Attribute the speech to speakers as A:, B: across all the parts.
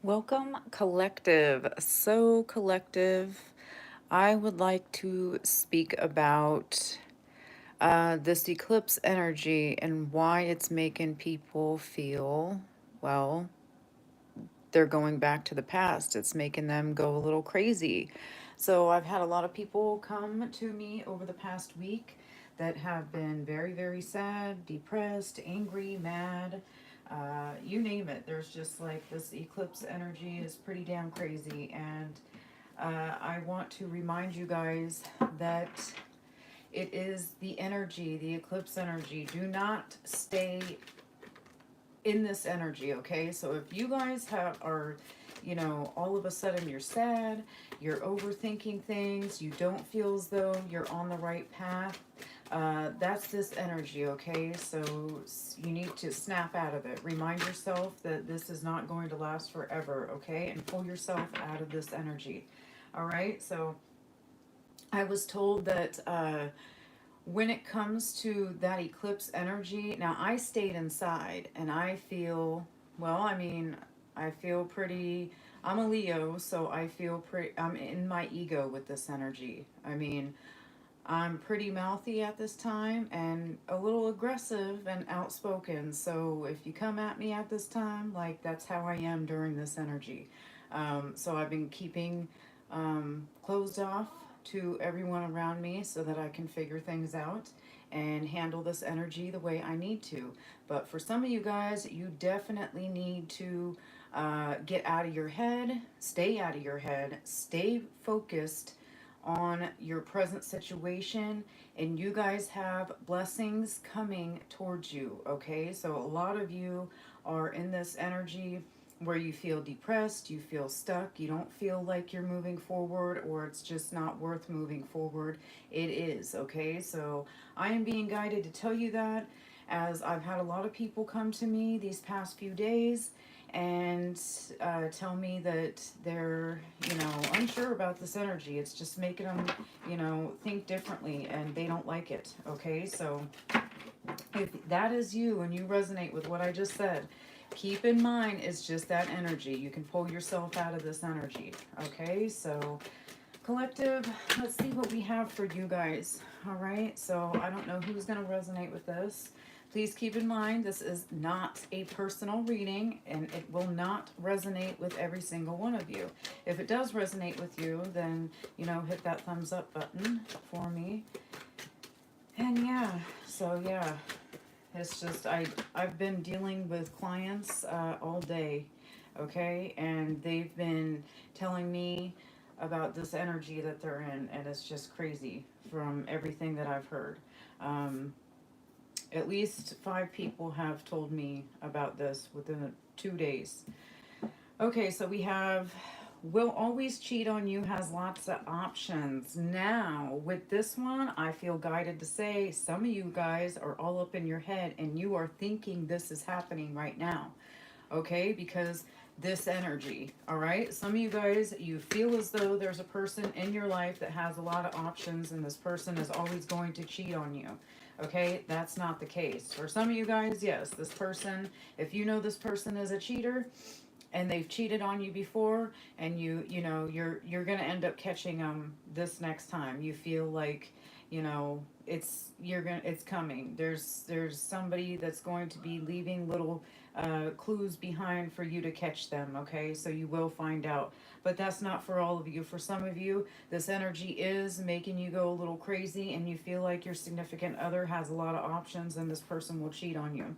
A: Welcome, collective. So, collective, I would like to speak about this eclipse energy and why it's making people feel, well, they're going back to the past. It's making them go a little crazy. So, I've had a lot of people come to me over the past week that have been very, very sad, depressed, angry, mad, you name it. There's just like this eclipse energy is pretty damn crazy. And I want to remind you guys that it is the energy, the eclipse energy. Do not stay in this energy, okay? So if you guys are, all of a sudden you're sad, you're overthinking things, you don't feel as though you're on the right path, that's this energy, okay? So you need to snap out of it. Remind yourself that this is not going to last forever, okay? And pull yourself out of this energy. All right? So I was told that when it comes to that eclipse energy, now I stayed inside and I feel, well, I mean, I feel pretty, I'm a Leo, so I feel pretty, I'm in my ego with this energy. I mean, I'm pretty mouthy at this time and a little aggressive and outspoken. So if you come at me at this time, like that's how I am during this energy. So I've been keeping closed off to everyone around me so that I can figure things out and handle this energy the way I need to. But for some of you guys, you definitely need to get out of your head, stay out of your head, stay focused on your present situation, and you guys have blessings coming towards you, okay? So a lot of you are in this energy where you feel depressed, you feel stuck, you don't feel like you're moving forward, or it's just not worth moving forward. It is, okay? So I am being guided to tell you that, as I've had a lot of people come to me these past few days and tell me that they're, unsure about this energy. It's just making them, think differently and they don't like it, okay? So if that is you and you resonate with what I just said, keep in mind it's just that energy. You can pull yourself out of this energy, okay? So, collective, let's see what we have for you guys, all right? So, I don't know who's going to resonate with this. Please keep in mind this is not a personal reading and it will not resonate with every single one of you. If it does resonate with you, then, hit that thumbs up button for me. And yeah, so yeah, it's just I've been dealing with clients all day, okay, and they've been telling me about this energy that they're in, and it's just crazy from everything that I've heard. Um, at least 5 people have told me about this within 2 days. Okay, so we have will always cheat on you has lots of options. Now, with this one, I feel guided to say some of you guys are all up in your head and you are thinking this is happening right now. Okay, because this energy, all right? Some of you guys, you feel as though there's a person in your life that has a lot of options and this person is always going to cheat on you. Okay, that's not the case. For some of you guys, yes, this person, if you know this person is a cheater, and they've cheated on you before and you're going to end up catching them this next time. You feel like it's coming. There's somebody that's going to be leaving little clues behind for you to catch them, okay? So you will find out, but that's not for all of you. For some of you, this energy is making you go a little crazy and you feel like your significant other has a lot of options and this person will cheat on you.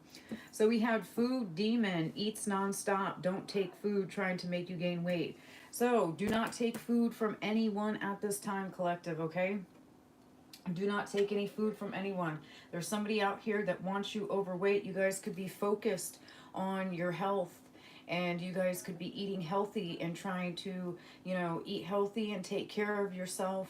A: So we had food demon, eats nonstop, don't take food, trying to make you gain weight. So do not take food from anyone at this time, collective, okay? Do not take any food from anyone. There's somebody out here that wants you overweight. You guys could be focused on your health and you guys could be eating healthy and trying to, eat healthy and take care of yourself.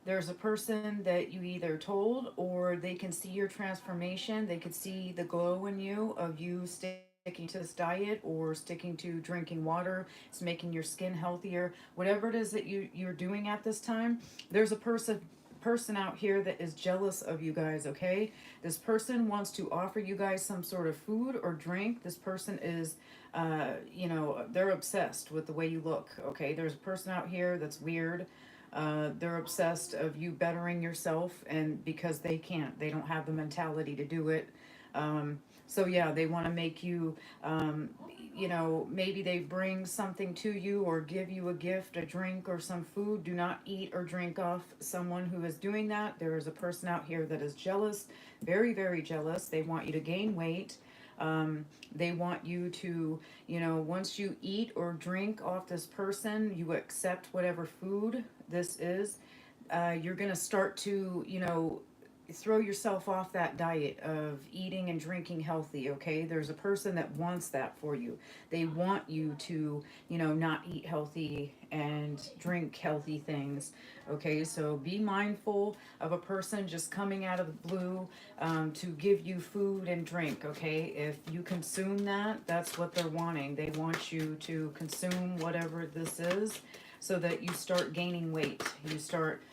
A: There's a person that you either told or they can see your transformation. They could see the glow in you of you sticking to this diet or sticking to drinking water. It's making your skin healthier. Whatever it is that you're doing at this time, there's a person person out here that is jealous of you guys, okay? This person wants to offer you guys some sort of food or drink. This person is, they're obsessed with the way you look, okay? There's a person out here that's weird. They're obsessed of you bettering yourself, and because they can't, they don't have the mentality to do it. So yeah, they want to make you, maybe they bring something to you or give you a gift, a drink or some food. Do not eat or drink off someone who is doing that. There is a person out here that is jealous, very, very jealous. They want you to gain weight. They want you to, once you eat or drink off this person, you accept whatever food this is. You're going to start to, throw yourself off that diet of eating and drinking healthy, okay? There's a person that wants that for you. They want you to, not eat healthy and drink healthy things, okay? So be mindful of a person just coming out of the blue to give you food and drink, okay? If you consume that, that's what they're wanting. They want you to consume whatever this is so that you start gaining weight. You start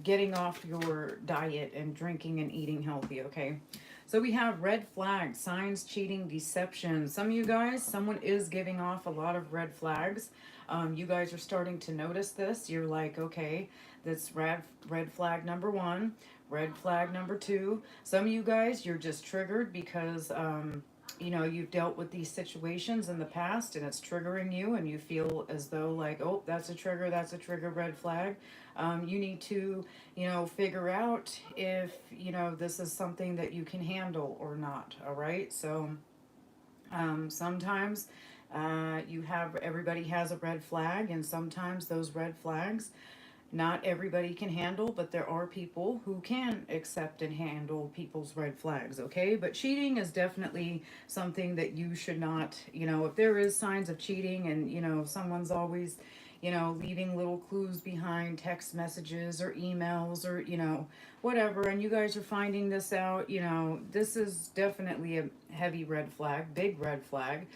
A: getting off your diet and drinking and eating healthy, okay? So we have red flags, signs, cheating, deception. Some of you guys, someone is giving off a lot of red flags. You guys are starting to notice this. You're like, okay, that's red flag number one, red flag number two. Some of you guys, you're just triggered because you've dealt with these situations in the past and it's triggering you and you feel as though like, oh, that's a trigger, red flag. You need to, figure out if, this is something that you can handle or not. All right. So sometimes everybody has a red flag, and sometimes those red flags not everybody can handle, but there are people who can accept and handle people's red flags, okay? But cheating is definitely something that you should not, if there is signs of cheating and, someone's always, leaving little clues behind text messages or emails or, whatever, and you guys are finding this out, this is definitely a heavy red flag, big red flag.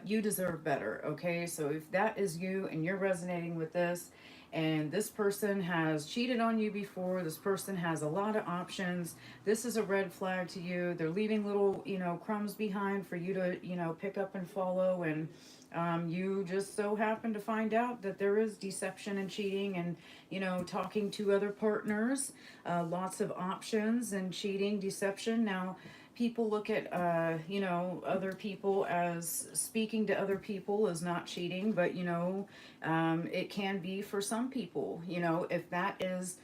A: You deserve better, okay? So if that is you and you're resonating with this, and this person has cheated on you before, this person has a lot of options, this is a red flag to you. They're leaving little, crumbs behind for you to, pick up and follow, and you just so happen to find out that there is deception and cheating and, talking to other partners, lots of options and cheating, deception. Now, people look at other people as speaking to other people is not cheating, but it can be for some people, if that is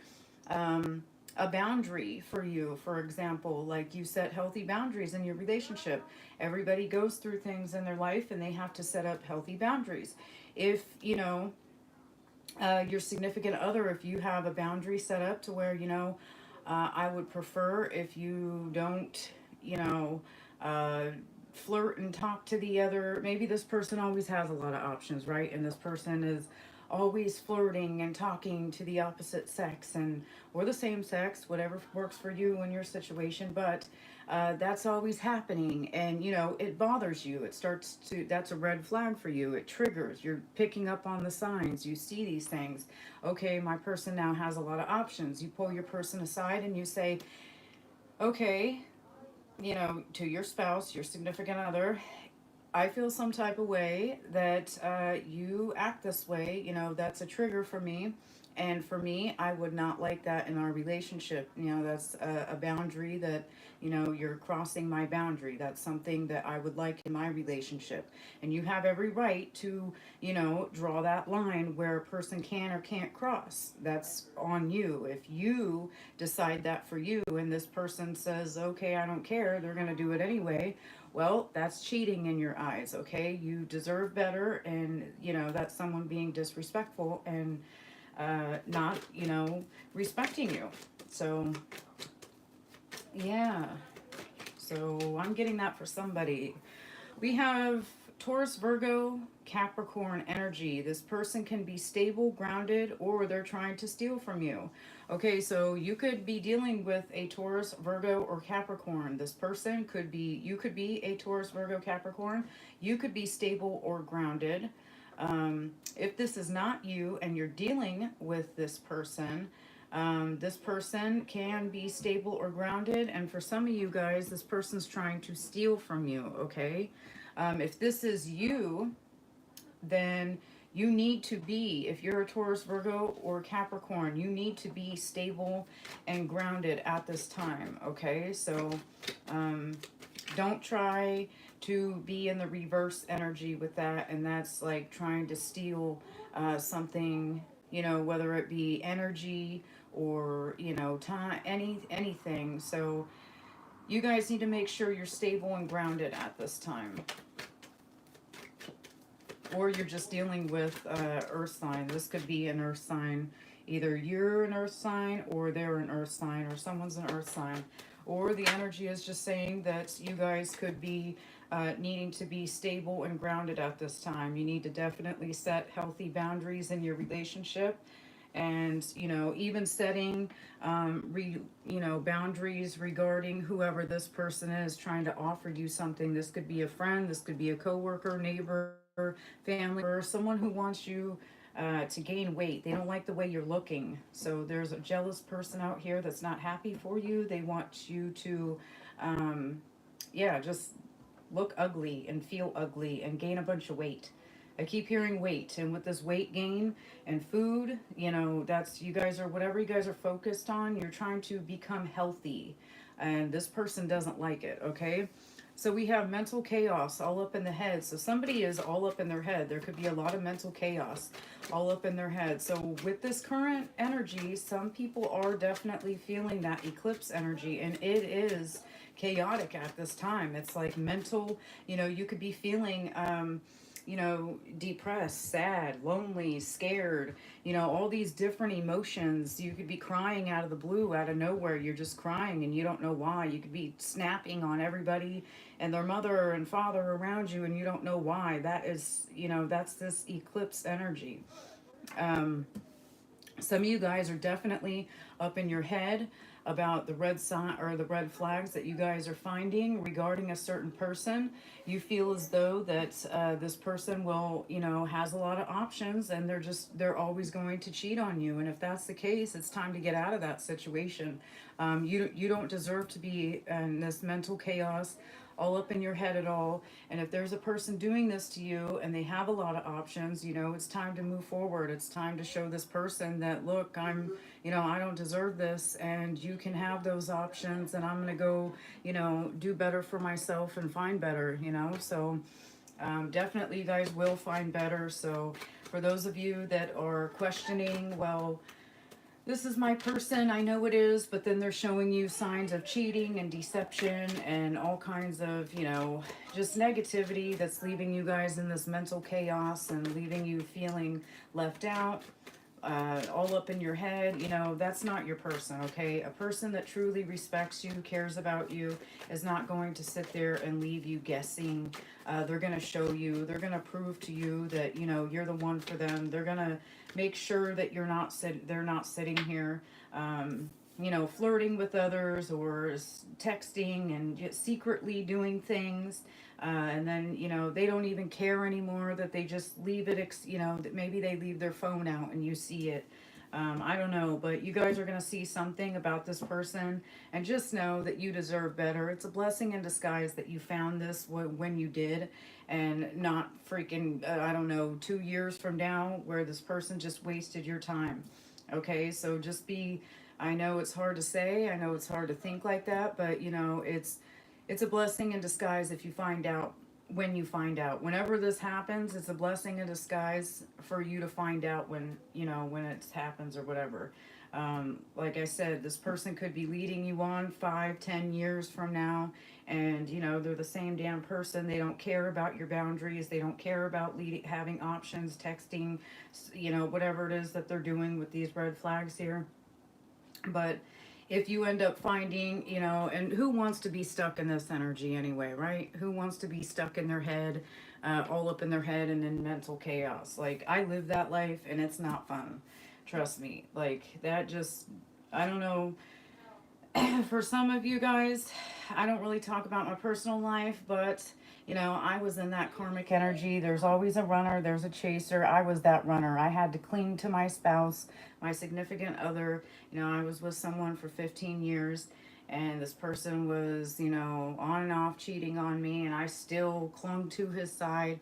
A: a boundary for you. For example, like you set healthy boundaries in your relationship. Everybody goes through things in their life and they have to set up healthy boundaries. If your significant other, if you have a boundary set up to where I would prefer if you don't, you know, uh, flirt and talk to the other. Maybe this person always has a lot of options, right? And this person is always flirting and talking to the opposite sex and or the same sex, whatever works for you in your situation. But that's always happening, and it bothers you. It starts to That's a red flag for you. It triggers. You're picking up on the signs. You see these things. Okay, my person now has a lot of options. You pull your person aside and you say, okay, to your spouse, your significant other, I feel some type of way that you act this way. That's a trigger for me. And for me, I would not like that in our relationship. That's a boundary that, you're crossing my boundary. That's something that I would like in my relationship. And you have every right to, draw that line where a person can or can't cross. That's on you. If you decide that for you and this person says, okay, I don't care, they're going to do it anyway, well, that's cheating in your eyes, okay? You deserve better, and, that's someone being disrespectful and not, respecting you. So, yeah. So, I'm getting that for somebody. We have Taurus, Virgo, Capricorn energy. This person can be stable, grounded, or they're trying to steal from you. Okay, so you could be dealing with a Taurus, Virgo, or Capricorn. This person could be, you could be a Taurus, Virgo, Capricorn. You could be stable or grounded. If this is not you and you're dealing with this person, This person can be stable or grounded, and for some of you guys, this person's trying to steal from you, okay? If this is you, then you need to be, if you're a Taurus, Virgo, or Capricorn, you need to be stable and grounded at this time, okay? So don't try to be in the reverse energy with that, and that's like trying to steal something, whether it be energy or, time, anything. So you guys need to make sure you're stable and grounded at this time. Or you're just dealing with earth sign. This could be an earth sign. Either you're an earth sign, or they're an earth sign, or someone's an earth sign. Or the energy is just saying that you guys could be needing to be stable and grounded at this time. You need to definitely set healthy boundaries in your relationship, and even setting boundaries regarding whoever this person is trying to offer you something. This could be a friend, this could be a coworker, neighbor, family, or someone who wants you to gain weight. They don't like the way you're looking, so there's a jealous person out here that's not happy for you. They want you to just look ugly and feel ugly and gain a bunch of weight. I keep hearing weight, and with this weight gain and food, that's, you guys are, whatever you guys are focused on, you're trying to become healthy, and this person doesn't like it, okay? So we have mental chaos all up in the head. So somebody is all up in their head. There could be a lot of mental chaos all up in their head. So with this current energy, some people are definitely feeling that eclipse energy, and it is chaotic at this time. It's like mental, you could be feeling depressed, sad, lonely, scared, all these different emotions. You could be crying out of the blue, out of nowhere. You're just crying and you don't know why. You could be snapping on everybody and their mother and father around you, and you don't know why. That is, that's this eclipse energy. Um, some of you guys are definitely up in your head about the red sign or the red flags that you guys are finding regarding a certain person. You feel as though that this person will, has a lot of options, and they're always going to cheat on you. And if that's the case, it's time to get out of that situation. You don't deserve to be in this mental chaos all up in your head at all. And if there's a person doing this to you and they have a lot of options, it's time to move forward. It's time to show this person that, look, I don't deserve this, and you can have those options, and I'm going to go, do better for myself and find better, So definitely you guys will find better. So for those of you that are questioning, well, this is my person, I know it is, but then they're showing you signs of cheating and deception and all kinds of, just negativity that's leaving you guys in this mental chaos and leaving you feeling left out, all up in your head. That's not your person, okay? A person that truly respects you, cares about you, is not going to sit there and leave you guessing. They're going to show you, they're going to prove to you that, you're the one for them. They're going to make sure that they're not sitting here, flirting with others or texting and just secretly doing things. And then, they don't even care anymore, that they just leave it, that maybe they leave their phone out and you see it. I don't know, but you guys are going to see something about this person, and just know that you deserve better. It's a blessing in disguise that you found this when you did, and not freaking, I don't know, 2 years from now where this person just wasted your time. Okay, so just be, I know it's hard to say, I know it's hard to think like that, but it's a blessing in disguise if you find out, when you find out. Whenever this happens, it's a blessing in disguise for you to find out when it happens or whatever. Like I said, this person could be leading you on 5-10 years from now, and they're the same damn person. They don't care about your boundaries. They don't care about having options, texting, whatever it is that they're doing with these red flags here. But if you end up finding, and who wants to be stuck in this energy anyway, right? Who wants to be stuck in their head, all up in their head and in mental chaos? Like, I live that life, and it's not fun. Trust me. Like, that just, I don't know. For some of you guys, I don't really talk about my personal life, but You know, I was in that karmic energy. There's always a runner, there's a chaser. I was that runner. I had to cling to my spouse, my significant other. You know, I was with someone for 15 years, and this person was, you know, on and off cheating on me, and I still clung to his side.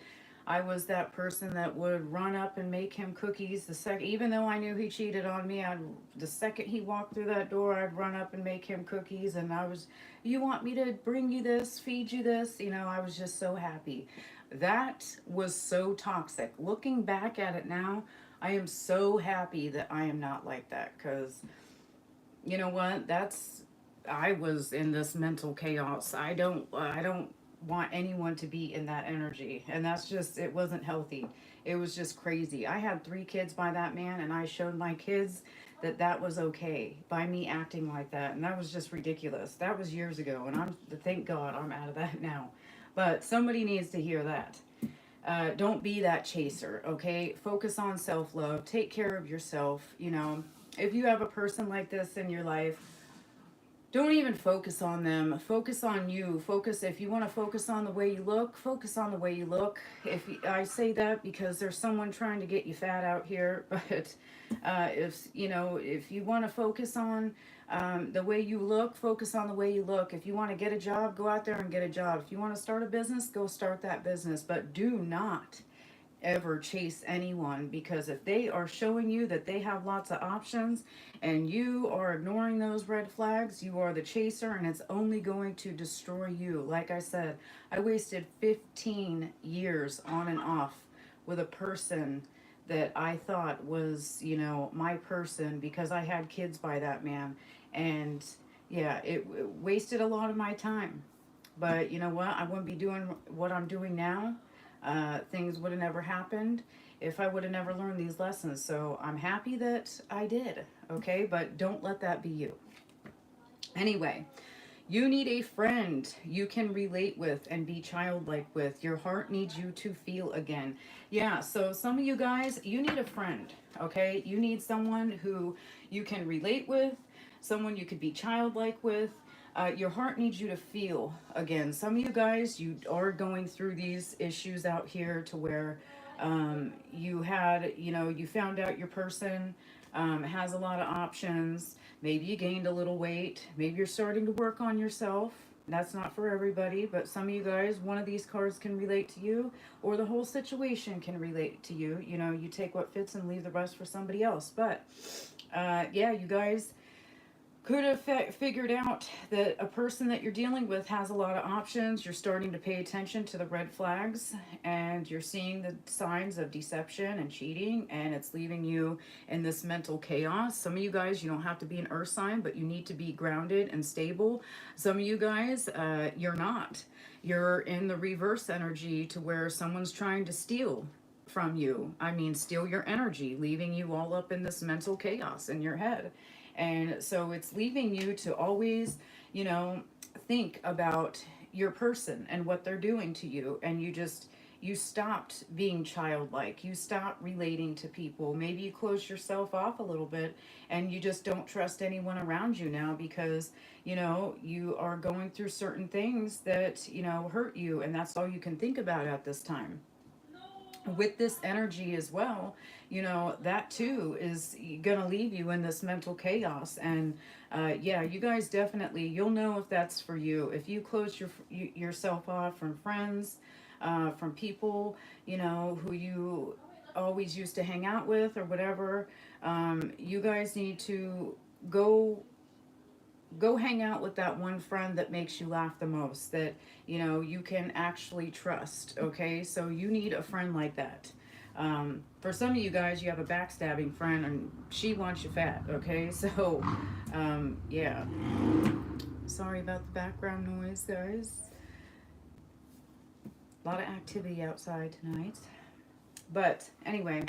A: I was that person that would run up and make him cookies the second, even though I knew he cheated on me. The second he walked through that door, I'd run up and make him cookies, and I was, you want me to bring you this, feed you this? You know, I was just so happy. That was so toxic. Looking back at it now, I am so happy that I am not like that, because you know what? I was in this mental chaos. I don't want anyone to be in that energy, and that's just, it wasn't healthy. It was just crazy. I had 3 kids by that man, and I showed my kids that that was okay by me acting like that, and that was just ridiculous. That was years ago, and I'm thank God I'm out of that now. But somebody needs to hear that. Don't be that chaser, okay? Focus on self love. Take care of yourself. You know, if you have a person like this in your life, don't even focus on them. Focus on you. Focus, if you want to focus on the way you look, focus on the way you look. I say that because there's someone trying to get you fat out here, but if you know, if you want to focus on the way you look, focus on the way you look. If you want to get a job, go out there and get a job. If you want to start a business, go start that business. But do not ever chase anyone, because if they are showing you that they have lots of options and you are ignoring those red flags, you are the chaser, and it's only going to destroy you. Like I said, I wasted 15 years on and off with a person that I thought was, you know, my person, because I had kids by that man. And yeah, it wasted a lot of my time. But you know what? I wouldn't be doing what I'm doing now. Things would have never happened if I would have never learned these lessons. So I'm happy that I did. Okay, but don't let that be you. Anyway, you need a friend you can relate with and be childlike with. Your heart needs you to feel again. Yeah, so some of you guys, you need a friend, okay? You need someone who you can relate with, someone you could be childlike with. Your heart needs you to feel again. Some of you guys, you are going through these issues out here to where you had, you know, you found out your person has a lot of options. Maybe you gained a little weight. Maybe you're starting to work on yourself. That's not for everybody, but some of you guys, one of these cards can relate to you, or the whole situation can relate to you. You know, you take what fits and leave the rest for somebody else. But yeah, you guys could have figured out that a person that you're dealing with has a lot of options. You're starting to pay attention to the red flags, and you're seeing the signs of deception and cheating, and it's leaving you in this mental chaos. Some of you guys, you don't have to be an earth sign, but you need to be grounded and stable. Some of you guys, you're not. You're in the reverse energy to where someone's trying to steal from you. I mean, steal your energy, leaving you all up in this mental chaos in your head. And so it's leaving you to always, you know, think about your person and what they're doing to you. And you stopped being childlike. You stopped relating to people. Maybe you closed yourself off a little bit, and you just don't trust anyone around you now because, you know, you are going through certain things that, you know, hurt you. And that's all you can think about at this time. With this energy as well, you know, that too is gonna leave you in this mental chaos. And yeah, you guys definitely, you'll know if that's for you. If you close yourself off from friends, from people, you know, who you always used to hang out with or whatever, you guys need to go hang out with that one friend that makes you laugh the most, that you know you can actually trust. Okay, so you need a friend like that. For some of you guys, you have a backstabbing friend and she wants you fat. Okay, so yeah, sorry about the background noise, guys. A lot of activity outside tonight, but anyway,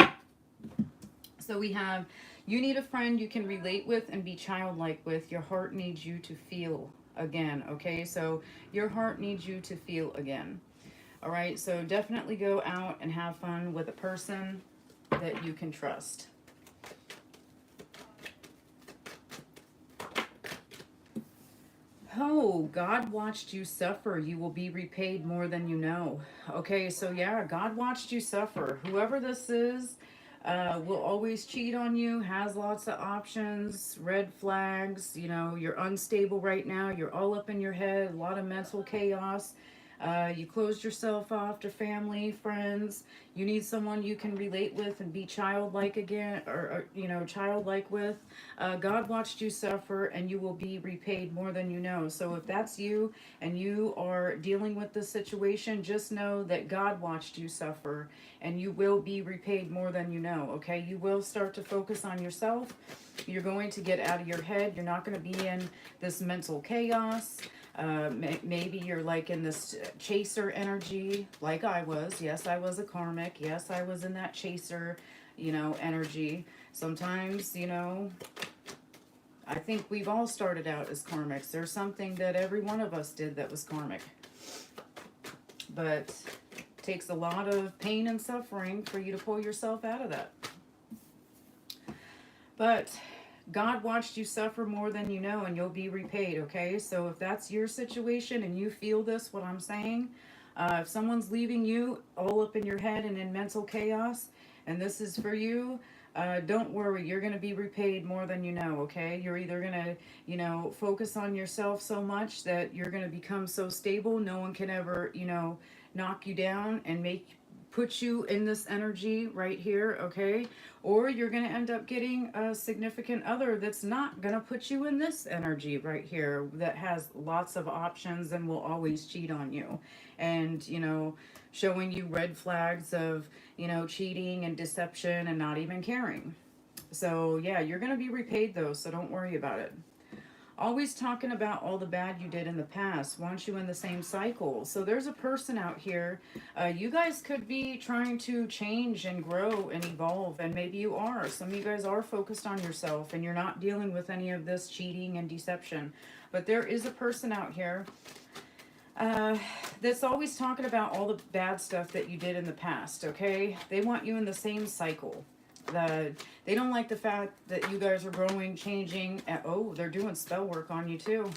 A: so we have, you need a friend you can relate with and be childlike with. Your heart needs you to feel again. Okay, so your heart needs you to feel again. All right, so definitely go out and have fun with a person that you can trust. Oh, God watched you suffer. You will be repaid more than you know. Okay, so yeah, God watched you suffer. Whoever this is will always cheat on you, has lots of options, red flags. You know, you're unstable right now. You're all up in your head, a lot of mental chaos. You closed yourself off to family, friends. You need someone you can relate with and be childlike again, or you know, childlike with. God watched you suffer, and you will be repaid more than you know. So if that's you and you are dealing with this situation, just know that God watched you suffer, and you will be repaid more than you know. Okay, you will start to focus on yourself. You're going to get out of your head. You're not going to be in this mental chaos. Maybe you're like in this chaser energy, like I was. Yes, I was a karmic. Yes, I was in that chaser, you know, energy. Sometimes, you know, I think we've all started out as karmics. There's something that every one of us did that was karmic. But it takes a lot of pain and suffering for you to pull yourself out of that. But God watched you suffer more than you know, and you'll be repaid, okay? So if that's your situation and you feel this, what I'm saying, if someone's leaving you all up in your head and in mental chaos, and this is for you, don't worry, you're going to be repaid more than you know, okay? You're either going to, you know, focus on yourself so much that you're going to become so stable, no one can ever, you know, knock you down and put you in this energy right here, okay? Or you're going to end up getting a significant other that's not going to put you in this energy right here, that has lots of options and will always cheat on you. And, you know, showing you red flags of, you know, cheating and deception and not even caring. So, yeah, you're going to be repaid though, so don't worry about it. Always talking about all the bad you did in the past wants you in the same cycle. So there's a person out here. You guys could be trying to change and grow and evolve, and maybe you are. Some of you guys are focused on yourself and you're not dealing with any of this cheating and deception. But there is a person out here uh, that's always talking about all the bad stuff that you did in the past, okay? They want you in the same cycle. They don't like the fact that you guys are growing, changing. Oh, they're doing spell work on you too.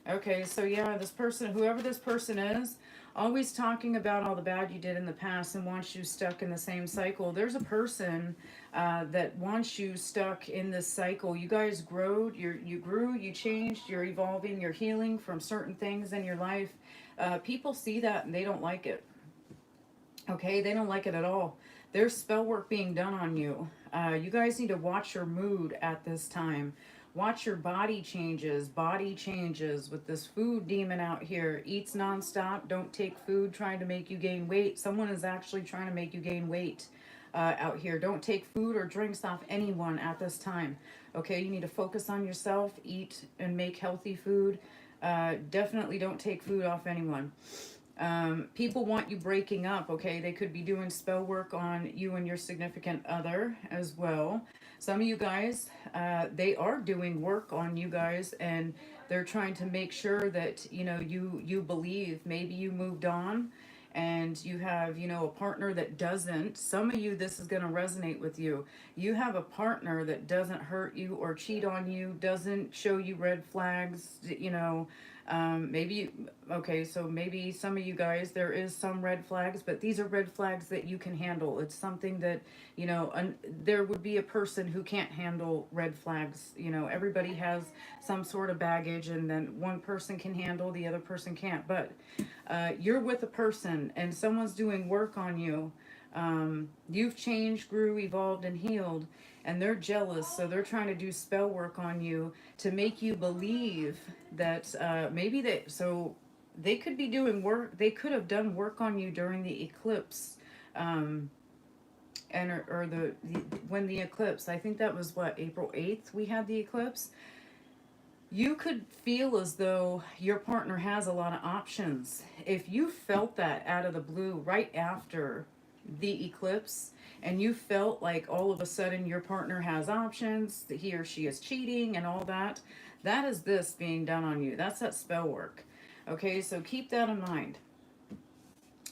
A: Okay, so yeah, this person, whoever this person is, always talking about all the bad you did in the past and wants you stuck in the same cycle. There's a person that wants you stuck in this cycle. You guys you grew, you changed, you're evolving, you're healing from certain things in your life. People see that and they don't like it. Okay, they don't like it at all. There's spell work being done on you. You guys need to watch your mood at this time. Watch your body changes with this food demon out here. Eats nonstop, don't take food, trying to make you gain weight. Someone is actually trying to make you gain weight out here. Don't take food or drinks off anyone at this time. Okay, you need to focus on yourself, eat and make healthy food. Definitely don't take food off anyone. People want you breaking up, okay? They could be doing spell work on you and your significant other as well. Some of you guys, they are doing work on you guys, and they're trying to make sure that, you know, you believe. Maybe you moved on and you have, you know, a partner that doesn't. Some of you, this is going to resonate with you. You have a partner that doesn't hurt you or cheat on you, doesn't show you red flags, you know. Maybe, okay, so maybe some of you guys, there is some red flags, but these are red flags that you can handle. It's something that, you know, there would be a person who can't handle red flags. You know, everybody has some sort of baggage, and then one person can handle, the other person can't. But you're with a person and someone's doing work on you. You've changed, grew, evolved, and healed, and they're jealous, so they're trying to do spell work on you to make you believe that maybe they could be doing work. They could have done work on you during the eclipse, and or the when the eclipse. I think that was what, April 8th. We had the eclipse. You could feel as though your partner has a lot of options. If you felt that out of the blue right after the eclipse, and you felt like all of a sudden your partner has options, that he or she is cheating and all that, that is this being done on you. That's that spell work. Okay, so keep that in mind.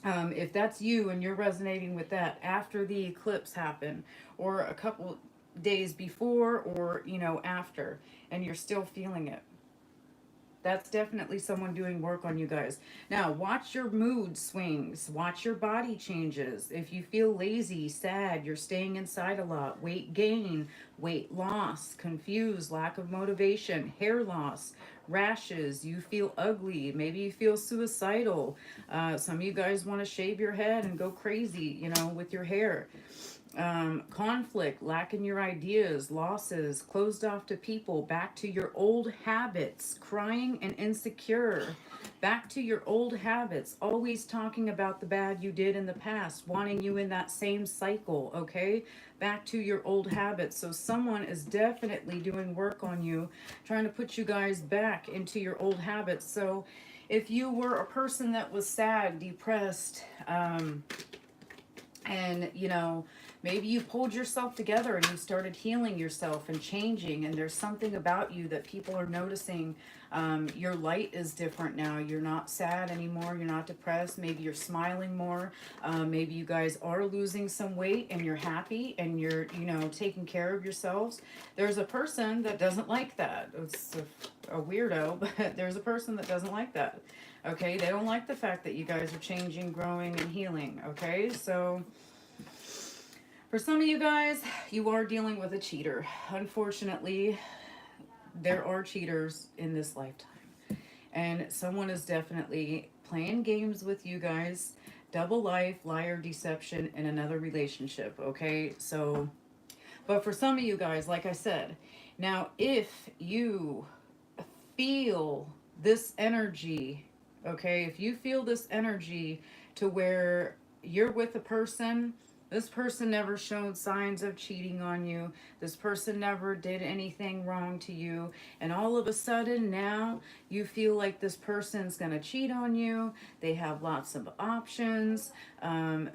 A: If that's you and you're resonating with that after the eclipse happened, or a couple days before, or, you know, after, and you're still feeling it, That's definitely someone doing work on you guys. Now, watch your mood swings, watch your body changes. If you feel lazy, sad, you're staying inside a lot, weight gain, weight loss, confused, lack of motivation, hair loss, rashes, you feel ugly, maybe you feel suicidal. Some of you guys want to shave your head and go crazy, with your hair. Conflict, lacking your ideas, losses, closed off to people, back to your old habits, crying and insecure, back to your old habits, always talking about the bad you did in the past, wanting you in that same cycle, okay? Back to your old habits. So someone is definitely doing work on you, trying to put you guys back into your old habits. So if you were a person that was sad, depressed, and maybe you pulled yourself together and you started healing yourself and changing, and there's something about you that people are noticing. Your light is different now. You're not sad anymore, you're not depressed, maybe you're smiling more. Maybe you guys are losing some weight and you're happy and you're taking care of yourselves. There's a person that doesn't like that. It's a weirdo, but there's a person that doesn't like that. Okay, they don't like the fact that you guys are changing, growing, and healing. Okay, so for some of you guys, you are dealing with a cheater. Unfortunately, there are cheaters in this lifetime. And someone is definitely playing games with you guys. Double life, liar, deception, in another relationship. Okay, so, but for some of you guys, like I said, now if you feel this energy, okay, if you feel this energy to where you're with a person, this person never showed signs of cheating on you, this person never did anything wrong to you, and all of a sudden now you feel like this person's gonna cheat on you, they have lots of options.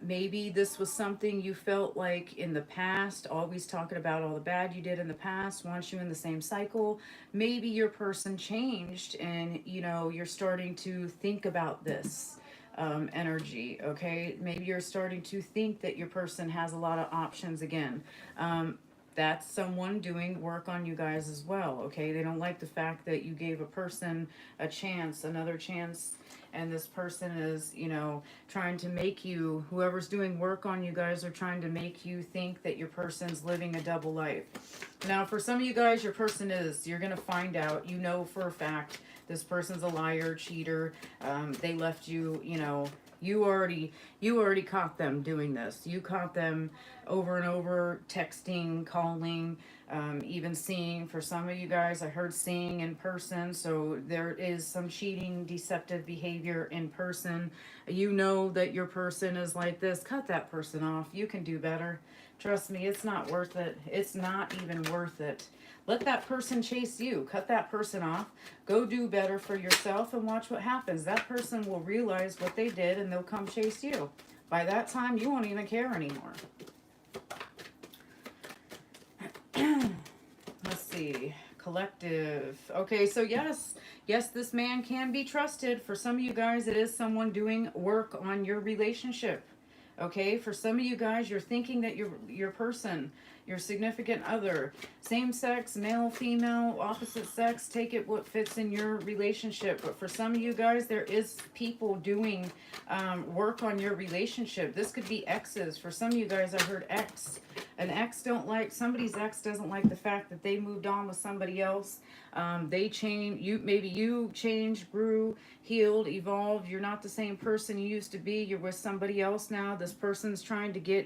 A: Maybe this was something you felt like in the past, always talking about all the bad you did in the past, wants you in the same cycle. Maybe your person changed and you're starting to think about this energy. Okay, maybe you're starting to think that your person has a lot of options again. That's someone doing work on you guys as well. Okay, they don't like the fact that you gave a person a chance, another chance, and this person is trying to make you, whoever's doing work on you guys, are trying to make you think that your person's living a double life. Now for some of you guys, your person is, you're gonna find out, for a fact this person's a liar, cheater. They left you, you already caught them doing this. You caught them over and over, texting, calling, even seeing. For some of you guys, I heard seeing in person. So there is some cheating, deceptive behavior in person. You know that your person is like this. Cut that person off. You can do better. Trust me, it's not worth it. It's not even worth it. Let that person chase you. Cut that person off. Go do better for yourself and watch what happens. That person will realize what they did and they'll come chase you. By that time, you won't even care anymore. Let's see. Collective. Okay, so yes, this man can be trusted. For some of you guys, it is someone doing work on your relationship. Okay, for some of you guys, you're thinking that your person, your significant other, same sex, male, female, opposite sex, take it what fits in your relationship. But for some of you guys, there is people doing work on your relationship. This could be exes. For some of you guys, I heard ex. Somebody's ex doesn't like the fact that they moved on with somebody else. They change. Maybe you changed, grew, healed, evolved. You're not the same person you used to be. You're with somebody else now. This person's trying to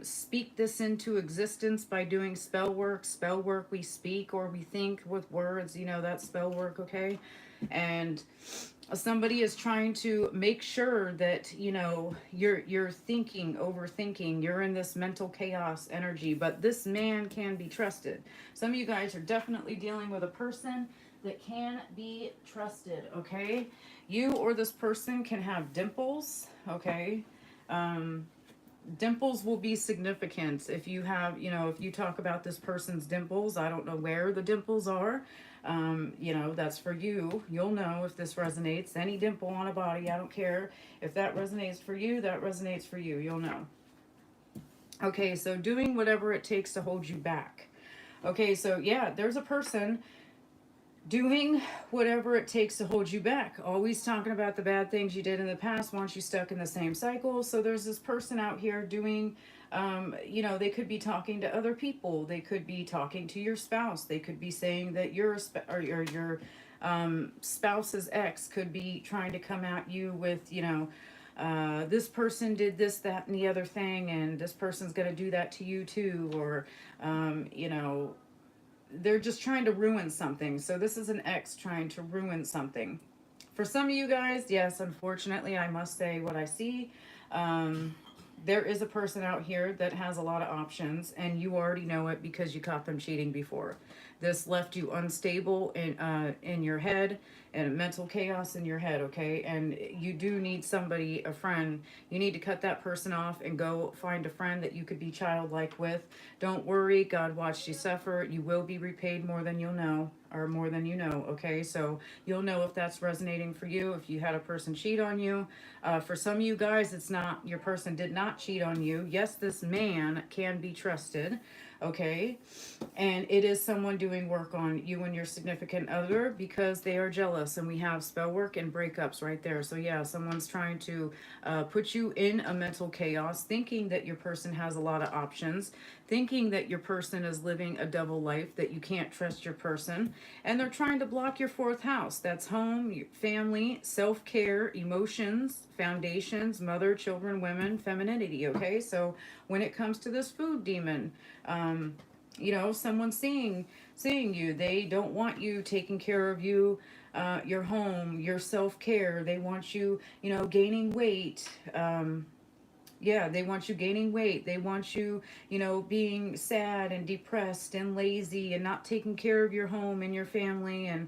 A: speak this into existence by doing spell work. Spell work, we speak or we think with words. That's spell work, okay? And somebody is trying to make sure that you're thinking, overthinking, you're in this mental chaos energy. But this man can be trusted. Some of you guys are definitely dealing with a person that can be trusted. Okay, you or this person can have dimples. Okay, dimples will be significant if you have, if you talk about this person's dimples. I don't know where the dimples are. That's for you. You'll know if this resonates. Any dimple on a body, I don't care. If that resonates for you, that resonates for you. You'll know. Okay, so doing whatever it takes to hold you back. Okay, so yeah, there's a person doing whatever it takes to hold you back. Always talking about the bad things you did in the past wants you stuck in the same cycle. So there's this person out here doing, you know, they could be talking to other people. They could be talking to your spouse. They could be saying that or your spouse's ex could be trying to come at you with, you know, this person did this, that, and the other thing, and this person's going to do that to you too, or, you know, they're just trying to ruin something. So this is an ex trying to ruin something. For some of you guys, yes, unfortunately, I must say what I see. Um, there is a person out here that has a lot of options, and you already know it because you caught them cheating before. This left you unstable in your head and mental chaos in your head, okay? And you do need somebody, a friend. You need to cut that person off and go find a friend that you could be childlike with. Don't worry, God watched you suffer. You will be repaid more than you'll know, or more than you know, okay? So you'll know if that's resonating for you, if you had a person cheat on you. For some of you guys, it's not, your person did not cheat on you. Yes, this man can be trusted, okay? And it is someone doing work on you and your significant other because they are jealous. And we have spell work and breakups right there. So yeah, someone's trying to put you in a mental chaos, thinking that your person has a lot of options, thinking that your person is living a double life, that you can't trust your person. And they're trying to block your fourth house. That's home, your family, self-care, emotions, foundations, mother, children, women, femininity, okay? So when it comes to this food demon, you know, someone seeing you, they don't want you taking care of you, your home, your self-care. They want you, you know, gaining weight. Yeah, they want you gaining weight. They want you, you know, being sad and depressed and lazy and not taking care of your home and your family, and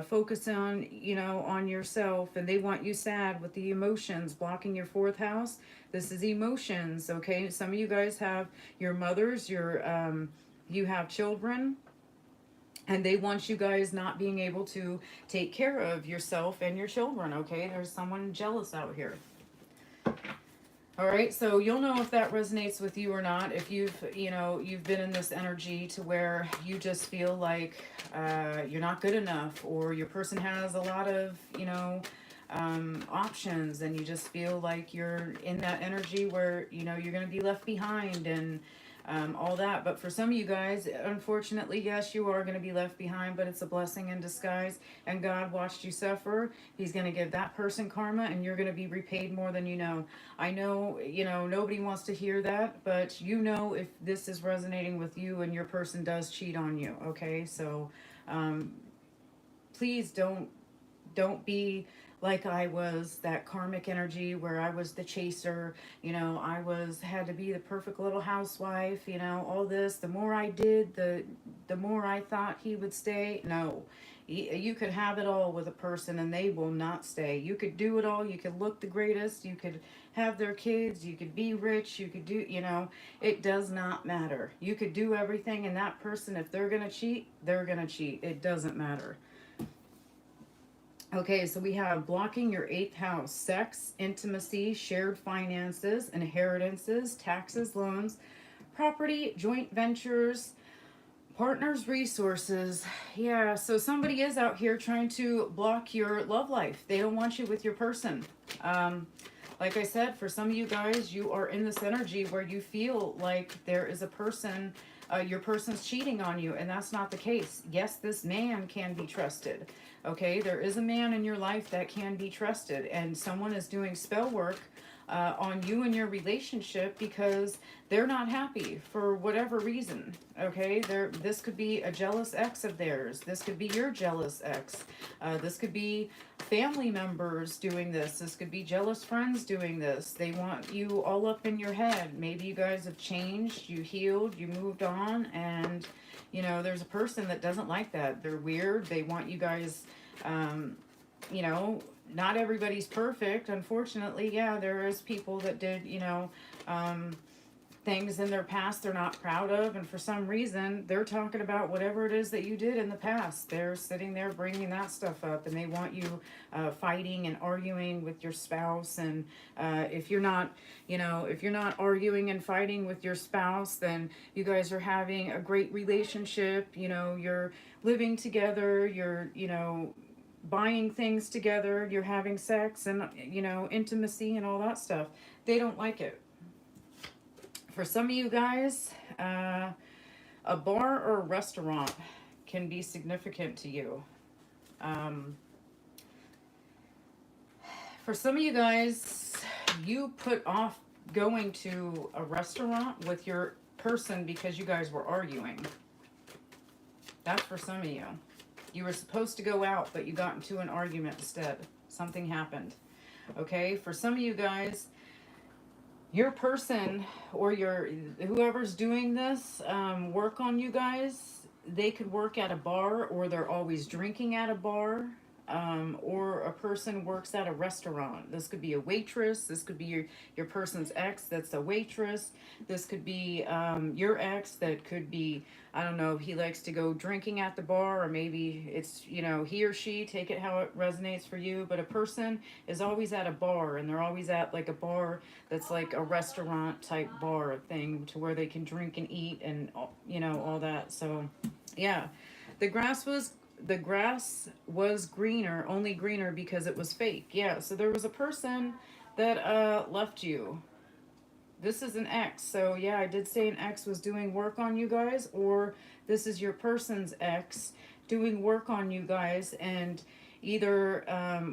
A: focus on, you know, on yourself. And they want you sad with the emotions, blocking your fourth house. This is emotions, okay? Some of you guys have your mothers, you have children, and they want you guys not being able to take care of yourself and your children, okay? There's someone jealous out here. All right, so you'll know if that resonates with you or not. If you know, you've been in this energy to where you just feel like you're not good enough, or your person has a lot of, you know, options, and you just feel like you're in that energy where, you know, you're going to be left behind, and all that. But for some of you guys, unfortunately, yes, you are going to be left behind, but it's a blessing in disguise. And God watched you suffer. He's going to give that person karma, and you're going to be repaid more than you know. I know, you know, nobody wants to hear that, but you know if this is resonating with you and your person does cheat on you, okay? So um, please don't be like I was, that karmic energy where I was the chaser, you know, had to be the perfect little housewife, you know, all this. The more I did, the more I thought he would stay. No. You could have it all with a person and they will not stay. You could do it all. You could look the greatest. You could have their kids. You could be rich. You could do, you know, it does not matter. You could do everything, and that person, if they're going to cheat, they're going to cheat. It doesn't matter. Okay, so we have blocking your eighth house: sex, intimacy, shared finances, inheritances, taxes, loans, property, joint ventures, partners, resources. Yeah, so somebody is out here trying to block your love life. They don't want you with your person. Um, like I said, for some of you guys, you are in this energy where you feel like there is a person, your person's cheating on you, and that's not the case. Yes, this man can be trusted. Okay, there is a man in your life that can be trusted, and someone is doing spell work on you and your relationship because they're not happy for whatever reason. Okay, this could be a jealous ex of theirs. This could be your jealous ex. This could be family members doing this. This could be jealous friends doing this. They want you all up in your head. Maybe you guys have changed, you healed, you moved on, and you know, there's a person that doesn't like that. They're weird. They want you guys, you know, not everybody's perfect. Unfortunately, yeah, there is people that did, you know, things in their past they're not proud of, and for some reason they're talking about whatever it is that you did in the past. They're sitting there bringing that stuff up, and they want you fighting and arguing with your spouse. And if you're not, if you're not arguing and fighting with your spouse, then you guys are having a great relationship. You're living together, you're buying things together, you're having sex and intimacy and all that stuff. They don't like it. For some of you guys, a bar or a restaurant can be significant to you. For some of you guys, you put off going to a restaurant with your person because you guys were arguing. That's for some of you. You were supposed to go out, but you got into an argument instead. Something happened. Okay, for some of you guys, your person or whoever's doing this work on you guys, they could work at a bar, or they're always drinking at a bar, or a person works at a restaurant. This could be a waitress. This could be your person's ex that's a waitress. This could be your ex that could be, I don't know, if he likes to go drinking at the bar, or maybe it's, he or she, take it how it resonates for you. But a person is always at a bar, and they're always at like a bar that's like a restaurant type bar thing, to where they can drink and eat and, all that. So, yeah, the grass was greener, only greener because it was fake. Yeah, so there was a person that left you. This is an ex. So yeah, I did say an ex was doing work on you guys, or this is your person's ex doing work on you guys, and either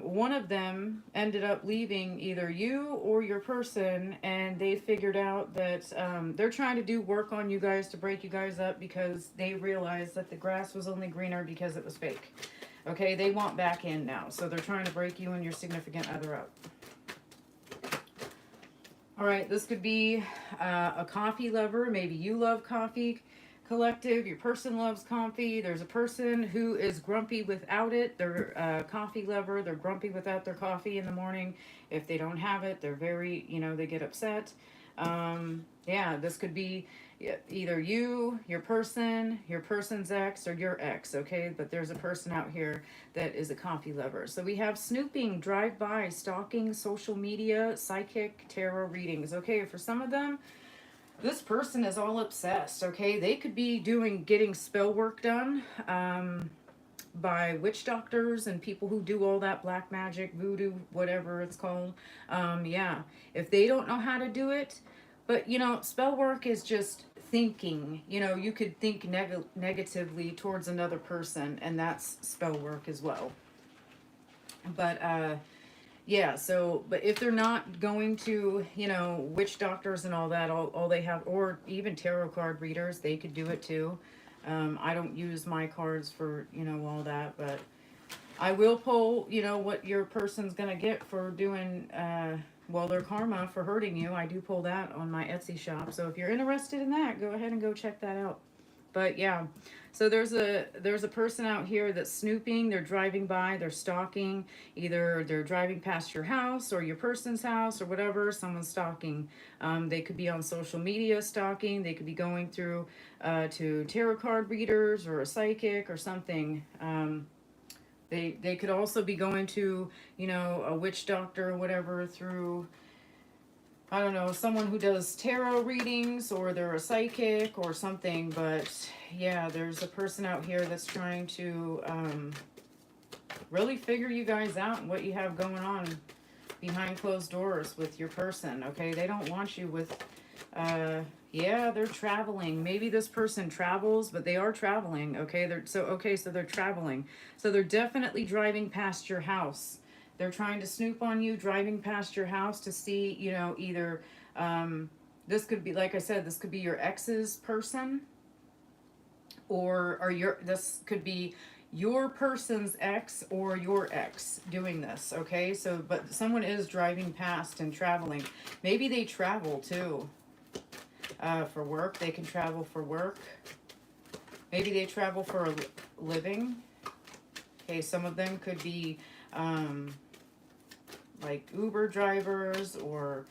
A: one of them ended up leaving either you or your person, and they figured out that they're trying to do work on you guys to break you guys up, because they realized that the grass was only greener because it was fake. Okay, they want back in now, so they're trying to break you and your significant other up. All right, this could be a coffee lover. Maybe you love coffee. Collective, your person loves coffee. There's a person who is grumpy without it. They're a coffee lover. They're grumpy without their coffee in the morning. If they don't have it, they're very, they get upset. Yeah, this could be either you, your person's ex, or your ex, okay? But there's a person out here that is a coffee lover. So we have snooping, drive-by, stalking, social media, psychic, tarot readings. Okay, for some of them, this person is all obsessed, okay? They could be getting spell work done by witch doctors and people who do all that black magic, voodoo, whatever it's called. Yeah, if they don't know how to do it, but spell work is just thinking. You could think negatively towards another person, and that's spell work as well. But yeah, so, but if they're not going to, witch doctors and all that, all they have, or even tarot card readers, they could do it too. I don't use my cards for, all that, but I will pull, what your person's going to get for doing, their karma for hurting you. I do pull that on my Etsy shop. So if you're interested in that, go ahead and go check that out. But yeah, so there's a person out here that's snooping. They're driving by, they're stalking. Either they're driving past your house or your person's house or whatever. Someone's stalking. They could be on social media stalking. They could be going through to tarot card readers or a psychic or something. They could also be going to, a witch doctor or whatever through, I don't know, someone who does tarot readings, or they're a psychic or something. But yeah, there's a person out here that's trying to really figure you guys out and what you have going on behind closed doors with your person, okay? They don't want you with, yeah, they're traveling. Maybe this person travels, but they are traveling, okay? So they're traveling. So they're definitely driving past your house. They're trying to snoop on you, driving past your house to see, either, this could be, like I said, this could be your ex's person, or this could be your person's ex or your ex doing this, okay? So, but someone is driving past and traveling. Maybe they travel too, for work. They can travel for work. Maybe they travel for a living. Okay, some of them could be, like Uber drivers, or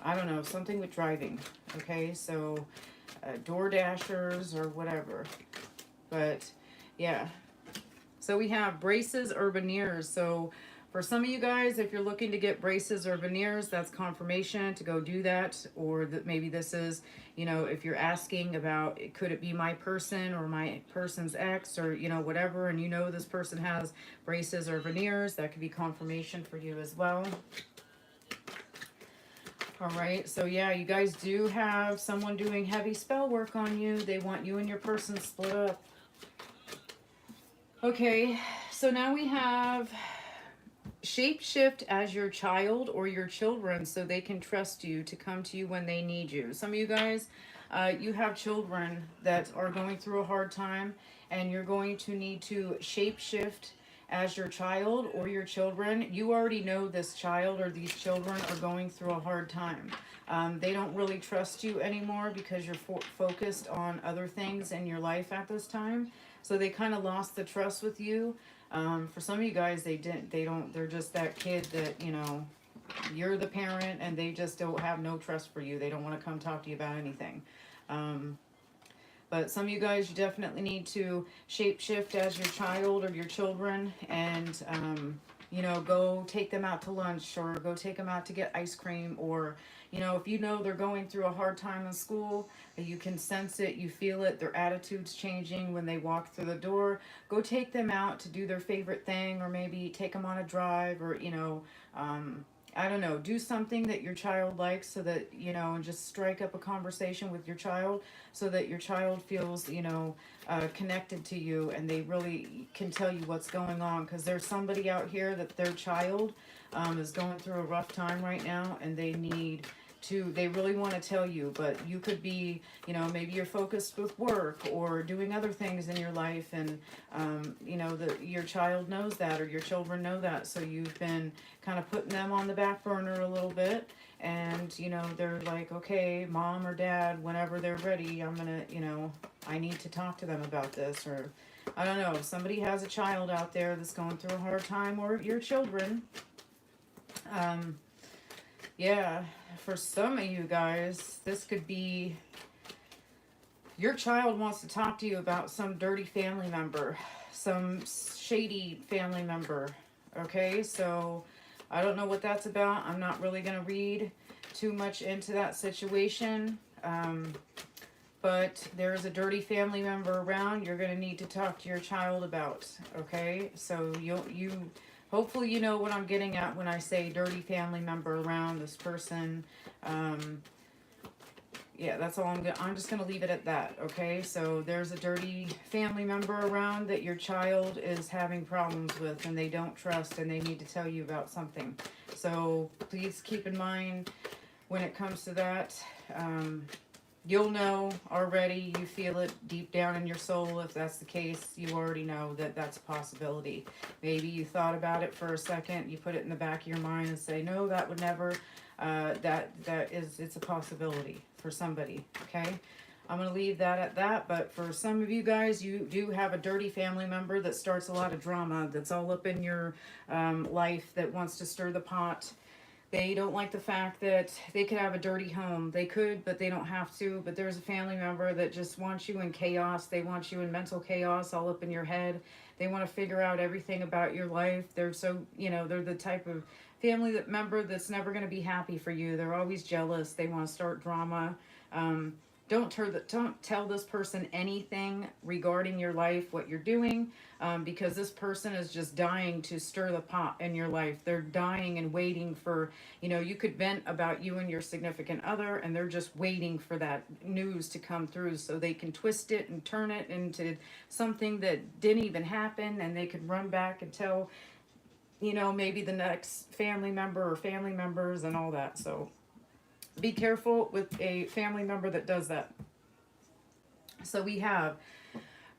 A: I don't know, something with driving. Okay, so door dashers or whatever. But yeah, so we have braces or veneers. So for some of you guys, if you're looking to get braces or veneers, that's confirmation to go do that. Or that maybe this is, you know, if you're asking about, could it be my person or my person's ex or, you know, whatever, and you know this person has braces or veneers, that could be confirmation for you as well. All right, so yeah, you guys do have someone doing heavy spell work on you. They want you and your person split up. Okay, so now we have shapeshift as your child or your children so they can trust you to come to you when they need you. Some of you guys, you have children that are going through a hard time, and you're going to need to shapeshift as your child or your children. You already know this child or these children are going through a hard time. They don't really trust you anymore because you're focused on other things in your life at this time. So they kind of lost the trust with you. For some of you guys, they're just that kid that, you know, you're the parent and they just don't have no trust for you. They don't want to come talk to you about anything. Um, but some of you guys, you definitely need to shapeshift as your child or your children, and you know, go take them out to lunch or go take them out to get ice cream, or you know, if you know they're going through a hard time in school, you can sense it, you feel it, their attitude's changing when they walk through the door. Go take them out to do their favorite thing, or maybe take them on a drive, or you know. I don't know, do something that your child likes so that, you know, and just strike up a conversation with your child so that your child feels, you know, connected to you and they really can tell you what's going on. Because there's somebody out here that their child is going through a rough time right now, and they really want to tell you, but you could be, you know, maybe you're focused with work or doing other things in your life, and you know, your child knows that, or your children know that, so you've been kind of putting them on the back burner a little bit, and you know, they're like, okay, mom or dad, whenever they're ready, I'm gonna, you know, I need to talk to them about this. Or I don't know, if somebody has a child out there that's going through a hard time, or your children. um, yeah, for some of you guys, this could be your child wants to talk to you about some dirty family member, some shady family member. Okay, so I don't know what that's about. I'm not really going to read too much into that situation. But there is a dirty family member around you're going to need to talk to your child about. Okay, so you hopefully you know what I'm getting at when I say dirty family member around this person. um, yeah, that's all I'm just gonna leave it at that. Okay, so there's a dirty family member around that your child is having problems with, and they don't trust, and they need to tell you about something. So please keep in mind when it comes to that. um, You'll know already, you feel it deep down in your soul. If that's the case, you already know that that's a possibility. Maybe you thought about it for a second, you put it in the back of your mind and say, no, that would never. It's a possibility for somebody. Okay, I'm going to leave that at that. But for some of you guys, you do have a dirty family member that starts a lot of drama, that's all up in your life, that wants to stir the pot. They don't like the fact that they could have a dirty home. They could, but they don't have to. But there's a family member that just wants you in chaos. They want you in mental chaos, all up in your head. They want to figure out everything about your life. They're so, you know, they're the type of member that's never going to be happy for you. They're always jealous. They want to start drama. Um, don't tell this person anything regarding your life, what you're doing, because this person is just dying to stir the pot in your life. They're dying and waiting for, you know, you could vent about you and your significant other, and they're just waiting for that news to come through so they can twist it and turn it into something that didn't even happen, and they could run back and tell, you know, maybe the next family member or family members and all that. So be careful with a family member that does that. So we have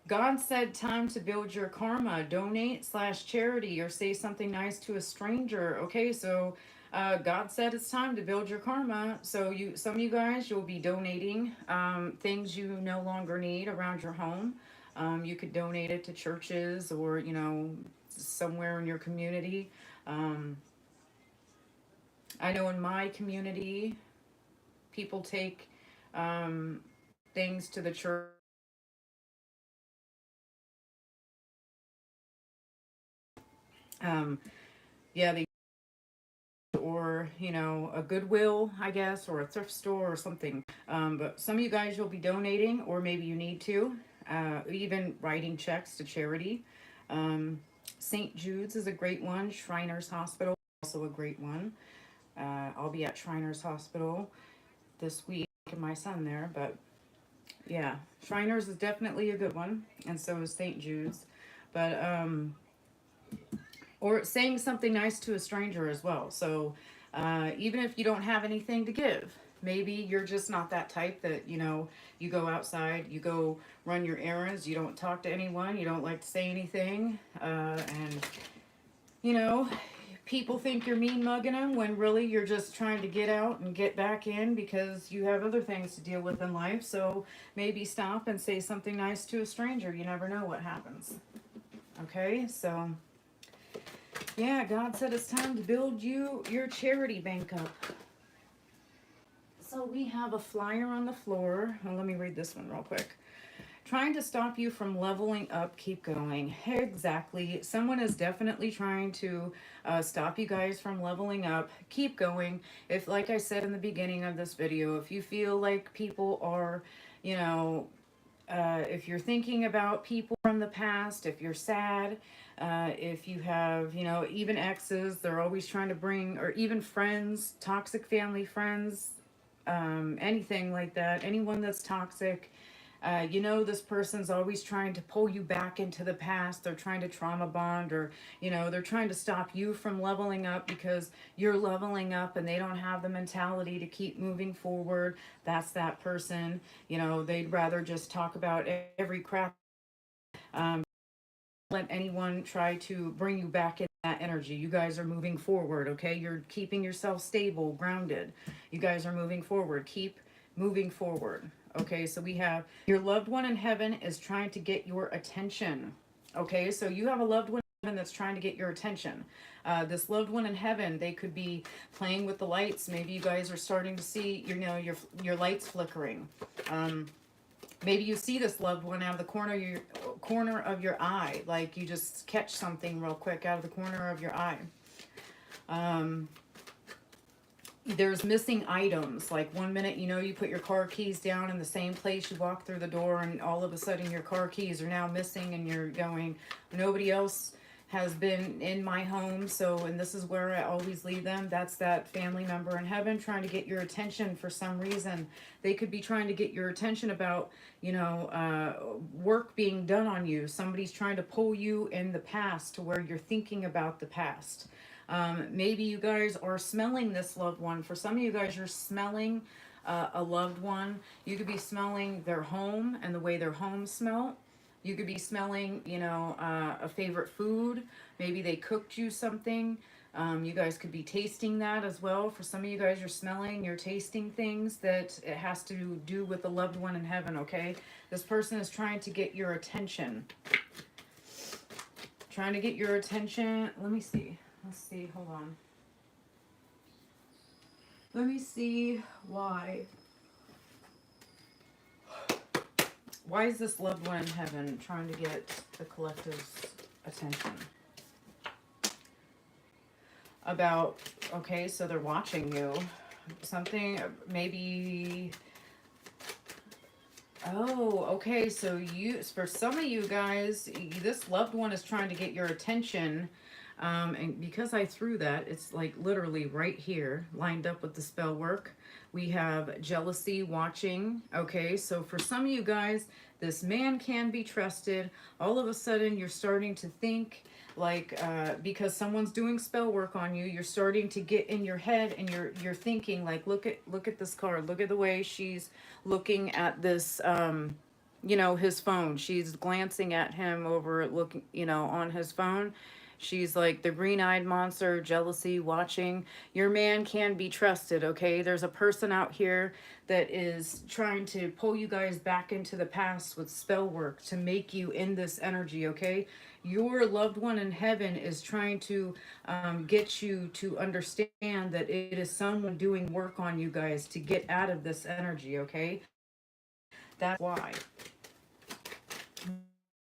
A: God said time to build your karma, donate slash charity, or say something nice to a stranger. Okay, so God said it's time to build your karma. So some of you guys, you'll be donating things you no longer need around your home. You could donate it to churches, or you know, somewhere in your community. I know in my community, people take um, things to the church. Um, yeah, they, or you know, a Goodwill, I guess, or a thrift store or something. But some of you guys, you'll be donating, or maybe you need to, even writing checks to charity. Um, St. Jude's is a great one. Shriners Hospital, also a great one. I'll be at Shriners Hospital this week, and my son there. But yeah, Shriners is definitely a good one, and so is St. Jude's. But or saying something nice to a stranger as well. So even if you don't have anything to give, maybe you're just not that type that, you know, you go outside, you go run your errands, you don't talk to anyone, you don't like to say anything, and you know, people think you're mean mugging them when really you're just trying to get out and get back in because you have other things to deal with in life. So maybe stop and say something nice to a stranger. You never know what happens. Okay, so yeah, God said it's time to build you your charity bank up. So we have a flyer on the floor. Well, let me read this one real quick. Trying to stop you from leveling up, keep going. Exactly. Someone is definitely trying to stop you guys from leveling up. Keep going. If, like I said in the beginning of this video, if you feel like people are, you know, if you're thinking about people from the past, if you're sad, if you have, you know, even exes, they're always trying to bring, or even friends, toxic family friends, anything like that, anyone that's toxic, you know, this person's always trying to pull you back into the past. They're trying to trauma bond, or, you know, they're trying to stop you from leveling up because you're leveling up and they don't have the mentality to keep moving forward. That's that person. You know, they'd rather just talk about every crap. Um, let anyone try to bring you back in that energy. You guys are moving forward, okay? You're keeping yourself stable, grounded. You guys are moving forward. Keep moving forward. Okay, so we have your loved one in heaven is trying to get your attention. Okay, so you have a loved one in heaven that's trying to get your attention. This loved one in heaven, they could be playing with the lights. Maybe you guys are starting to see, you know, your lights flickering. Maybe you see this loved one out of the corner of your eye, like you just catch something real quick out of the corner of your eye. Um, there's missing items. Like one minute, you know, you put your car keys down in the same place you walk through the door, and all of a sudden your car keys are now missing, and you're going, nobody else has been in my home, so, and this is where I always leave them. That's that family member in heaven trying to get your attention for some reason. They could be trying to get your attention about, you know, work being done on you. Somebody's trying to pull you in the past to where you're thinking about the past. Maybe you guys are smelling this loved one. For some of you guys, you're smelling a loved one. You could be smelling their home and the way their home smell. You could be smelling, you know, a favorite food. Maybe they cooked you something. You guys could be tasting that as well. For some of you guys, you're smelling, you're tasting things that it has to do with the loved one in heaven, okay? This person is trying to get your attention. Trying to get your attention. Let me see. Let's see. Hold on. Let me see why. Why is this loved one in heaven trying to get the collective's attention? About, okay, so they're watching you. Something, maybe, oh, okay, so you, for some of you guys, this loved one is trying to get your attention. And because I threw that, it's like literally right here, lined up with the spell work. We have jealousy watching. Okay, so for some of you guys, this man can be trusted. All of a sudden, you're starting to think like, because someone's doing spell work on you, you're starting to get in your head, and you're thinking like, look at this card. Look at the way she's looking at this. You know, his phone. She's glancing at him over, looking, you know, on his phone. She's like the green-eyed monster, jealousy, watching. Your man can be trusted, okay? There's a person out here that is trying to pull you guys back into the past with spell work to make you in this energy, okay? Your loved one in heaven is trying to get you to understand that it is someone doing work on you guys to get out of this energy, okay? That's why.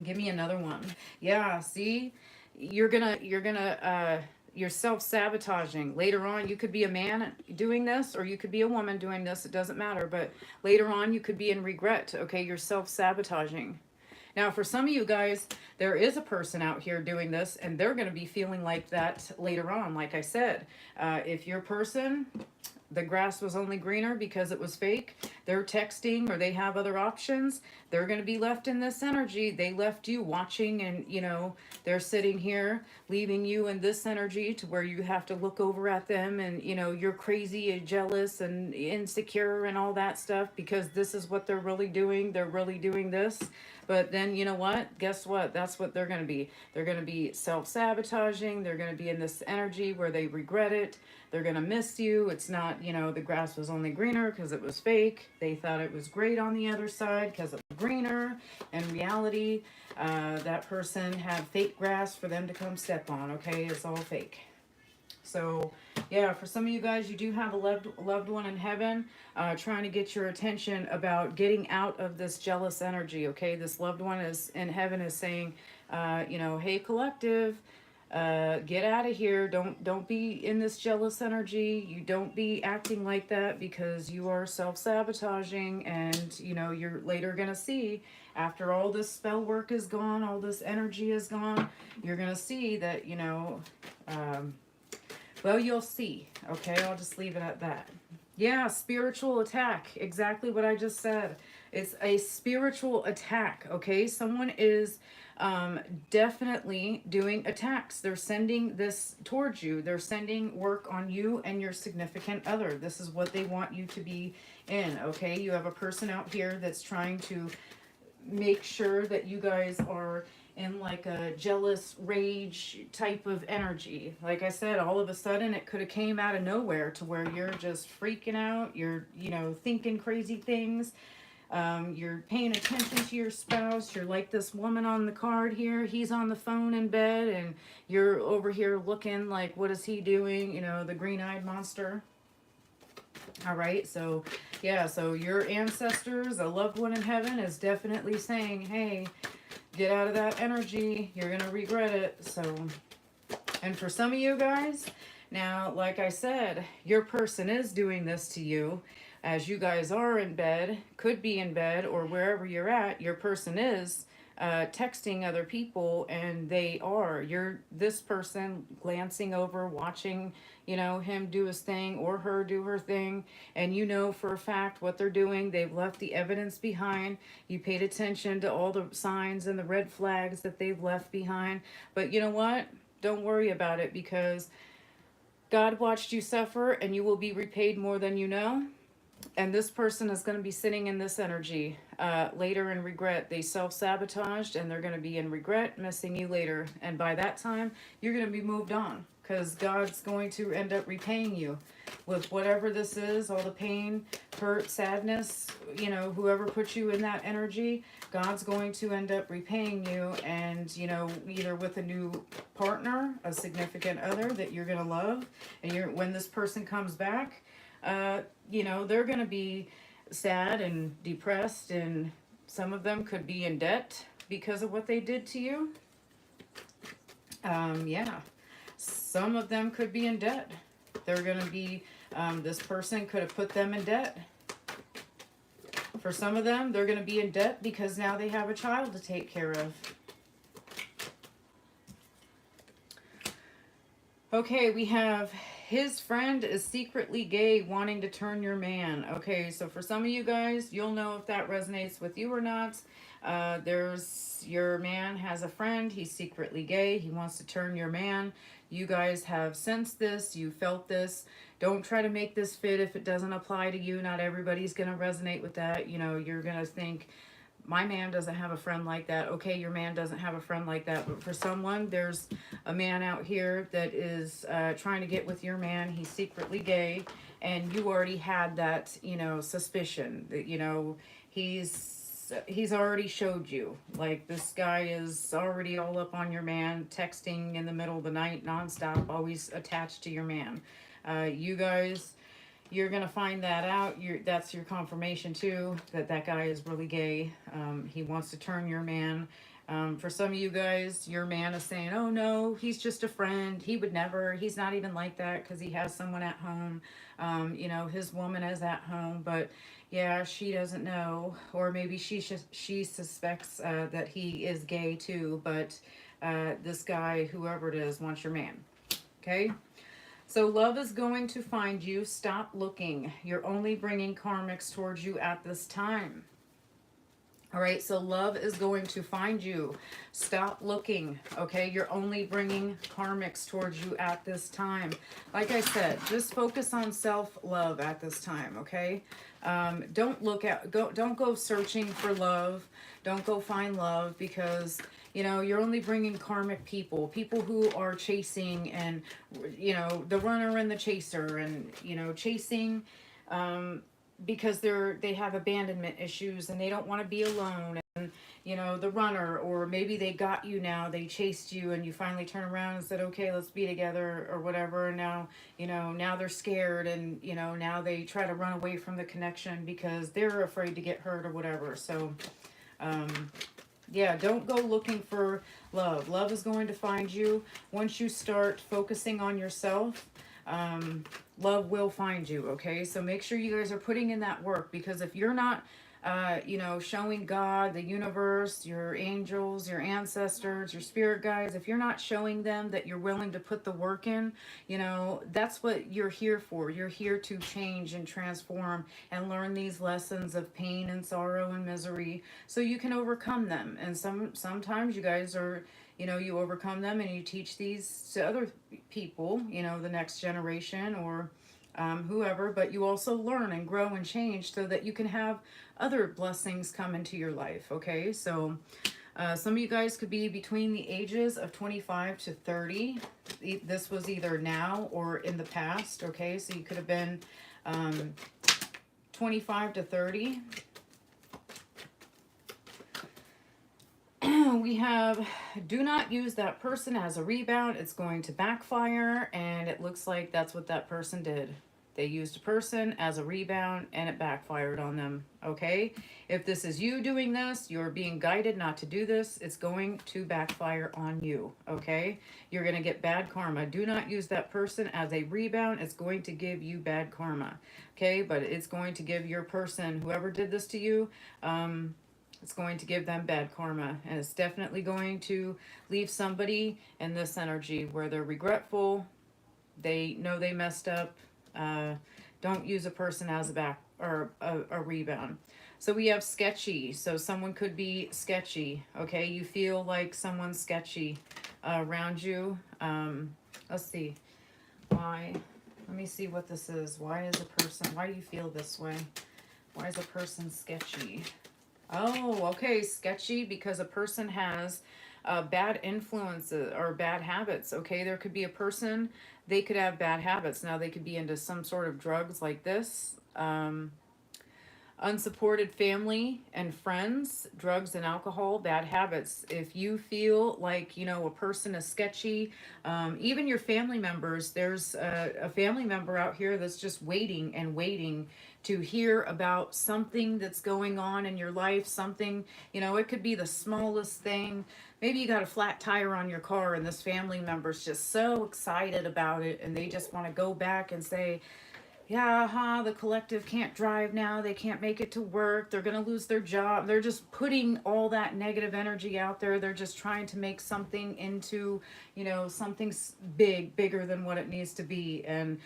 A: Give me another one. Yeah, see? You're self-sabotaging. Later on, you could be a man doing this or you could be a woman doing this. It doesn't matter, but later on you could be in regret, okay? You're self-sabotaging. Now, for some of you guys, there is a person out here doing this, and they're going to be feeling like that later on. Like I said, if your person, the grass was only greener because it was fake, they're texting or they have other options, they're going to be left in this energy. They left you watching, and they're sitting here leaving you in this energy to where you have to look over at them, and you're crazy and jealous and insecure and all that stuff because this is what they're really doing. They're really doing this. But then, you know what? Guess what? That's what they're going to be. They're going to be self-sabotaging. They're going to be in this energy where they regret it. They're going to miss you. It's not, the grass was only greener because it was fake. They thought it was great on the other side because it was greener. In reality, that person had fake grass for them to come step on, okay? It's all fake. So, yeah, for some of you guys, you do have a loved one in heaven trying to get your attention about getting out of this jealous energy, okay? This loved one is in heaven is saying, hey, collective, get out of here. Don't be in this jealous energy. You don't be acting like that because you are self-sabotaging, and, you're later going to see after all this spell work is gone, all this energy is gone, you're going to see that, well, you'll see. Okay, I'll just leave it at that. Yeah, spiritual attack. Exactly what I just said. It's a spiritual attack. Okay, someone is definitely doing attacks. They're sending this towards you. They're sending work on you and your significant other. This is what they want you to be in. Okay, you have a person out here that's trying to make sure that you guys are in like a jealous rage type of energy. Like I said, all of a sudden it could have came out of nowhere to where you're just freaking out. You're, thinking crazy things. You're paying attention to your spouse. You're like this woman on the card here. He's on the phone in bed and you're over here looking like, what is he doing? The green-eyed monster. All right, so yeah, so your ancestors, a loved one in heaven, is definitely saying, hey, get out of that energy. You're going to regret it. So, and for some of you guys, now, like I said, your person is doing this to you as you guys are in bed, could be in bed, or wherever you're at. Your person is texting other people, and you're this person glancing over, watching, him do his thing or her do her thing, and for a fact what they're doing. They've left the evidence behind. You paid attention to all the signs and the red flags that they've left behind. But you know what? Don't worry about it, because God watched you suffer and you will be repaid more than you know. And this person is going to be sitting in this energy later in regret. They self-sabotaged and they're going to be in regret, missing you later. And by that time, you're going to be moved on, because God's going to end up repaying you with whatever this is, all the pain, hurt, sadness, whoever put you in that energy, God's going to end up repaying you, and, either with a new partner, a significant other that you're going to love, and when this person comes back, they're going to be sad and depressed, and some of them could be in debt because of what they did to you. Yeah, some of them could be in debt. They're going to be, this person could have put them in debt. For some of them, they're going to be in debt because now they have a child to take care of. Okay, we have his friend is secretly gay, wanting to turn your man. Okay, so for some of you guys, you'll know if that resonates with you or not. There's your man has a friend. He's secretly gay. He wants to turn your man. You guys have sensed this. You felt this. Don't try to make this fit if it doesn't apply to you. Not everybody's going to resonate with that. You're going to think, my man doesn't have a friend like that. Okay, your man doesn't have a friend like that. But for someone, there's a man out here that is trying to get with your man. He's secretly gay, and you already had that, suspicion that, he's already showed you. Like, this guy is already all up on your man, texting in the middle of the night nonstop, always attached to your man. You guys, you're gonna find that out. That's your confirmation too, that that guy is really gay. He wants to turn your man. For some of you guys, your man is saying, "Oh no, he's just a friend. He would never. He's not even like that because he has someone at home. His woman is at home, but yeah, she doesn't know, or maybe she suspects that he is gay too. But this guy, whoever it is, wants your man. Okay." So love is going to find you. Stop looking. You're only bringing karmics towards you at this time. All right, so love is going to find you. Stop looking, okay? You're only bringing karmics towards you at this time. Like I said, just focus on self-love at this time, okay? Don't go searching for love. Don't go find love, because you're only bringing karmic people who are chasing, and the runner and the chaser, and chasing because they have abandonment issues and they don't want to be alone. And the runner, or maybe they got you, now they chased you and you finally turn around and said, okay, let's be together or whatever. And now now they're scared, and now they try to run away from the connection because they're afraid to get hurt or whatever. So yeah, don't go looking for love. Love is going to find you once you start focusing on yourself. Love will find you, okay? So make sure you guys are putting in that work, because if you're not, showing God, the universe, your angels, your ancestors, your spirit guides, if you're not showing them that you're willing to put the work in, that's what you're here for. You're here to change and transform and learn these lessons of pain and sorrow and misery so you can overcome them. And sometimes you guys are, you overcome them and you teach these to other people, the next generation, or whoever, but you also learn and grow and change so that you can have other blessings come into your life, okay? So some of you guys could be between the ages of 25 to 30. This was either now or in the past, okay? So you could have been 25 to 30. We have, do not use that person as a rebound. It's going to backfire, and it looks like that's what that person did. They used a person as a rebound and it backfired on them, okay? If this is you doing this, you're being guided not to do this, it's going to backfire on you, okay? You're going to get bad karma. Do not use that person as a rebound. It's going to give you bad karma, okay? But it's going to give your person, whoever did this to you, it's going to give them bad karma, and it's definitely going to leave somebody in this energy where they're regretful. They know they messed up. Don't use a person as a back or a rebound. So we have sketchy. So someone could be sketchy. Okay, you feel like someone's sketchy around you. Let's see. Why? Let me see what this is. Why is a person? Why do you feel this way? Why is a person sketchy? Oh, okay, sketchy because a person has bad influences or bad habits. Okay, there could be a person, they could have bad habits. Now they could be into some sort of drugs like this. Unsupported family and friends, drugs and alcohol, bad habits. If you feel like, a person is sketchy, even your family members, there's a family member out here that's just waiting and waiting to hear about something that's going on in your life. Something, it could be the smallest thing. Maybe you got a flat tire on your car and this family member's just so excited about it, and they just want to go back and say, yeah, the collective can't drive now. They can't make it to work. They're going to lose their job. They're just putting all that negative energy out there. They're just trying to make something into, something bigger than what it needs to be. And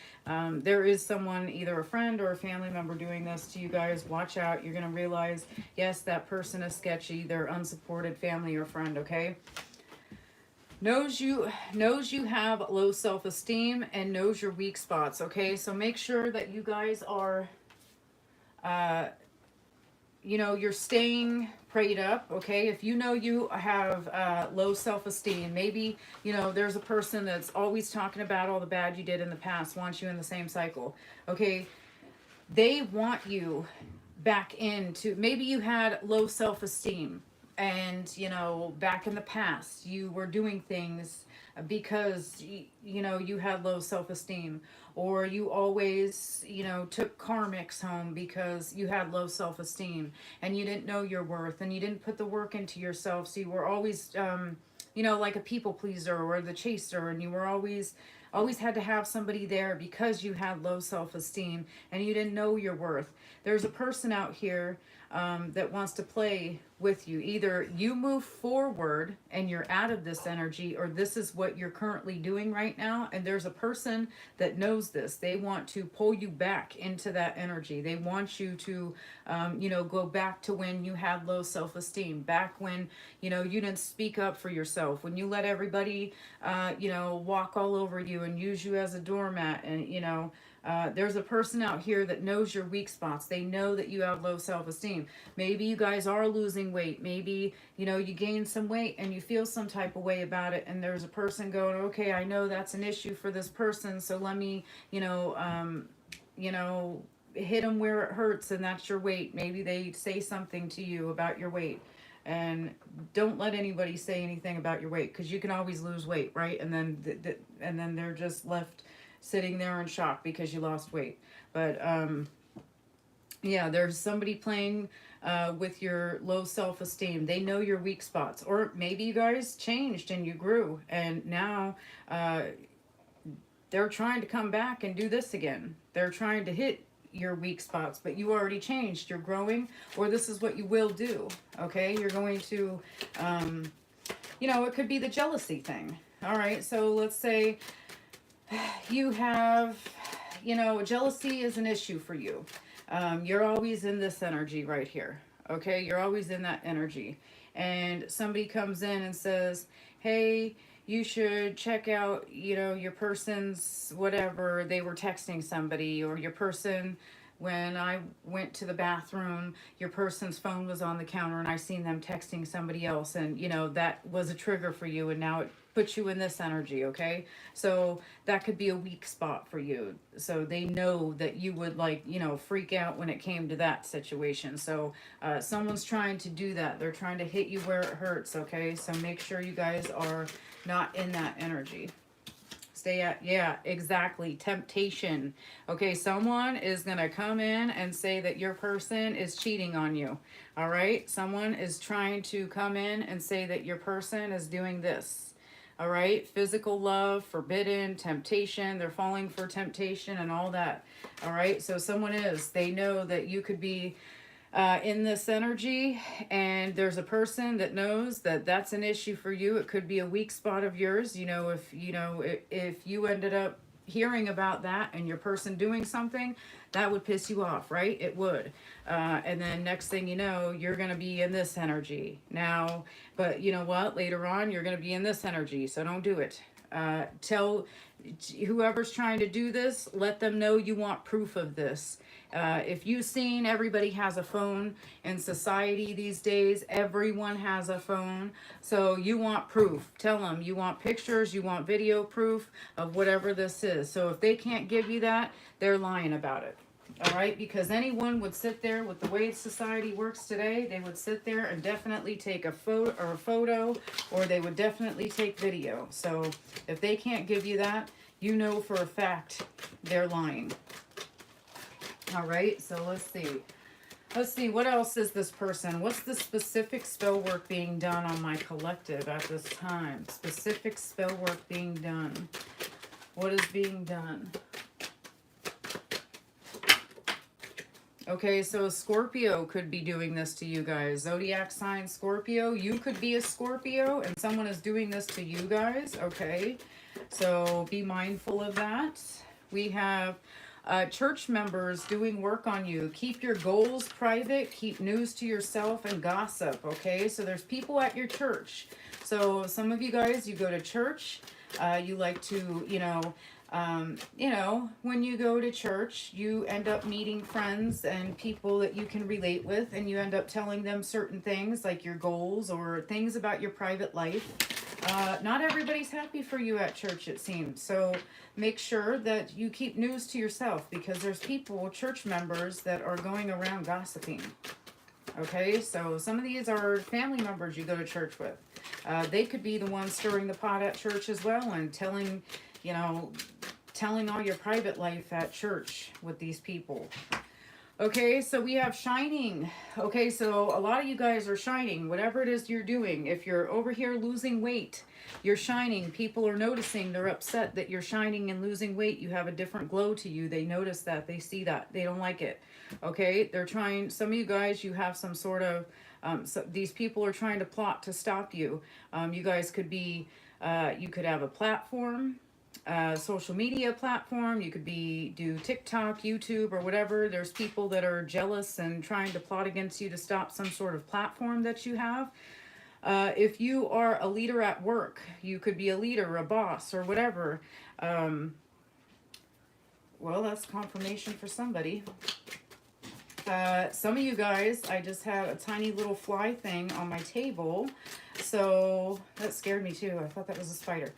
A: there is someone, either a friend or a family member, doing this to you guys. Watch out. You're going to realize, yes, that person is sketchy. They're unsupported family or friend, okay? Knows you have low self-esteem and knows your weak spots, okay? So make sure that you guys are you're staying prayed up, okay? If you know you have low self-esteem, maybe, you know, there's a person that's always talking about all the bad you did in the past, wants you in the same cycle, okay? They want you back into, maybe you had low self-esteem and, you know, back in the past you were doing things because you know you had low self-esteem, or you always, you know, took karmics home because you had low self-esteem and you didn't know your worth and you didn't put the work into yourself, so you were always you know, like a people pleaser or the chaser, and you were always had to have somebody there because you had low self-esteem and you didn't know your worth. There's a person out here that wants to play with you. Either you move forward and you're out of this energy, or this is what you're currently doing right now, and there's a person that knows this. They want to pull you back into that energy. They want you to you know, go back to when you had low self-esteem, back when, you know, you didn't speak up for yourself, when you let everybody you know, walk all over you and use you as a doormat. And, you know, there's a person out here that knows your weak spots. They know that you have low self-esteem. Maybe you guys are losing weight. Maybe, you know, you gained some weight and you feel some type of way about it. And there's a person going, okay, I know that's an issue for this person, so let me, you know, hit them where it hurts, and that's your weight. Maybe they say something to you about your weight. And don't let anybody say anything about your weight, because you can always lose weight, right? And then they're just left sitting there in shock because you lost weight. But yeah, there's somebody playing with your low self-esteem. They know your weak spots, or maybe you guys changed and you grew, and now they're trying to come back and do this again. They're trying to hit your weak spots, but you already changed. You're growing, or this is what you will do. Okay, you're going to you know, it could be the jealousy thing. All right, so let's say you have, you know, jealousy is an issue for you. You're always in this energy right here. Okay, you're always in that energy, and somebody comes in and says, hey, you should check out, you know, your person's whatever, they were texting somebody, or your person, when I went to the bathroom, your person's phone was on the counter and I seen them texting somebody else, and, you know, that was a trigger for you, and now it puts you in this energy, okay? So that could be a weak spot for you. So they know that you would, like, you know, freak out when it came to that situation. So someone's trying to do that. They're trying to hit you where it hurts, okay? So make sure you guys are not in that energy. Stay at, yeah, exactly, temptation. Okay, someone is gonna come in and say that your person is cheating on you. All right, someone is trying to come in and say that your person is doing this. All right, physical love, forbidden, temptation, they're falling for temptation and all that. All right, so someone is, they know that you could be in this energy, and there's a person that knows that that's an issue for you. It could be a weak spot of yours. You know, if you ended up hearing about that and your person doing something, that would piss you off, right? It would. And then next thing you know, you're going to be in this energy now. But you know what? Later on, you're going to be in this energy. So don't do it. Tell whoever's trying to do this, let them know you want proof of this. If you've seen, everybody has a phone in society these days. Everyone has a phone. So you want proof. Tell them you want pictures, you want video proof of whatever this is. So if they can't give you that, they're lying about it. All right, because anyone would sit there, with the way society works today, they would sit there and definitely take a photo, or they would definitely take video. So if they can't give you that, you know for a fact they're lying. All right, so let's see. Let's see, what else is this person? What's the specific spell work being done on my collective at this time? Specific spell work being done. What is being done? Okay, so Scorpio could be doing this to you guys. Zodiac sign Scorpio. You could be a Scorpio and someone is doing this to you guys. Okay, so be mindful of that. We have church members doing work on you. Keep your goals private. Keep news to yourself and gossip. Okay, so there's people at your church. So some of you guys, you go to church. You like to, you know, You know, when you go to church, you end up meeting friends and people that you can relate with, and you end up telling them certain things like your goals or things about your private life. Not everybody's happy for you at church, it seems. So make sure that you keep news to yourself, because there's people, church members, that are going around gossiping. Okay, so some of these are family members you go to church with. They could be the ones stirring the pot at church as well, and telling, you know, telling all your private life at church with these people. Okay, so we have shining. Okay, so a lot of you guys are shining, whatever it is you're doing. If you're over here losing weight, you're shining. People are noticing, they're upset that you're shining and losing weight. You have a different glow to you. They notice that, they see that, they don't like it. Okay, they're trying, some of you guys, you have some sort of, so these people are trying to plot to stop you. You guys could be, you could have a platform, social media platform. You could do TikTok, YouTube, or whatever. There's people that are jealous and trying to plot against you to stop some sort of platform that you have. If you are a leader at work, you could be a leader, a boss, or whatever. Well, that's confirmation for somebody. Some of you guys, I just had a tiny little fly thing on my table, so that scared me too. I thought that was a spider.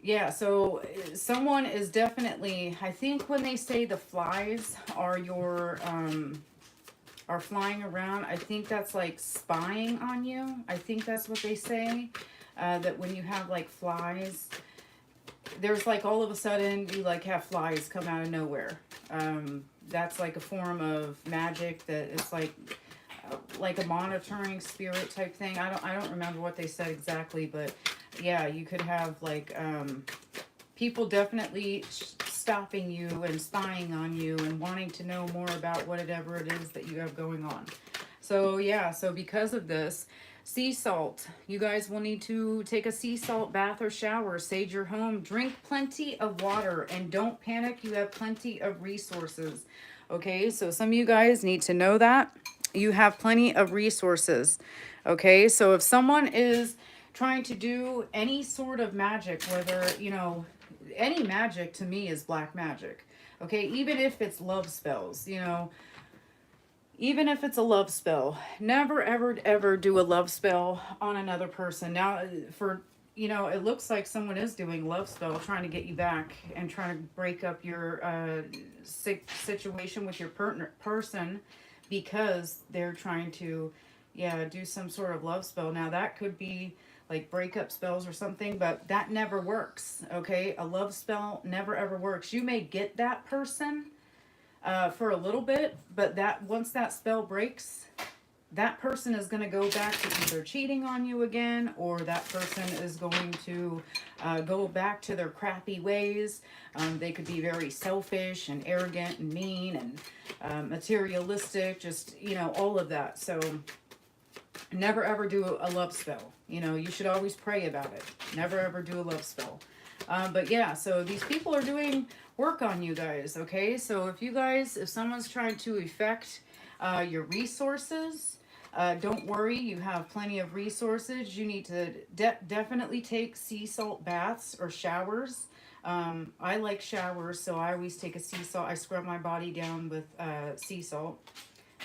A: Yeah, so someone is definitely, I think when they say the flies are are flying around, I think that's like spying on you. I think that's what they say, that when you have like flies, there's like all of a sudden you like have flies come out of nowhere. That's like a form of magic that it's like a monitoring spirit type thing. I don't remember what they said exactly, but yeah, you could have like people definitely stopping you and spying on you and wanting to know more about whatever it is that you have going on. So yeah, so because of this, sea salt, you guys will need to take a sea salt bath or shower, sage your home, drink plenty of water, and don't panic, you have plenty of resources. Okay, so some of you guys need to know that you have plenty of resources. Okay, so if someone is trying to do any sort of magic, whether, you know, any magic to me is black magic. Okay, even if it's love spells, you know, even if it's a love spell, never ever ever do a love spell on another person. Now, for, you know, it looks like someone is doing love spell trying to get you back and trying to break up your situation with your person, because they're trying to, yeah, do some sort of love spell. Now that could be like breakup spells or something, but that never works. Okay, a love spell never ever works. You may get that person for a little bit, but that once that spell breaks, that person is going to go back to either cheating on you again, or that person is going to go back to their crappy ways. They could be very selfish and arrogant and mean and materialistic, just, you know, all of that. So never ever do a love spell. You know, you should always pray about it. Never ever do a love spell. But yeah, so these people are doing work on you guys, okay? So if someone's trying to affect your resources, don't worry, you have plenty of resources. You need to definitely take sea salt baths or showers. I like showers, so I always take a sea salt. I scrub my body down with sea salt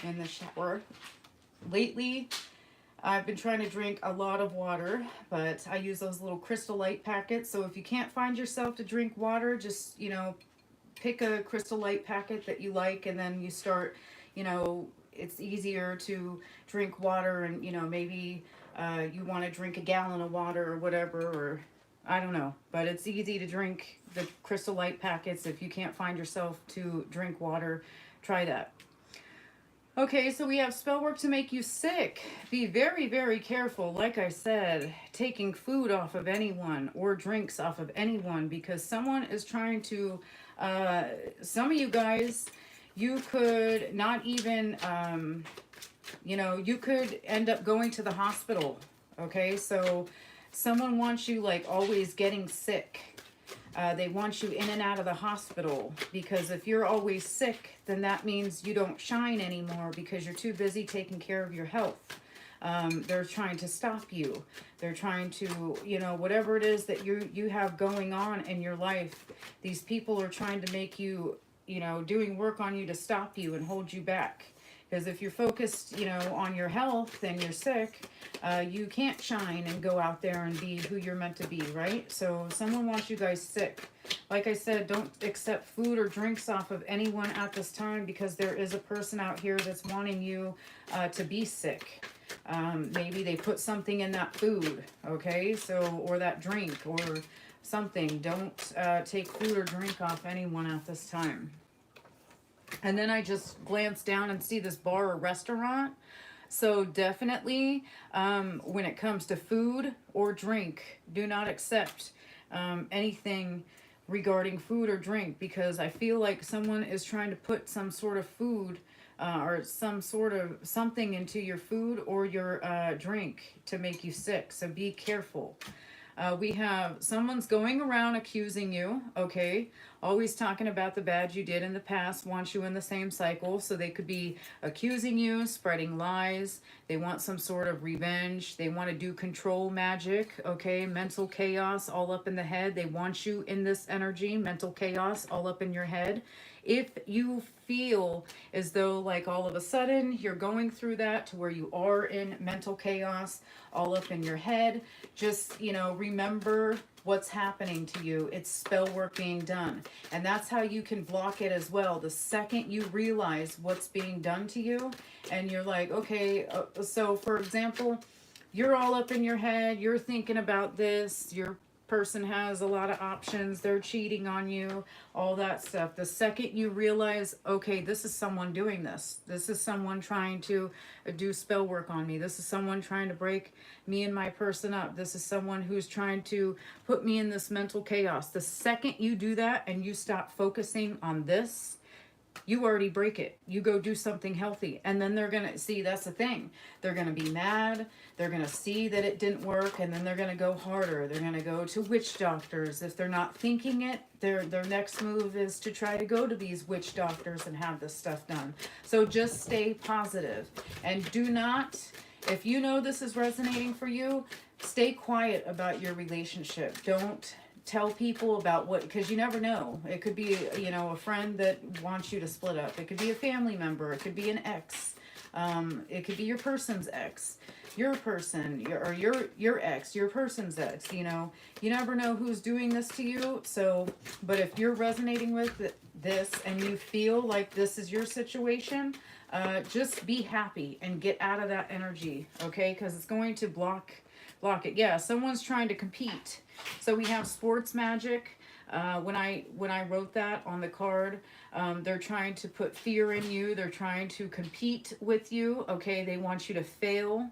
A: in the shower. Lately, I've been trying to drink a lot of water, but I use those little Crystal Light packets. So if you can't find yourself to drink water, just, you know, pick a Crystal Light packet that you like, and then you start, you know, it's easier to drink water, and, you know, maybe you want to drink a gallon of water or whatever, or I don't know. But it's easy to drink the Crystal Light packets. If you can't find yourself to drink water, try that. Okay, so we have spell work to make you sick. Be very, very careful, like I said, taking food off of anyone or drinks off of anyone, because someone is trying to, some of you guys, you could not even, you know, you could end up going to the hospital. Okay, so someone wants you like always getting sick. They want you in and out of the hospital, because if you're always sick, then that means you don't shine anymore because you're too busy taking care of your health. They're trying to stop you. They're trying to, whatever it is that you have going on in your life, these people are trying to make you, doing work on you to stop you and hold you back. Because if you're focused, on your health and you're sick, you can't shine and go out there and be who you're meant to be, right? So someone wants you guys sick. Like I said, don't accept food or drinks off of anyone at this time, because there is a person out here that's wanting you to be sick. Maybe they put something in that food, okay? So, or that drink or something. Don't take food or drink off anyone at this time. And then I just glance down and see this bar or restaurant. So definitely, when it comes to food or drink, do not accept anything regarding food or drink, because I feel like someone is trying to put some sort of food or some sort of something into your food or your drink to make you sick. So be careful. We have someone's going around accusing you, okay? Always talking about the bad you did in the past, wants you in the same cycle. So they could be accusing you, spreading lies. They want some sort of revenge. They want to do control magic, okay? Mental chaos all up in the head. They want you in this energy, mental chaos all up in your head. If you feel as though like all of a sudden you're going through that to where you are in mental chaos all up in your head, just, remember what's happening to you. It's spell work being done. And that's how you can block it as well. The second you realize what's being done to you and you're like, okay, so for example, you're all up in your head, you're thinking about this, your person has a lot of options, they're cheating on you, all that stuff. The second you realize, okay, this is someone doing this. This is someone trying to do spell work on me. This is someone trying to break me and my person up. This is someone who's trying to put me in this mental chaos. The second you do that and you stop focusing on this, you already break it. You go do something healthy. And then they're going to see, that's the thing. They're going to be mad. They're going to see that it didn't work. And then they're going to go harder. They're going to go to witch doctors. If they're not thinking it, their next move is to try to go to these witch doctors and have this stuff done. So just stay positive. And do not, if you know this is resonating for you, stay quiet about your relationship. Don't tell people about what, because you never know. It could be, a friend that wants you to split up. It could be a family member. It could be an ex. It could be your person's ex, your person, your ex, your person's ex. You never know who's doing this to you. So, but if you're resonating with this and you feel like this is your situation, just be happy and get out of that energy, okay? Because it's going to block it. Yeah, someone's trying to compete. So we have sports magic. When I wrote that on the card, they're trying to put fear in you. They're trying to compete with you. Okay, they want you to fail.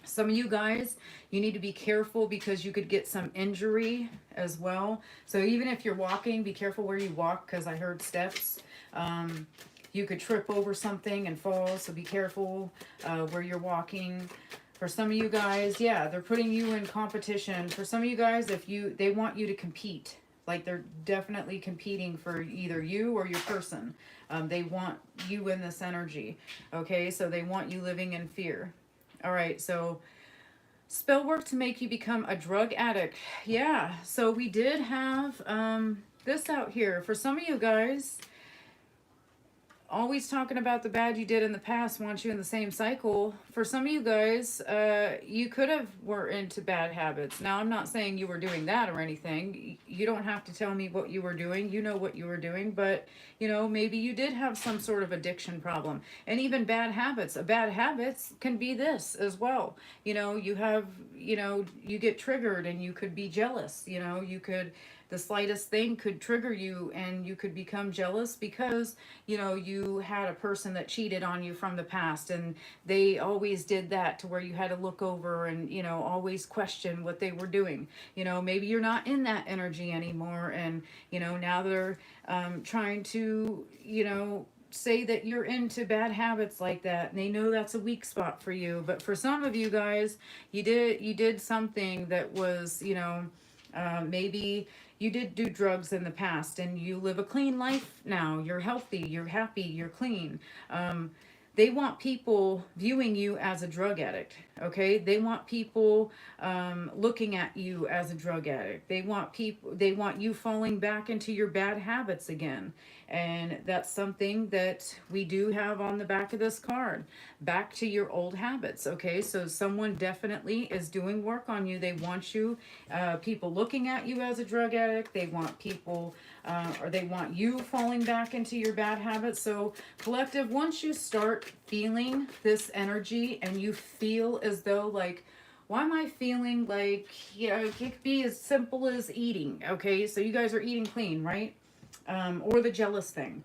A: Some of you guys, you need to be careful because you could get some injury as well. So even if you're walking, be careful where you walk, because I heard steps. You could trip over something and fall, so be careful where you're walking. For some of you guys, yeah, they're putting you in competition. For some of you guys, they want you to compete. Like they're definitely competing for either you or your person. They want you in this energy. Okay, so they want you living in fear. All right, so spell work to make you become a drug addict. Yeah, so we did have this out here. For some of you guys, always talking about the bad you did in the past wants you in the same cycle. For some of you guys, you could have were into bad habits. Now, I'm not saying you were doing that or anything. You don't have to tell me what you were doing. You know what you were doing, but maybe you did have some sort of addiction problem. And even bad habits. Bad habits can be this as well. You have, you get triggered and you could be jealous. The slightest thing could trigger you and you could become jealous because, you had a person that cheated on you from the past and they always did that to where you had to look over and, always question what they were doing. Maybe you're not in that energy anymore and, now they're trying to, say that you're into bad habits like that and they know that's a weak spot for you. But for some of you guys, you did something that was, maybe you did do drugs in the past and you live a clean life now. You're healthy, you're happy, you're clean. they want people viewing you as a drug addict. Okay, they want people looking at you as a drug addict. They want you falling back into your bad habits again. And that's something that we do have on the back of this card. Back to your old habits. Okay, so someone definitely is doing work on you. They want you, people looking at you as a drug addict. They want people, or they want you falling back into your bad habits. So, collective, once you start feeling this energy and you feel as though, like, why am I feeling like, it could be as simple as eating. Okay, so you guys are eating clean, right? Or the jealous thing.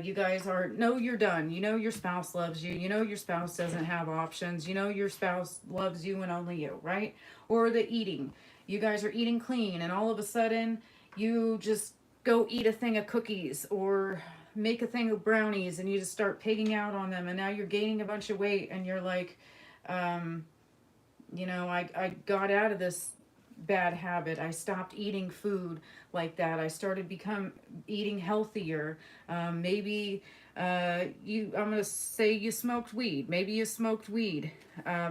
A: You guys are, no, you're done. You know your spouse loves you. You know your spouse doesn't have options. You know your spouse loves you and only you, right? Or the eating. You guys are eating clean, and all of a sudden, you just go eat a thing of cookies or make a thing of brownies, and you just start pigging out on them, and now you're gaining a bunch of weight, and you're like, um, I got out of this bad habit. I stopped eating food like that. I started become eating healthier. Maybe I'm gonna say you smoked weed. Maybe you smoked weed.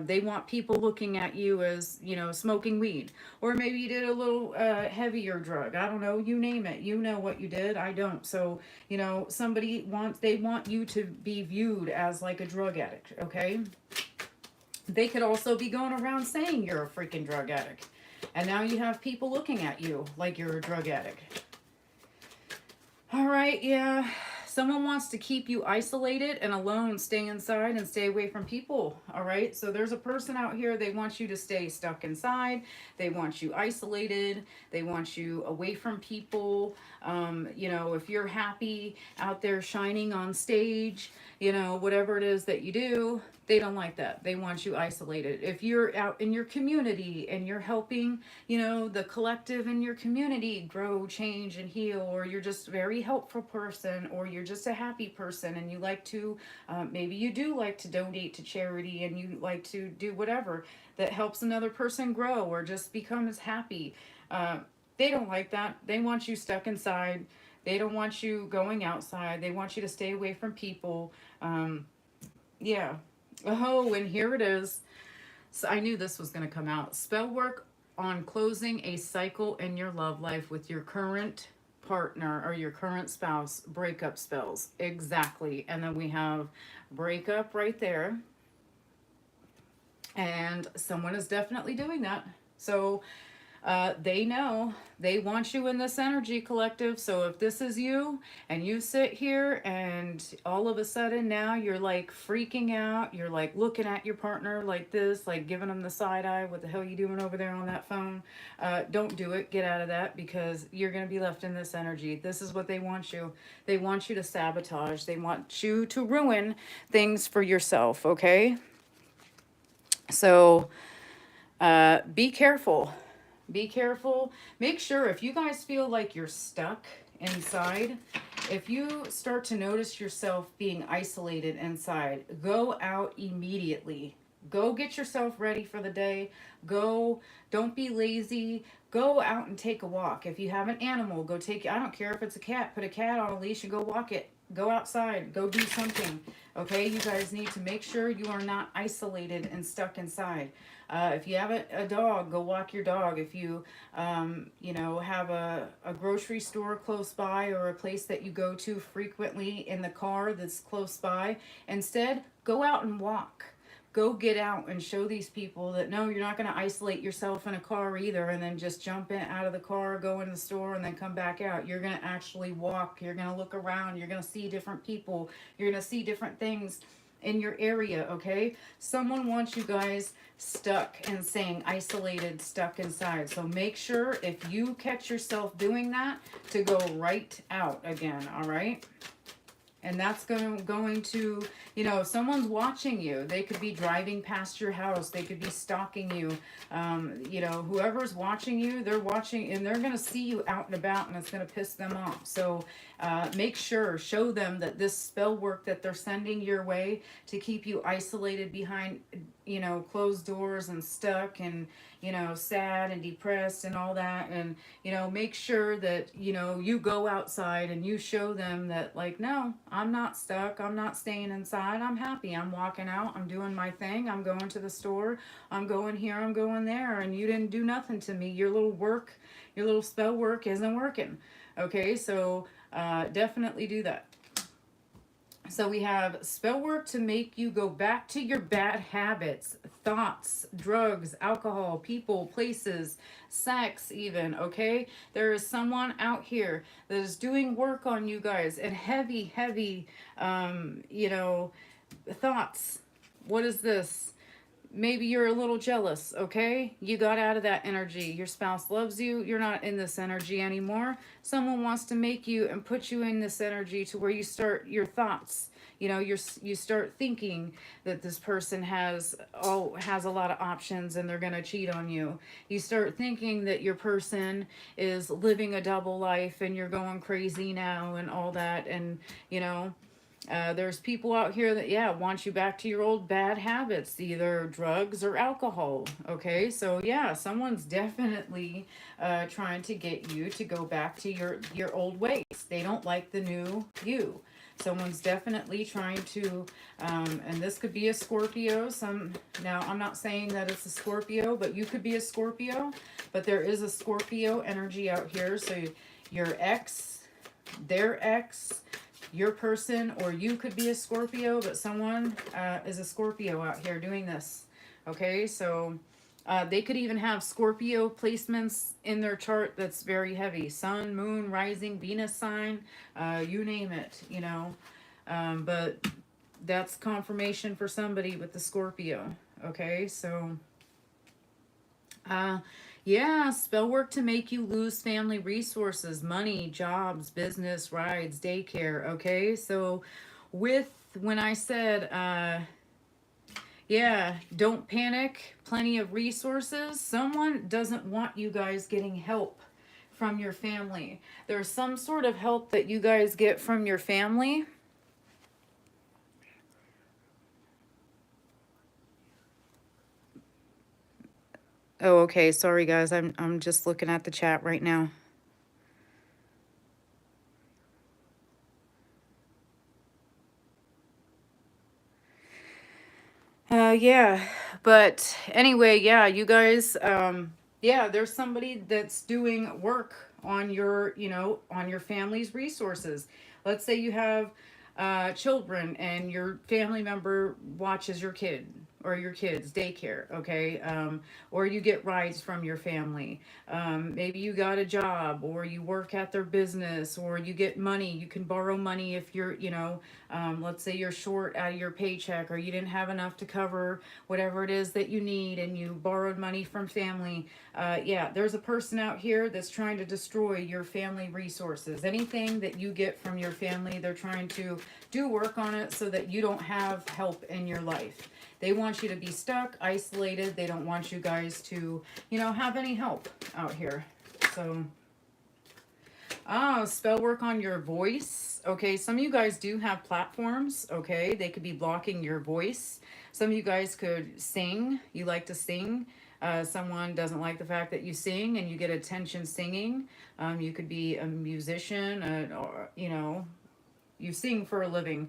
A: They want people looking at you as, smoking weed. Or maybe you did a little heavier drug. I don't know. You name it. You know what you did. I don't. So, they want you to be viewed as like a drug addict. Okay. They could also be going around saying you're a freaking drug addict. And now you have people looking at you like you're a drug addict. All right, yeah. Someone wants to keep you isolated and alone, stay inside and stay away from people. All right, so there's a person out here, they want you to stay stuck inside. They want you isolated. They want you away from people. If you're happy out there shining on stage, whatever it is that you do, they don't like that. They want you isolated. If you're out in your community and you're helping, the collective in your community grow, change, and heal, or you're just a very helpful person, or you're just a happy person and you like to, maybe you do like to donate to charity and you like to do whatever that helps another person grow or just become as happy. They don't like that. They want you stuck inside. They don't want you going outside. They want you to stay away from people. Yeah. Oh, and here it is. So I knew this was going to come out. Spell work on closing a cycle in your love life with your current partner or your current spouse. Breakup spells. Exactly. And then we have breakup right there. And someone is definitely doing that. So they know they want you in this energy, collective. So if this is you and you sit here and all of a sudden now you're like freaking out, you're like looking at your partner like this, like giving them the side eye, what the hell are you doing over there on that phone? Don't do it. Get out of that, because you're going to be left in this energy. This is what they want you. They want you to sabotage. They want you to ruin things for yourself, okay? So be careful. Be careful. Make sure if you guys feel like you're stuck inside, if you start to notice yourself being isolated inside, go out immediately. Go get yourself ready for the day. Go, don't be lazy. Go out and take a walk. If you have an animal, go take, I don't care if it's a cat, put a cat on a leash and go walk it. Go outside. Go do something. Okay, you guys need to make sure you are not isolated and stuck inside. If you have a dog, go walk your dog. If you, have a grocery store close by or a place that you go to frequently in the car that's close by, instead, go out and walk. Go get out and show these people that no, you're not going to isolate yourself in a car either and then just jump in out of the car, go in the store, and then come back out. You're going to actually walk. You're going to look around. You're going to see different people. You're going to see different things in your area, okay? Someone wants you guys stuck and saying isolated, stuck inside. So make sure if you catch yourself doing that to go right out again, all right? And that's going to, someone's watching you. They could be driving past your house. They could be stalking you. Whoever's watching you, they're watching and they're going to see you out and about, and it's going to piss them off. So make sure, show them that this spell work that they're sending your way to keep you isolated behind you know, closed doors and stuck and, you know, sad and depressed and all that. And, you know, make sure that, you know, you go outside and you show them that, like, no, I'm not stuck. I'm not staying inside. I'm happy. I'm walking out. I'm doing my thing. I'm going to the store. I'm going here. I'm going there. And you didn't do nothing to me. Your little work, your little spell work isn't working. Okay. So definitely do that. So we have spell work to make you go back to your bad habits, thoughts, drugs, alcohol, people, places, sex, even. Okay, there is someone out here that is doing work on you guys and heavy, heavy, you know, thoughts. What is this? Maybe you're a little jealous, okay? You got out of that energy. Your spouse loves you. You're not in this energy anymore. Someone wants to make you and put you in this energy to where you start your thoughts. You know, you start thinking that this person has a lot of options and they're going to cheat on you. You start thinking that your person is living a double life and you're going crazy now and all that, and you know, there's people out here that, yeah, want you back to your old bad habits, either drugs or alcohol. Okay, so yeah, someone's definitely trying to get you to go back to your old ways. They don't like the new you. Someone's definitely trying to, and this could be a Scorpio. Now I'm not saying that it's a Scorpio, but you could be a Scorpio. But there is a Scorpio energy out here. So your ex, their ex, your person, or you could be a Scorpio, but someone is a Scorpio out here doing this. Okay, so they could even have Scorpio placements in their chart that's very heavy. Sun, moon, rising, Venus sign, you name it, you know. But that's confirmation for somebody with the Scorpio. Okay, so yeah, spell work to make you lose family resources, money, jobs, business, rides, daycare. Okay, so with when I said, yeah, don't panic, plenty of resources, someone doesn't want you guys getting help from your family. There's some sort of help that you guys get from your family. Oh, okay. Sorry, guys. I'm just looking at the chat right now. Yeah, but anyway, yeah, you guys, yeah, there's somebody that's doing work on your, you know, on your family's resources. Let's say you have children and your family member watches your kid or your kids daycare, okay, or you get rides from your family. Maybe you got a job or you work at their business or you get money. You can borrow money if you're, you know, let's say you're short out of your paycheck or you didn't have enough to cover whatever it is that you need and you borrowed money from family. Yeah, there's a person out here that's trying to destroy your family resources. Anything that you get from your family, they're trying to do work on it so that you don't have help in your life. They want you to be stuck, isolated. They don't want you guys to, you know, have any help out here. So, spell work on your voice. Okay, some of you guys do have platforms. Okay, they could be blocking your voice. Some of you guys could sing. You like to sing. Someone doesn't like the fact that you sing and you get attention singing. You could be a musician, or, you know, you sing for a living.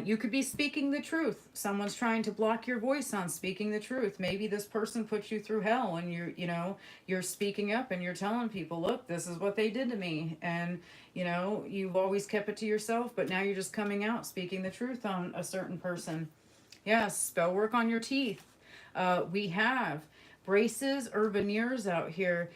A: You could be speaking the truth. Someone's trying to block your voice on speaking the truth. Maybe this person put you through hell and you know, you're speaking up and you're telling people, look, this is what they did to me. And, you know, you've always kept it to yourself, but now you're just coming out, speaking the truth on a certain person. Yes, spell work on your teeth. We have braces or veneers out here.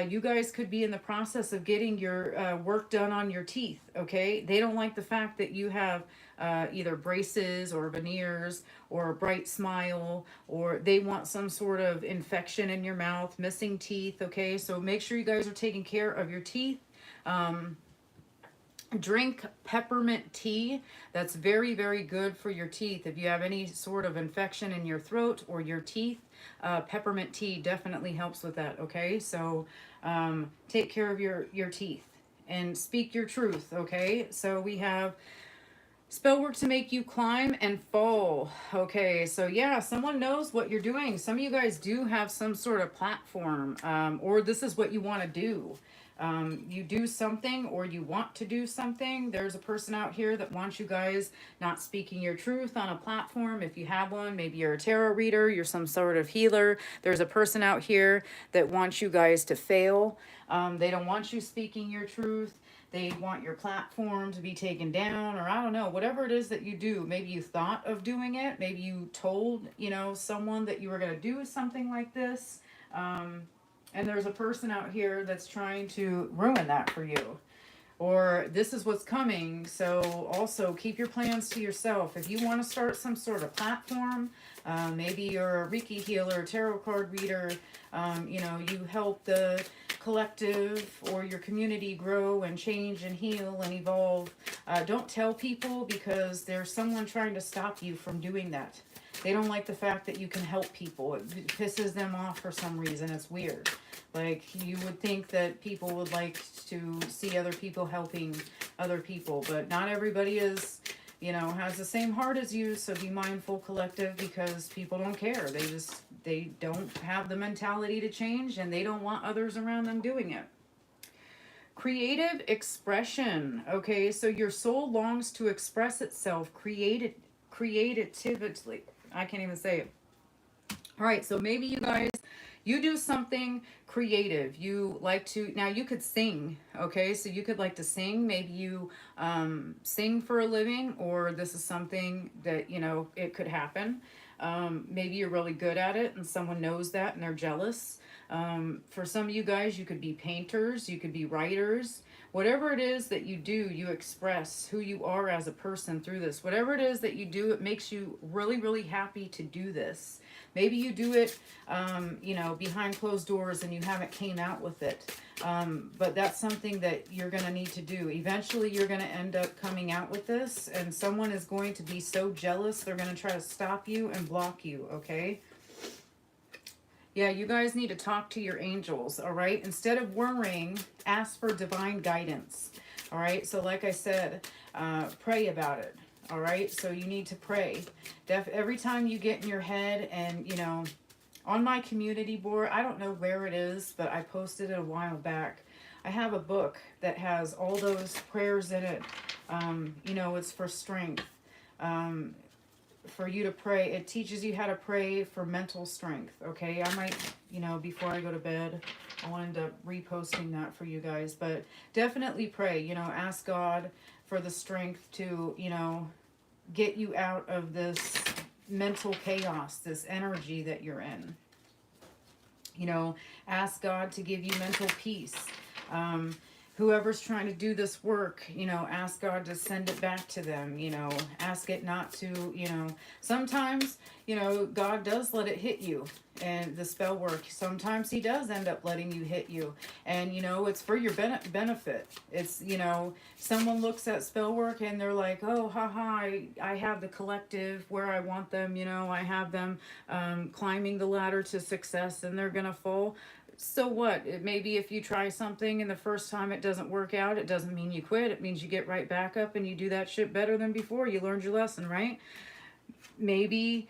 A: You guys could be in the process of getting your work done on your teeth, okay? They don't like the fact that you have either braces or veneers or a bright smile, or they want some sort of infection in your mouth, missing teeth, okay? So make sure you guys are taking care of your teeth. Drink peppermint tea. That's very, very good for your teeth. If you have any sort of infection in your throat or your teeth, peppermint tea definitely helps with that, okay? So take care of your teeth and speak your truth, okay? So we have Spell work to make you climb and fall. Okay, so yeah, someone knows what you're doing. Some of you guys do have some sort of platform, or this is what you want to do. You do something or you want to do something. There's a person out here that wants you guys not speaking your truth on a platform. If you have one, maybe you're a tarot reader, you're some sort of healer. There's a person out here that wants you guys to fail. They don't want you speaking your truth. They want your platform to be taken down, or I don't know, whatever it is that you do. Maybe you thought of doing it. Maybe you told, someone that you were going to do something like this. And there's a person out here that's trying to ruin that for you. Or this is what's coming. So also keep your plans to yourself. If you want to start some sort of platform, maybe you're a Reiki healer, tarot card reader, you help the collective or your community grow and change and heal and evolve. Don't tell people, because there's someone trying to stop you from doing that. They don't like the fact that you can help people. It pisses them off for some reason. It's weird. Like, you would think that people would like to see other people helping other people, but not everybody is, has the same heart as you. So be mindful, collective, because people don't care. They don't have the mentality to change, and they don't want others around them doing it. Creative expression. Okay, so your soul longs to express itself creatively. I can't even say it. All right, so maybe you do something creative. You like to, now you could sing, okay? So you could like to sing. Maybe you sing for a living, or this is something that, it could happen. Maybe you're really good at it and someone knows that and they're jealous. For some of you guys, you could be painters, you could be writers. Whatever it is that you do, you express who you are as a person through this. Whatever it is that you do, it makes you really, really happy to do this. Maybe you do it, behind closed doors and you haven't came out with it. But that's something that you're going to need to do. Eventually, you're going to end up coming out with this, and someone is going to be so jealous, they're going to try to stop you and block you, okay? Yeah, you guys need to talk to your angels, all right? Instead of worrying, ask for divine guidance, all right? So like I said, pray about it, all right? So you need to pray. Every time you get in your head and, on my community board, I don't know where it is, but I posted it a while back. I have a book that has all those prayers in it. It's for strength. For you to pray. It teaches you how to pray for mental strength, okay? I might, before I go to bed, I will end up reposting that for you guys. But definitely pray, ask God for the strength to, get you out of this mental chaos, this energy that you're in. Ask God to give you mental peace. Whoever's trying to do this work, ask God to send it back to them, ask it not to, sometimes, God does let it hit you, and the spell work, sometimes he does end up letting you hit you, and, it's for your benefit. It's, someone looks at spell work and they're like, oh, haha, I have the collective where I want them, I have them climbing the ladder to success, and they're gonna fall. So what? Maybe if you try something and the first time it doesn't work out, it doesn't mean you quit. It means you get right back up and you do that shit better than before. You learned your lesson, right? Maybe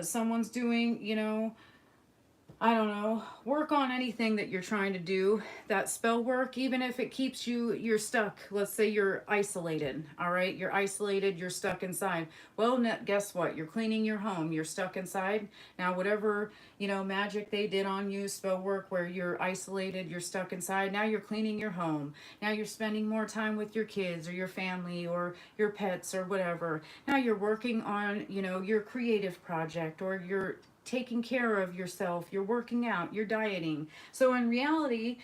A: someone's doing, I don't know, work on anything that you're trying to do. That spell work, even if it keeps you're stuck. Let's say you're isolated, all right? You're isolated, you're stuck inside. Well, guess what? You're cleaning your home, you're stuck inside. Now, whatever, magic they did on you, spell work where you're isolated, you're stuck inside, now you're cleaning your home. Now you're spending more time with your kids or your family or your pets or whatever. Now you're working on, your creative project, or you're taking care of yourself, you're working out, you're dieting. So in reality,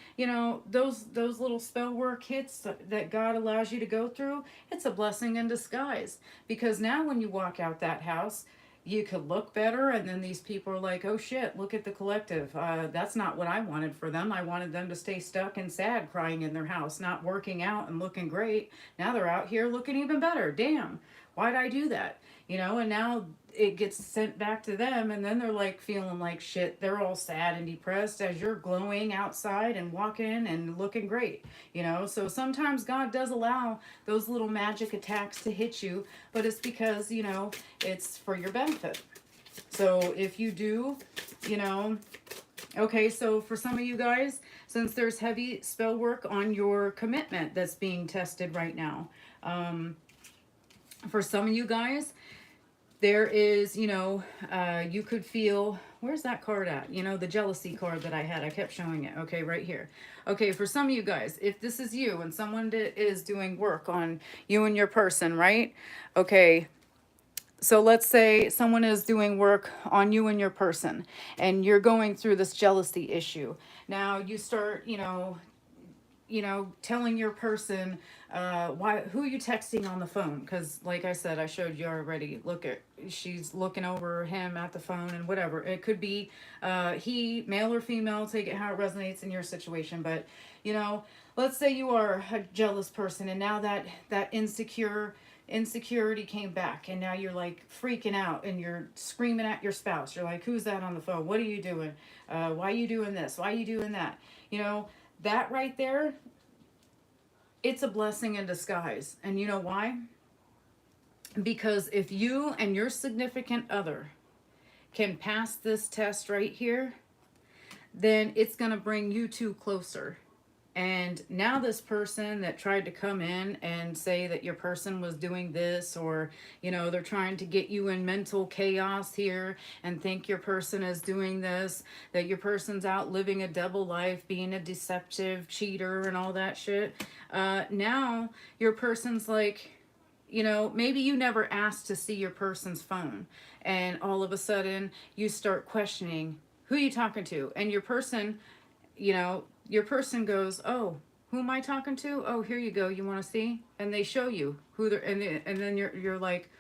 A: those little spell work hits that God allows you to go through, it's a blessing in disguise. Because now when you walk out that house, you could look better, and then these people are like, oh shit, look at the collective. That's not what I wanted for them. I wanted them to stay stuck and sad, crying in their house, not working out and looking great. Now they're out here looking even better. Damn. Why'd I do that? You know, and now it gets sent back to them, and then they're like feeling like shit. They're all sad and depressed as you're glowing outside and walking and looking great, you know. So sometimes God does allow those little magic attacks to hit you, but it's because, you know, it's for your benefit. So if you do, you know, okay, so for some of you guys, since there's heavy spell work on your commitment that's being tested right now, um, for some of you guys, there is, you know, you could feel, where's that card at? You know, the jealousy card that I had, I kept showing it. Okay, right here. Okay, for some of you guys, if this is you and someone is doing work on you and your person, right? Okay, so let's say someone is doing work on you and your person, and you're going through this jealousy issue. Now you start, you know, telling your person why, who you texting on the phone, because like I said, I showed you already. Look at, she's looking over him at the phone and whatever. It could be he, male or female, take it how it resonates in your situation. But you know, let's say you are a jealous person, and now that insecurity came back, and now you're like freaking out and you're screaming at your spouse. You're like, who's that on the phone? What are you doing? Why are you doing this? Why are you doing that? You know, that right there, it's a blessing in disguise. And you know why? Because if you and your significant other can pass this test right here, then it's going to bring you two closer. And now this person that tried to come in and say that your person was doing this, or, you know, they're trying to get you in mental chaos here and think your person is doing this, that your person's out living a double life, being a deceptive cheater and all that shit. Now your person's like, you know, maybe you never asked to see your person's phone, and all of a sudden you start questioning who you talking to, and your person, you know, your person goes, oh, who am I talking to? Oh, here you go, you want to see? And they show you who they're, and then you're like,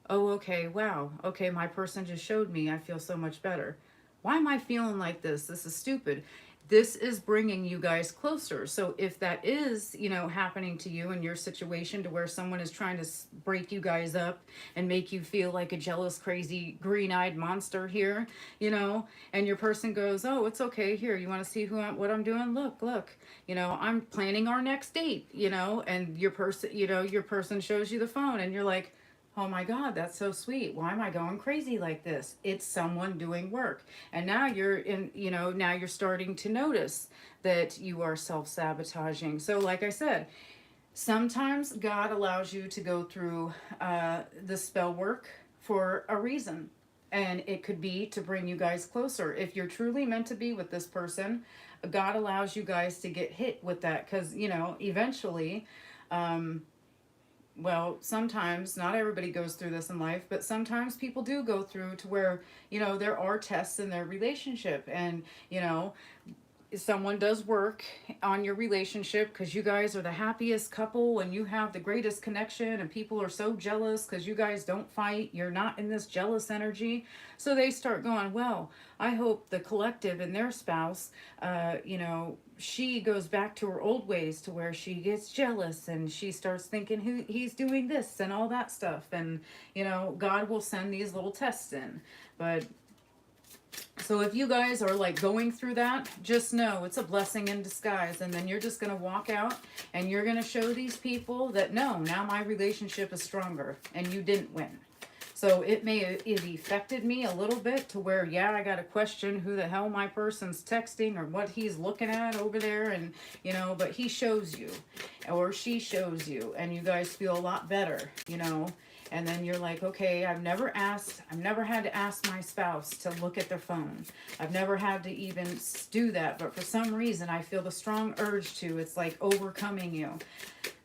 A: oh, okay, wow, okay, my person just showed me, I feel so much better. Why am I feeling like this? This is stupid. This is bringing you guys closer. So if that is, you know, happening to you in your situation, to where someone is trying to break you guys up and make you feel like a jealous, crazy, green-eyed monster here, you know, and your person goes, oh, it's okay, here, you want to see what I'm doing? Look, you know, I'm planning our next date, you know, and your person, you know, your person shows you the phone, and you're like, oh my God, that's so sweet. Why am I going crazy like this? It's someone doing work. And now you're in, you know, now you're starting to notice that you are self-sabotaging. So like I said, sometimes God allows you to go through the spell work for a reason. And it could be to bring you guys closer. If you're truly meant to be with this person, God allows you guys to get hit with that. Because, you know, eventually, well, sometimes, not everybody goes through this in life, but sometimes people do go through to where, you know, there are tests in their relationship, and, you know, someone does work on your relationship because you guys are the happiest couple and you have the greatest connection, and people are so jealous because you guys don't fight, you're not in this jealous energy. So they start going, well, I hope the collective and their spouse, you know, she goes back to her old ways, to where she gets jealous and she starts thinking he's doing this and all that stuff. And, you know, God will send these little tests in. But so if you guys are like going through that, just know it's a blessing in disguise. And then you're just going to walk out and you're going to show these people that, no, now my relationship is stronger and you didn't win. So it affected me a little bit, to where, yeah, I got to question who the hell my person's texting or what he's looking at over there. And, you know, but he shows you, or she shows you, and you guys feel a lot better, you know. And then you're like, okay, I've never had to ask my spouse to look at their phone. I've never had to even do that. But for some reason, I feel the strong urge to. It's like overcoming you.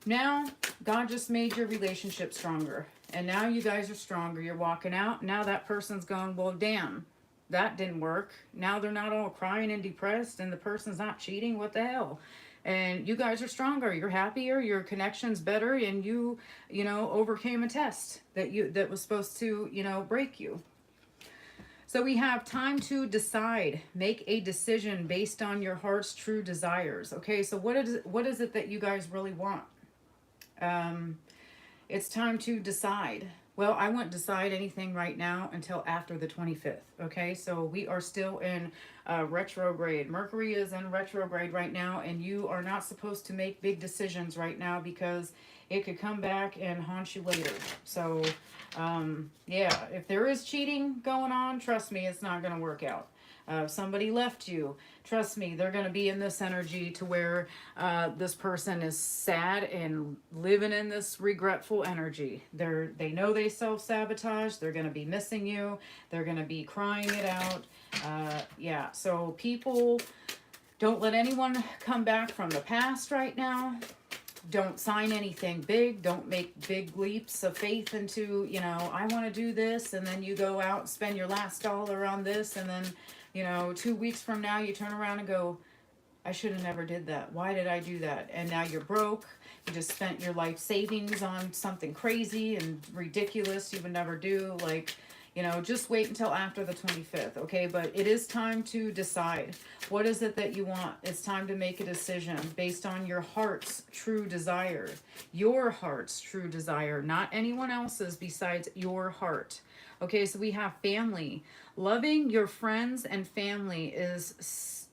A: Now, God just made your relationship stronger. And now you guys are stronger. You're walking out. Now that person's going, well, damn, that didn't work. Now they're not all crying and depressed, and the person's not cheating. What the hell? And you guys are stronger, you're happier, your connection's better, and you know, overcame a test that was supposed to, you know, break you. So we have time to decide. Make a decision based on your heart's true desires. Okay, so what is it that you guys really want? it's time to decide. Well, I wouldn't decide anything right now until after the 25th. Okay, so we are still in retrograde. Mercury is in retrograde right now, and you are not supposed to make big decisions right now because it could come back and haunt you later. So, yeah, if there is cheating going on, trust me, it's not going to work out. If somebody left you, trust me, they're going to be in this energy to where this person is sad and living in this regretful energy. They know they self-sabotage. They're going to be missing you. They're going to be crying it out. Yeah, so people, don't let anyone come back from the past right now. Don't sign anything big. Don't make big leaps of faith into, I want to do this, and then you go out and spend your last dollar on this, and then 2 weeks from now you turn around and go, I should have never did that. Why did I do that? And now you're broke. You just spent your life savings on something crazy and ridiculous you would never do. Like, just wait until after the 25th, okay? But it is time to decide. What is it that you want? It's time to make a decision based on your heart's true desire. Your heart's true desire, not anyone else's besides your heart. Okay, so we have family. Loving your friends and family is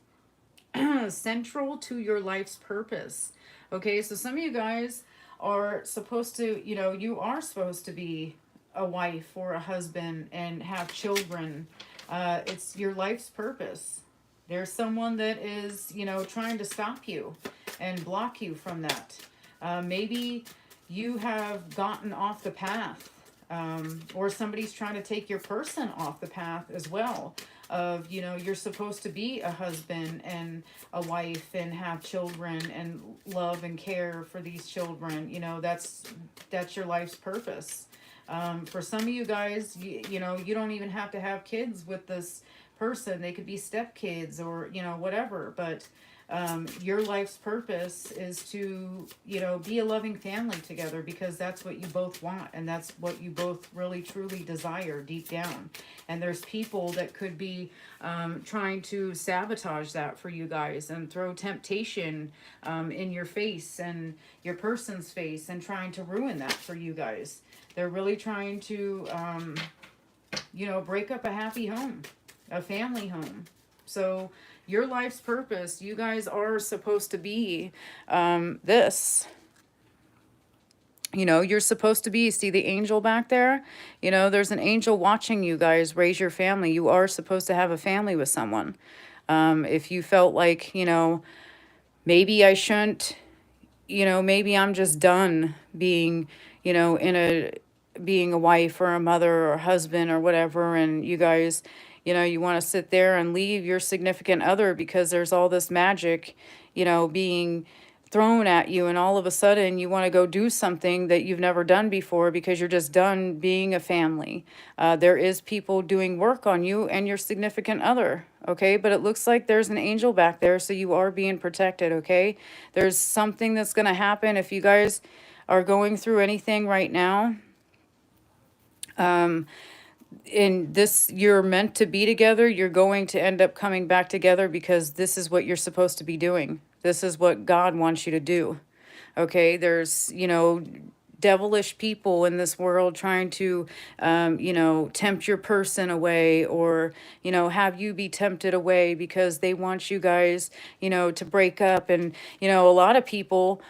A: central to your life's purpose. Okay, so some of you guys are supposed to, you are supposed to be a wife or a husband and have children. It's your life's purpose. There's someone that is, trying to stop you and block you from that. Maybe you have gotten off the path, or somebody's trying to take your person off the path as well. Of, you're supposed to be a husband and a wife and have children and love and care for these children. That's your life's purpose. For some of you guys, you don't even have to have kids with this person. They could be stepkids or, whatever. But your life's purpose is to, be a loving family together, because that's what you both want. And that's what you both really, truly desire deep down. And there's people that could be trying to sabotage that for you guys and throw temptation in your face and your person's face and trying to ruin that for you guys. They're really trying to, break up a happy home, a family home. So your life's purpose, you guys are supposed to be this. You're supposed to be, see the angel back there? There's an angel watching you guys raise your family. You are supposed to have a family with someone. If you felt like, maybe I shouldn't, maybe I'm just done being, being a wife or a mother or husband or whatever, and you guys, you want to sit there and leave your significant other because there's all this magic, being thrown at you, and all of a sudden you want to go do something that you've never done before because you're just done being a family. There is people doing work on you and your significant other, okay? But it looks like there's an angel back there, so you are being protected, okay? There's something that's going to happen if you guys are going through anything right now. In this, you're meant to be together. You're going to end up coming back together because this is what you're supposed to be doing. This is what God wants you to do. Okay, there's, devilish people in this world trying to, tempt your person away, or, have you be tempted away because they want you guys, to break up. And, a lot of people,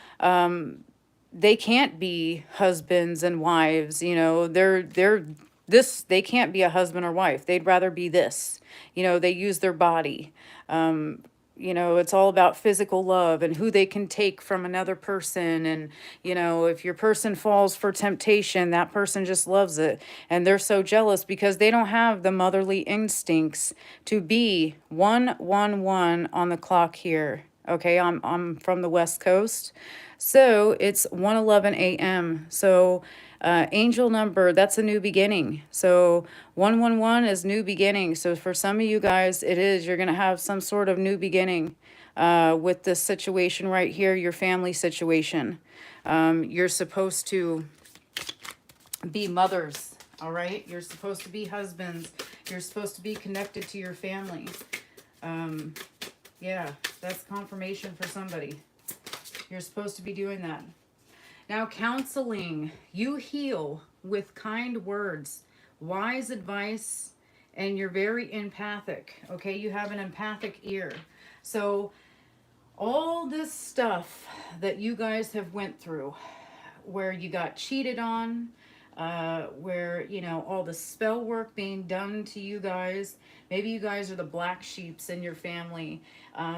A: they can't be husbands and wives, they're this, they can't be a husband or wife. They'd rather be this. They use their body. It's all about physical love and who they can take from another person. And, if your person falls for temptation, that person just loves it. And they're so jealous because they don't have the motherly instincts to be 111 on the clock here. Okay, I'm from the West Coast. So it's 1:11 a.m. So angel number, that's a new beginning. So 111 is new beginning. So for some of you guys, it is, you're going to have some sort of new beginning with this situation right here, your family situation. You're supposed to be mothers, all right? You're supposed to be husbands. You're supposed to be connected to your family. Yeah, that's confirmation for somebody. You're supposed to be doing that. Now, counseling, you heal with kind words, wise advice, and you're very empathic. Okay, you have an empathic ear. So, all this stuff that you guys have went through, where you got cheated on, where, you know, all the spell work being done to you guys. Maybe you guys are the black sheeps in your family.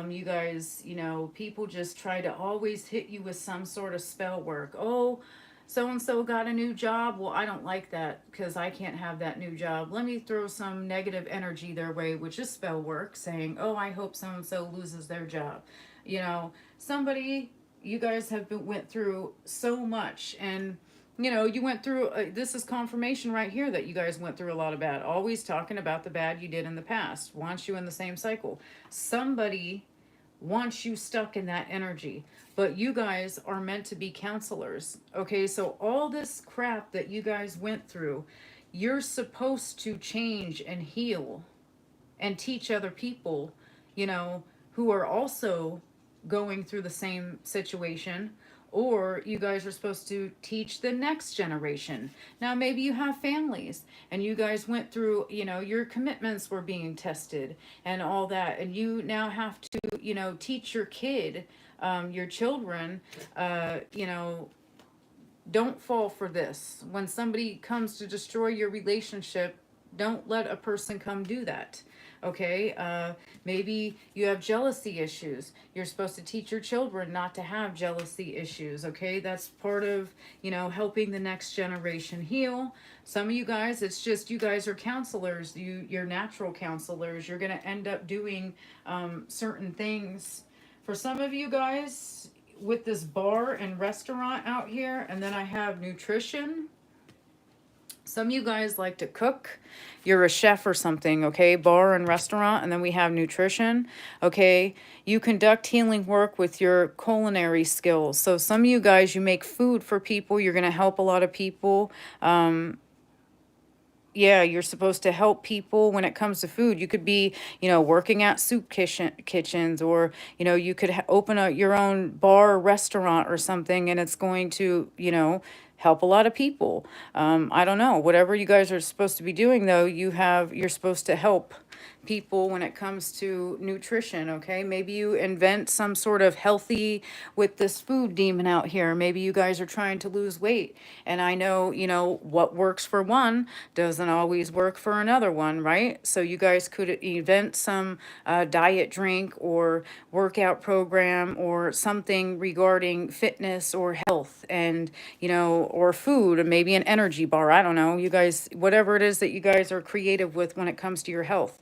A: You guys, you know, people just try to always hit you with some sort of spell work. Oh, so and so got a new job. Well, I don't like that because I can't have that new job. Let me throw some negative energy their way, which is spell work, saying, oh, I hope so and so loses their job. You know, somebody, you guys have went through so much, and you know, you went through this is confirmation right here that you guys went through a lot of bad, always talking about the bad you did in the past, wants you in the same cycle. Somebody wants you stuck in that energy, but you guys are meant to be counselors. Okay, so all this crap that you guys went through, you're supposed to change and heal and teach other people, you know, who are also going through the same situation. Or you guys are supposed to teach the next generation. Now, maybe you have families and you guys went through, you know, your commitments were being tested and all that. And you now have to, you know, teach your kid, your children, you know, don't fall for this. When somebody comes to destroy your relationship, don't let a person come do that. Okay, maybe you have jealousy issues. You're supposed to teach your children not to have jealousy issues. Okay, that's part of, you know, helping the next generation heal. Some of you guys, it's just you guys are counselors. You're natural counselors. You're gonna end up doing certain things. For some of you guys, with this bar and restaurant out here, and then I have nutrition. Some of you guys like to cook. You're a chef or something, okay? Bar and restaurant, and then we have nutrition, okay? You conduct healing work with your culinary skills. So some of you guys, you make food for people. You're going to help a lot of people. Yeah, you're supposed to help people when it comes to food. You could be, you know, working at kitchens, or, you know, you could open your own bar or restaurant or something, and it's going to, you know, help a lot of people. I don't know, whatever you guys are supposed to be doing, though, you're supposed to help people when it comes to nutrition. Okay, maybe you invent some sort of healthy with this food demon out here. Maybe you guys are trying to lose weight, and I know, you know, what works for one doesn't always work for another one, right? So you guys could invent some diet drink or workout program or something regarding fitness or health, and, you know, or food, or maybe an energy bar. I don't know, you guys, whatever it is that you guys are creative with when it comes to your health.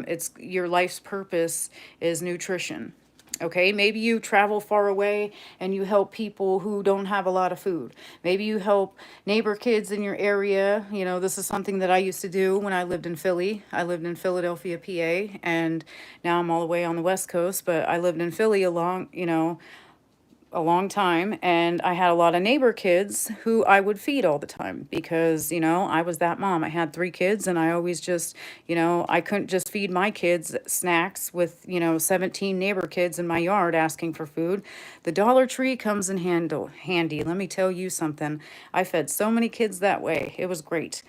A: It's your life's purpose is nutrition. Okay, maybe you travel far away and you help people who don't have a lot of food. Maybe you help neighbor kids in your area. You know, this is something that I used to do when I lived in Philly. I lived in Philadelphia, PA, and now I'm all the way on the West Coast, but I lived in Philly a long time, and I had a lot of neighbor kids who I would feed all the time because, you know, I was that mom. I had 3 kids, and I always just, you know, I couldn't just feed my kids snacks with, you know, 17 neighbor kids in my yard asking for food. The Dollar Tree comes in handy. Let me tell you something. I fed so many kids that way. It was great.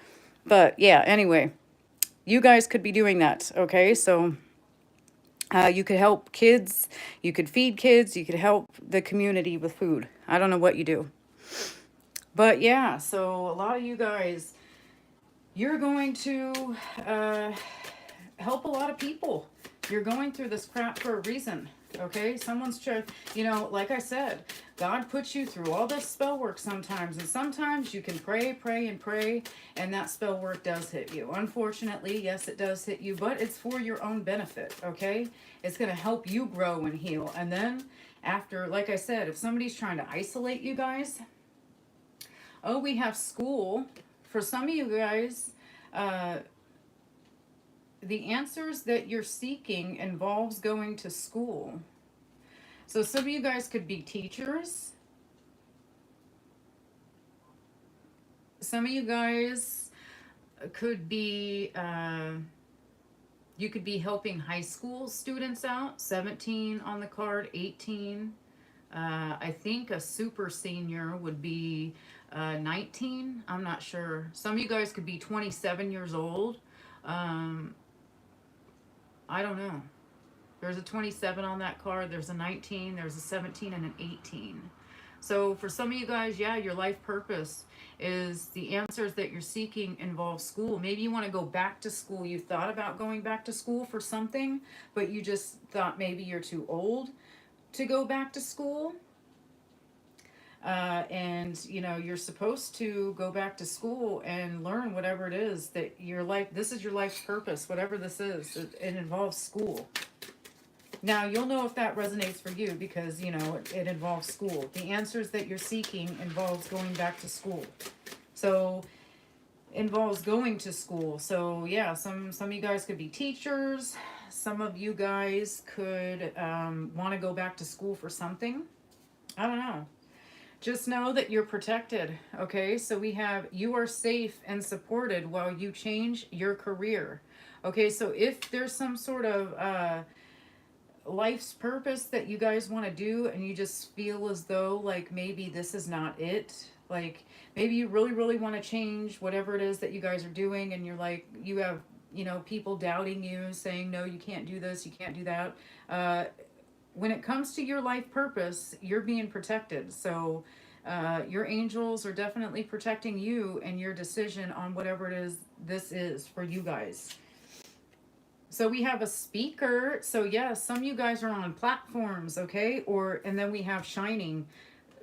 A: But yeah, anyway, you guys could be doing that, okay? So you could help kids, you could feed kids, you could help the community with food. I don't know what you do. But yeah, so a lot of you guys, you're going to help a lot of people. You're going through this crap for a reason. Okay, someone's trying, you know, like I said, God puts you through all this spell work sometimes, and sometimes you can pray, pray, and pray, and that spell work does hit you. Unfortunately, yes, it does hit you, but it's for your own benefit, okay? It's going to help you grow and heal. And then after, like I said, if somebody's trying to isolate you guys, oh, we have school. For some of you guys, uh, the answers that you're seeking involves going to school. So some of you guys could be teachers. Some of you guys could be, you could be helping high school students out. 17 on the card, 18. I think a super senior would be 19. I'm not sure. Some of you guys could be 27 years old. Um, I don't know. There's a 27 on that card. There's a 19. There's a 17 and an 18. So for some of you guys, yeah, your life purpose is the answers that you're seeking involve school. Maybe you want to go back to school. You thought about going back to school for something, but you just thought maybe you're too old to go back to school. And you're supposed to go back to school and learn whatever it is that your life, this is your life's purpose, whatever this is, it involves school. Now you'll know if that resonates for you because it involves school. The answers that you're seeking involves going back to school. So involves going to school. So yeah, some of you guys could be teachers. Some of you guys could want to go back to school for something. I don't know. Just know that you're protected. Okay, so we have you are safe and supported while you change your career. Okay, so if there's some sort of life's purpose that you guys want to do and you just feel as though like maybe this is not it, like maybe you really really want to change whatever it is that you guys are doing, and you're like, you have people doubting you, saying no, you can't do this, you can't do that. When it comes to your life purpose, you're being protected. So your angels are definitely protecting you and your decision on whatever it is this is for you guys. So we have a speaker. So yeah, some of you guys are on platforms, okay? And then we have shining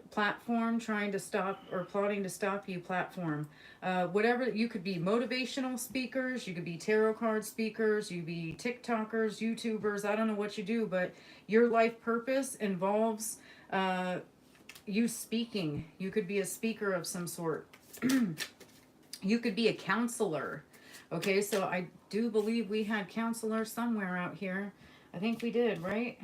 A: platform, trying to stop or plotting to stop you platform. Whatever, you could be motivational speakers, you could be tarot card speakers, you could be TikTokers, YouTubers. I don't know what you do, but your life purpose involves you speaking. You could be a speaker of some sort. You could be a counselor. Okay, so I do believe we had counselor somewhere out here. I think we did, right?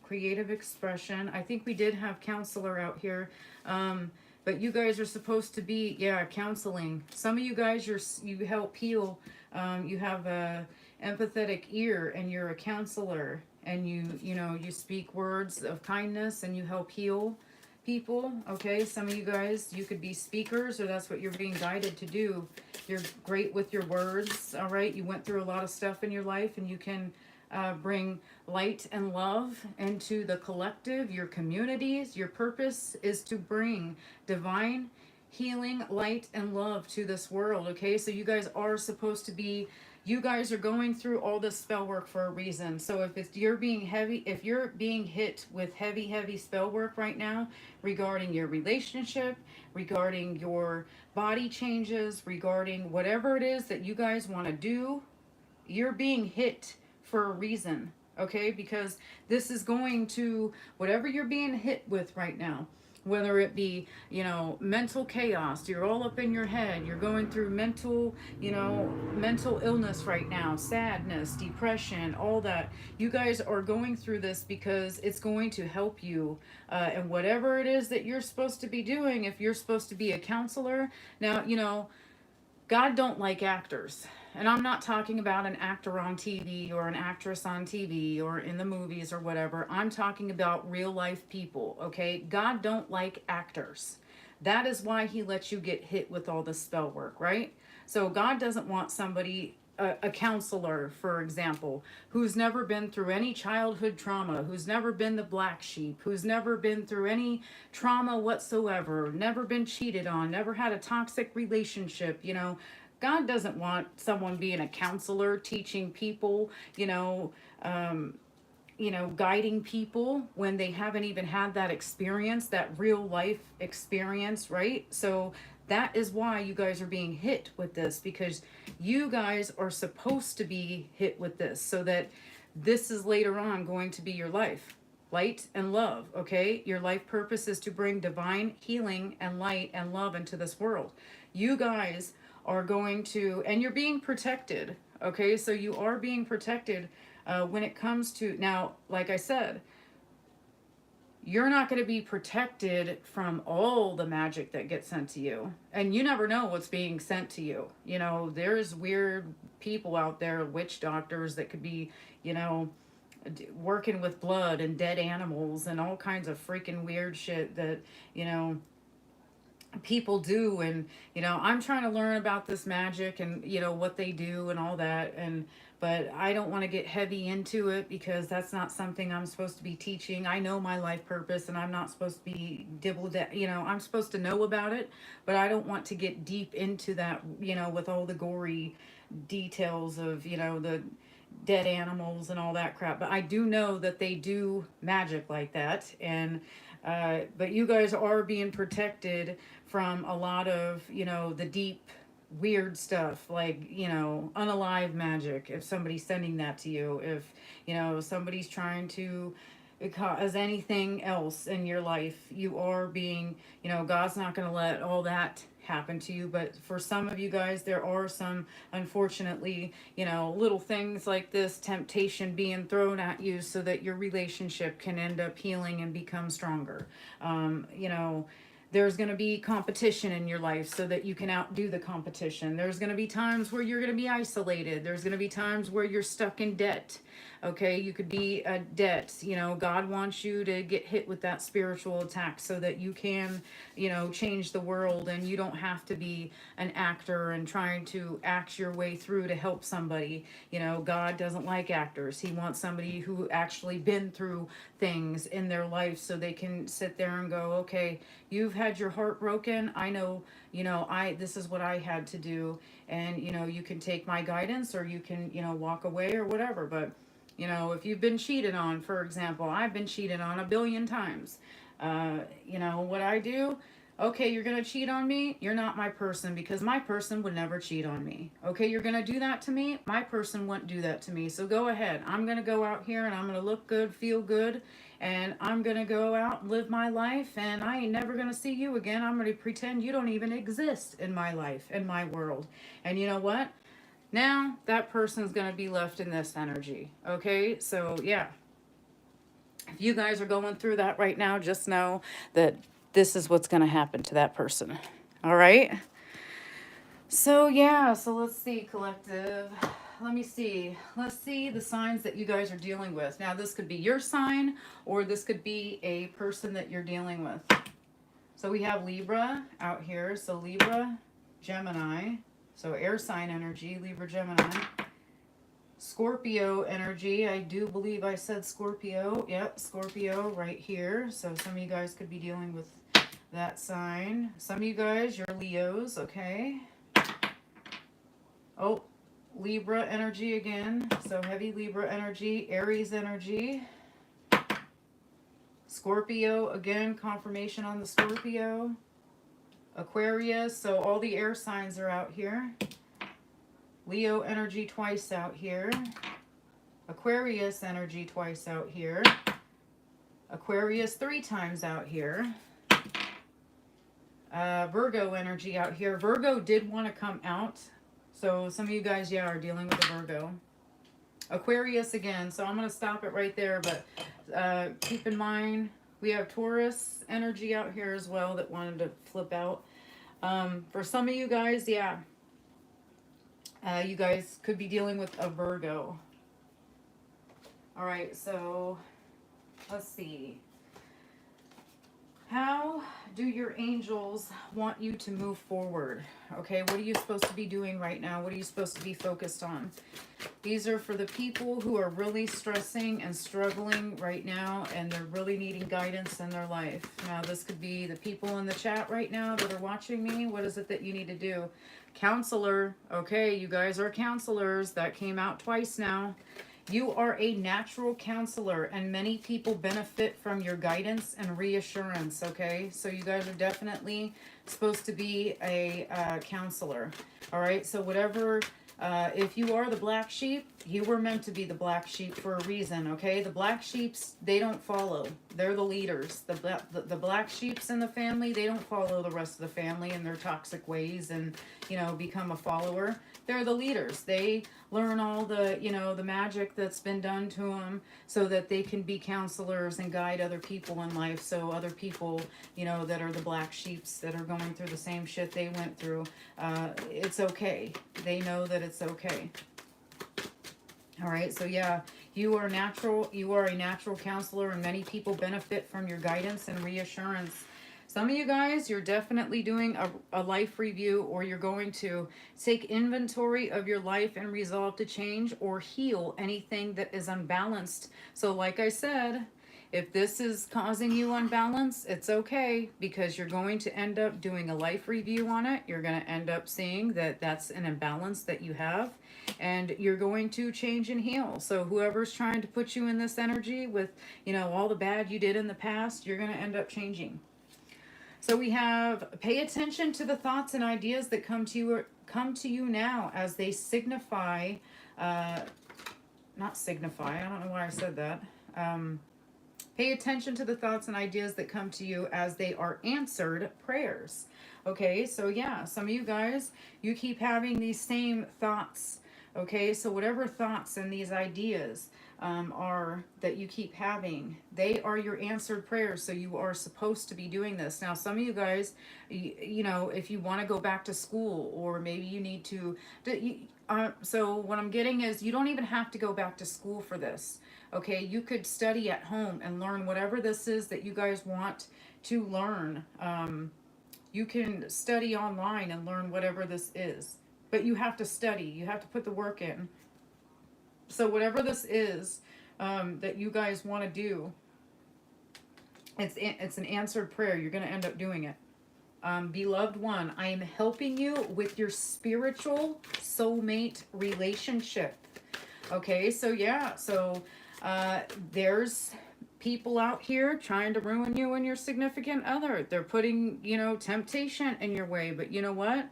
A: Creative expression. I think we did have counselor out here. But you guys are supposed to be, yeah, counseling. Some of you guys, you help heal. You have a empathetic ear, and you're a counselor, and you speak words of kindness, and you help heal people. Okay, some of you guys, you could be speakers, or that's what you're being guided to do. You're great with your words. All right, you went through a lot of stuff in your life, and you can bring light and love into the collective, your communities. Your purpose is to bring divine healing, light, and love to this world. Okay, so you guys are supposed to be, you guys are going through all this spell work for a reason. So if you're being heavy, if you're being hit with heavy spell work right now regarding your relationship, regarding your body changes, regarding whatever it is that you guys want to do, you're being hit for a reason. Okay, because this is going to, whatever you're being hit with right now, whether it be mental chaos, you're all up in your head, you're going through mental illness right now, sadness, depression, all that. You guys are going through this because it's going to help you, and whatever it is that you're supposed to be doing. If you're supposed to be a counselor now, God don't like actors. And I'm not talking about an actor on TV or an actress on TV or in the movies or whatever. I'm talking about real life people, okay? God don't like actors. That is why he lets you get hit with all this spell work, right? So God doesn't want somebody, a counselor, for example, who's never been through any childhood trauma, who's never been the black sheep, who's never been through any trauma whatsoever, never been cheated on, never had a toxic relationship. God doesn't want someone being a counselor, teaching people, guiding people when they haven't even had that experience, that real life experience, right? So that is why you guys are being hit with this, because you guys are supposed to be hit with this, so that this is later on going to be your life. Light and love, okay? Your life purpose is to bring divine healing and light and love into this world. You guys are going to, and you're being protected, okay? So you are being protected when it comes to, now, like I said, you're not going to be protected from all the magic that gets sent to you. And you never know what's being sent to you. There's weird people out there, witch doctors that could be, working with blood and dead animals and all kinds of freaking weird shit that, you know, people do. And you know, I'm trying to learn about this magic and you know what they do and all that. And but I don't want to get heavy into it because that's not something I'm supposed to be teaching. I know my life purpose and I'm not supposed to be you know, I'm supposed to know about it, but I don't want to get deep into that, you know, with all the gory details of, you know, the dead animals and all that crap. But I do know that they do magic like that. And but you guys are being protected from a lot of, you know, the deep weird stuff, like, you know, unalive magic. If somebody's sending that to you, if, you know, somebody's trying to cause anything else in your life, you are being, you know, God's not going to let all that happen to you. But for some of you guys, there are some, unfortunately, you know, little things like this temptation being thrown at you so that your relationship can end up healing and become stronger. You know, there's going to be competition in your life so that you can outdo the competition. There's going to be times where you're going to be isolated. There's going to be times where you're stuck in debt. Okay, you could be a debt. You know, God wants you to get hit with that spiritual attack so that you can, you know, change the world, and you don't have to be an actor and trying to act your way through to help somebody. You know, God doesn't like actors. He wants somebody who actually been through things in their life so they can sit there and go, okay, you've had your heart broken. I know, you know, this is what I had to do. And, you know, you can take my guidance or you can, you know, walk away or whatever. But you know, if you've been cheated on, for example, I've been cheated on a billion times. You know, what I do, okay, you're going to cheat on me. You're not my person because my person would never cheat on me. Okay, you're going to do that to me. My person wouldn't do that to me. So go ahead. I'm going to go out here and I'm going to look good, feel good. And I'm going to go out and live my life. And I ain't never going to see you again. I'm going to pretend you don't even exist in my life, in my world. And you know what? Now that person's going to be left in this energy. Okay, so yeah, if you guys are going through that right now, just know that this is what's going to happen to that person. All right, so yeah, so let's see, collective. Let me see. Let's see the signs that you guys are dealing with. Now, this could be your sign or this could be a person that you're dealing with. So we have Libra out here. So Libra, Gemini. So air sign energy, Libra, Gemini. Scorpio energy. I do believe I said Scorpio. Yep, Scorpio right here. So some of you guys could be dealing with that sign. Some of you guys, you're Leos, okay? Oh, Libra energy again. So heavy Libra energy, Aries energy. Scorpio, again, confirmation on the Scorpio. Aquarius, so all the air signs are out here. Leo energy twice out here. Aquarius energy twice out here. Aquarius 3 times out here. Virgo energy out here. Virgo did want to come out. So some of you guys, yeah, are dealing with a Virgo. Aquarius again. So I'm going to stop it right there. But keep in mind, we have Taurus energy out here as well that wanted to flip out. For some of you guys, yeah. You guys could be dealing with a Virgo. All right, so let's see. How do your angels want you to move forward? Okay, what are you supposed to be doing right now? What are you supposed to be focused on? These are for the people who are really stressing and struggling right now, and they're really needing guidance in their life. Now, this could be the people in the chat right now that are watching me. What is it that you need to do? Counselor. Okay, you guys are counselors. That came out twice now. You are a natural counselor, and many people benefit from your guidance and reassurance, okay? So you guys are definitely supposed to be a counselor, all right? So whatever, if you are the black sheep, you were meant to be the black sheep for a reason, okay? The black sheeps, they don't follow. They're the leaders. The black sheeps in the family, they don't follow the rest of the family in their toxic ways and, you know, become a follower. They're the leaders. They learn all the, you know, the magic that's been done to them so that they can be counselors and guide other people in life. So other people, you know, that are the black sheeps that are going through the same shit they went through, it's okay. They know that it's okay. All right, so yeah, you are a natural counselor, and many people benefit from your guidance and reassurance. Some of you guys, you're definitely doing a life review, or you're going to take inventory of your life and resolve to change or heal anything that is unbalanced. So, like I said, if this is causing you unbalance, it's okay, because you're going to end up doing a life review on it. You're going to end up seeing that that's an imbalance that you have, and you're going to change and heal. So whoever's trying to put you in this energy with, all the bad you did in the past, you're going to end up changing. So we have, pay attention to the thoughts and ideas that come to you now, as they signify, uh, not signify, I don't know why I said that. Pay attention to the thoughts and ideas that come to you, as they are answered prayers. Okay, so yeah, some of you guys, you keep having these same thoughts. Okay, so whatever thoughts and these ideas are that you keep having, they are your answered prayers. So you are supposed to be doing this. Now, some of you guys, if you want to go back to school, or maybe you need to, so what I'm getting is, you don't even have to go back to school for this. Okay, you could study at home and learn whatever this is that you guys want to learn. You can study online and learn whatever this is, but you have to study, you have to put the work in. So, whatever this is that you guys want to do, it's an answered prayer. You're going to end up doing it. Beloved one, I am helping you with your spiritual soulmate relationship. Okay, so yeah, so there's people out here trying to ruin you and your significant other. They're putting, temptation in your way. But you know what?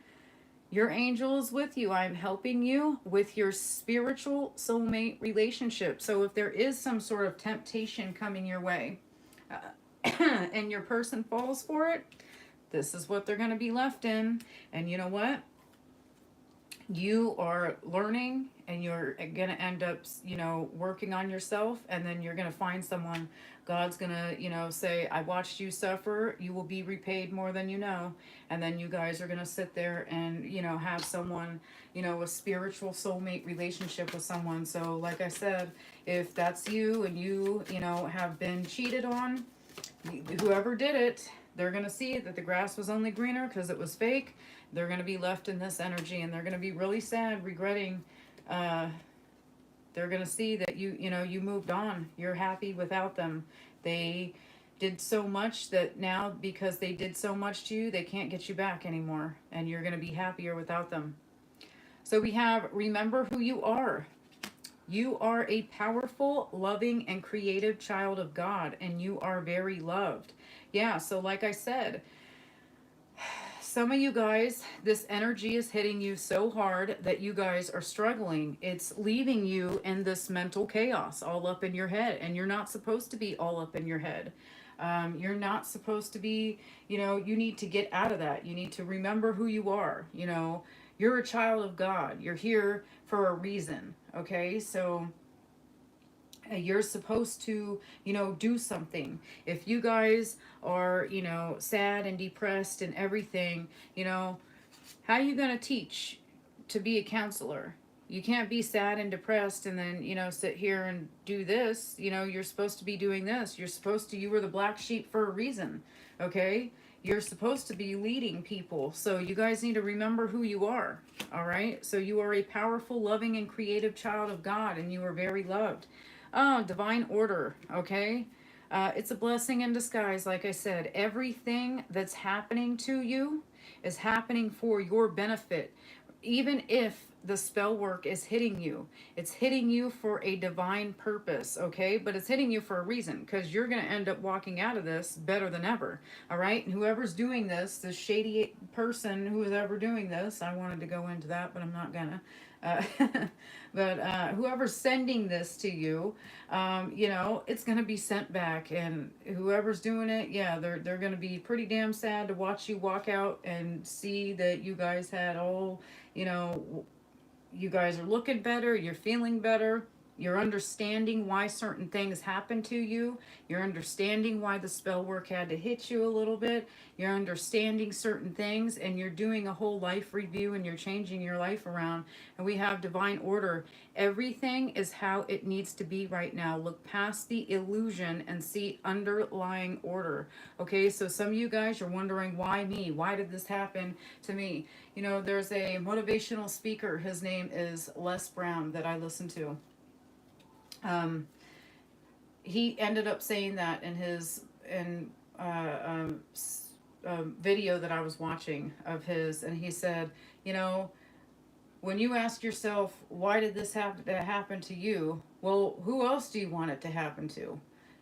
A: Your angel is with you. I'm helping you with your spiritual soulmate relationship. So if there is some sort of temptation coming your way, and your person falls for it, this is what they're going to be left in. And you know what? You are learning, and you're going to end up, working on yourself, and then you're going to find someone. God's going to, say, I watched you suffer. You will be repaid more than you know. And then you guys are going to sit there and, have someone, a spiritual soulmate relationship with someone. So, like I said, if that's you, and you have been cheated on, whoever did it, they're going to see that the grass was only greener because it was fake. They're going to be left in this energy, and they're going to be really sad, regretting. They're going to see that you moved on. You're happy without them. They did so much that now, because they did so much to you, they can't get you back anymore, and you're going to be happier without them. So we have, remember who you are. You are a powerful, loving, and creative child of God, and you are very loved. Yeah, so like I said, some of you guys, this energy is hitting you so hard that you guys are struggling. It's leaving you in this mental chaos, all up in your head, and you're not supposed to be all up in your head. You're not supposed to be, you need to get out of that. You need to remember who you are. You're a child of God. You're here for a reason. Okay, so you're supposed to, do something. If you guys are, sad and depressed and everything, how are you going to teach to be a counselor? You can't be sad and depressed and then, sit here and do this. You're supposed to be doing this. You were the black sheep for a reason. Okay? You're supposed to be leading people. So you guys need to remember who you are. All right? So you are a powerful, loving, and creative child of God, and you are very loved. Oh, divine order. Okay? It's a blessing in disguise, like I said. Everything that's happening to you is happening for your benefit. Even if the spell work is hitting you, it's hitting you for a divine purpose, okay? But it's hitting you for a reason, because you're going to end up walking out of this better than ever, all right? And whoever's doing this shady person who is ever doing this, I wanted to go into that, but I'm not gonna. But whoever's sending this to you, it's going to be sent back. And whoever's doing it, yeah, they're going to be pretty damn sad to watch you walk out and see that you guys had all, you guys are looking better, you're feeling better. You're understanding why certain things happen to you. You're understanding why the spell work had to hit you a little bit. You're understanding certain things, and you're doing a whole life review, and you're changing your life around. And we have divine order. Everything is how it needs to be right now. Look past the illusion and see underlying order. Okay, so some of you guys are wondering, why me? Why did this happen to me? You know, there's a motivational speaker. His name is Les Brown that I listen to. Um, he ended up saying that in his uh, um, video that I was watching of his, and he said, you know, when you ask yourself, why did this happen to you? Well, who else do you want it to happen to?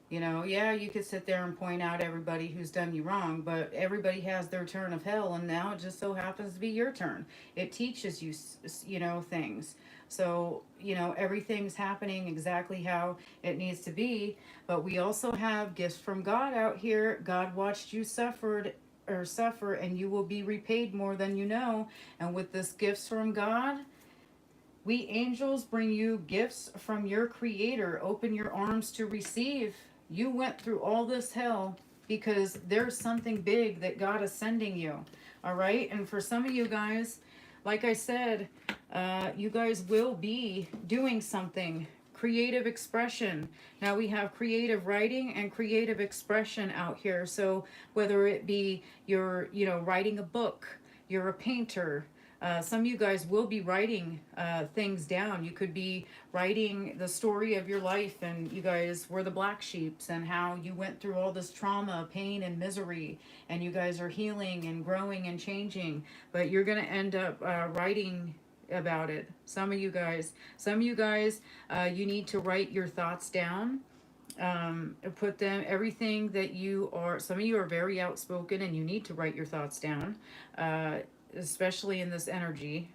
A: You know, yeah, you could sit there and point out everybody who's done you wrong, but everybody has their turn of hell, and now it just so happens to be your turn. It teaches you, you know, things. So, you know, everything's happening exactly how it needs to be, but we also have gifts from God out here. God watched you suffer, and you will be repaid more than you know. And with this gifts from God, we angels bring you gifts from your creator. Open your arms to receive. You went through all this hell because there's something big that God is sending you. All right. And for some of you guys, like I said, you guys will be doing something. Creative expression. Now we have creative writing and creative expression out here. So whether it be you're, you know, writing a book, you're a painter, some of you guys will be writing things down. You could be writing the story of your life, and you guys were the black sheeps, and how you went through all this trauma, pain, and misery, and you guys are healing and growing and changing. But you're going to end up writing about it. Some of you guys, you need to write your thoughts down. Put them, everything that you are. Some of you are very outspoken, and you need to write your thoughts down. Especially in this energy,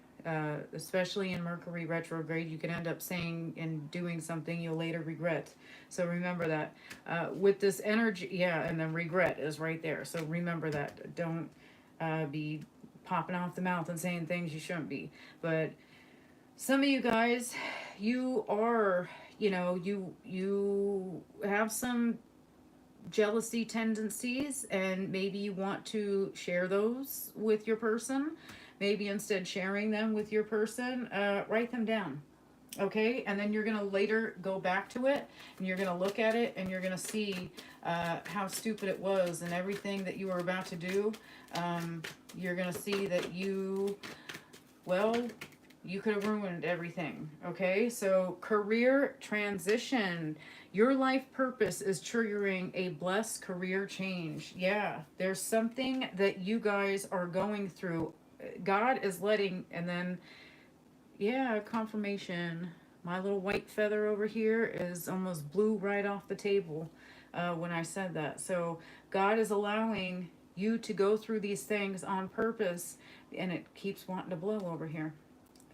A: especially in Mercury retrograde, you can end up saying and doing something you'll later regret. So remember that. With this energy, yeah, and then regret is right there. So remember that. Don't be popping off the mouth and saying things you shouldn't be. But some of you guys, you are, you know, you have some jealousy tendencies, and maybe you want to share those with your person. Maybe instead sharing them with your person, write them down. Okay, and then you're going to later go back to it, and you're going to look at it, and you're going to see how stupid it was, and everything that you were about to do. You're going to see that well, you could have ruined everything. Okay, so career transition. Your life purpose is triggering a blessed career change. Yeah, there's something that you guys are going through. God is letting, and then, yeah, confirmation. My little white feather over here is almost blew right off the table when I said that. So God is allowing you to go through these things on purpose, and it keeps wanting to blow over here.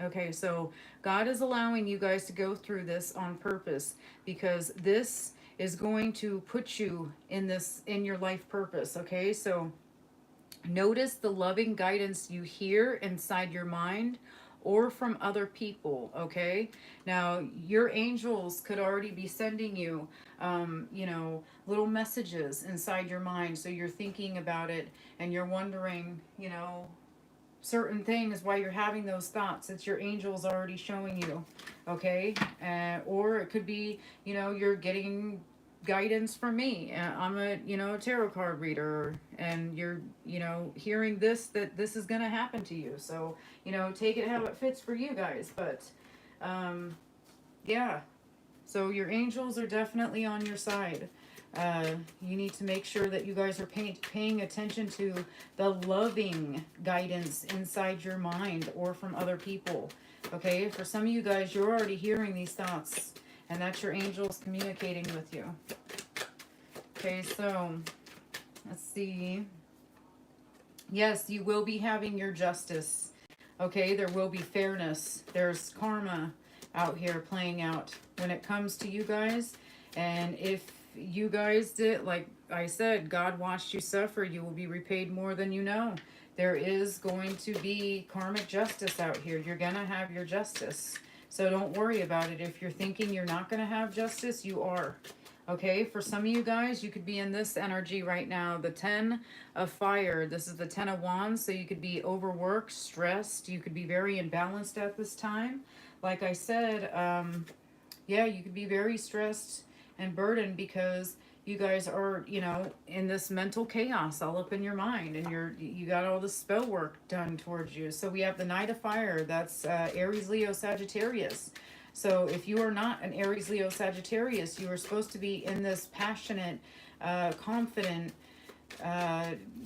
A: Okay, so God is allowing you guys to go through this on purpose, because this is going to put you in your life purpose. Okay, so notice the loving guidance you hear inside your mind or from other people. Okay, now your angels could already be sending you you know, little messages inside your mind, so you're thinking about it, and you're wondering, you know, certain things while you're having those thoughts. It's your angels already showing you. Okay, or it could be, you know, you're getting guidance from me. I'm a, you know, tarot card reader, and you're, you know, hearing that this is gonna happen to you. So, you know, take it how it fits for you guys. But yeah, so your angels are definitely on your side. You need to make sure that you guys are paying attention to the loving guidance inside your mind or from other people. Okay, for some of you guys, you're already hearing these thoughts, and that's your angels communicating with you. Okay, so let's see. Yes, you will be having your justice. Okay, there will be fairness. There's karma out here playing out when it comes to you guys. And if you guys did, like I said, God watched you suffer, you will be repaid more than you know. There is going to be karmic justice out here. You're gonna have your justice. So don't worry about it. If you're thinking you're not going to have justice, you are. Okay, for some of you guys, you could be in this energy right now. The 10 of fire. This is the 10 of wands. So you could be overworked, stressed. You could be very imbalanced at this time. Like I said, yeah, you could be very stressed and burdened because you guys are, you know, in this mental chaos all up in your mind, and you got all this spell work done towards you. So we have the Knight of Fire. That's Aries, Leo, Sagittarius. So if you are not an Aries, Leo, Sagittarius, you are supposed to be in this passionate, confident,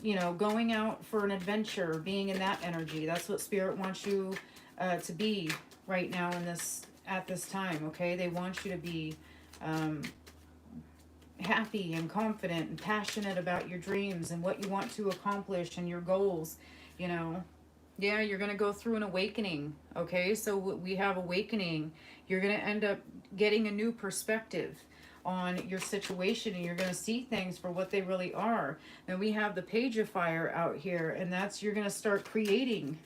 A: you know, going out for an adventure, being in that energy. That's what Spirit wants you to be right now in this at this time. Okay, they want you to be um, happy and confident and passionate about your dreams and what you want to accomplish and your goals. You know, yeah, you're going to go through an awakening. Okay, so we have awakening. You're going to end up getting a new perspective on your situation, and you're going to see things for what they really are. And we have the Page of Fire out here, and that's, you're going to start creating.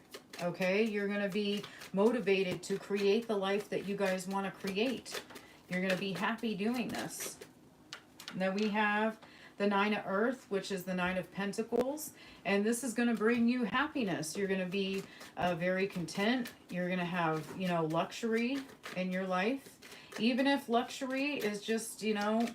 A: Okay, you're going to be motivated to create the life that you guys want to create. You're going to be happy doing this. And then we have the Nine of Earth, which is the Nine of Pentacles. And this is going to bring you happiness. You're going to be very content. You're going to have, you know, luxury in your life. Even if luxury is just, you know,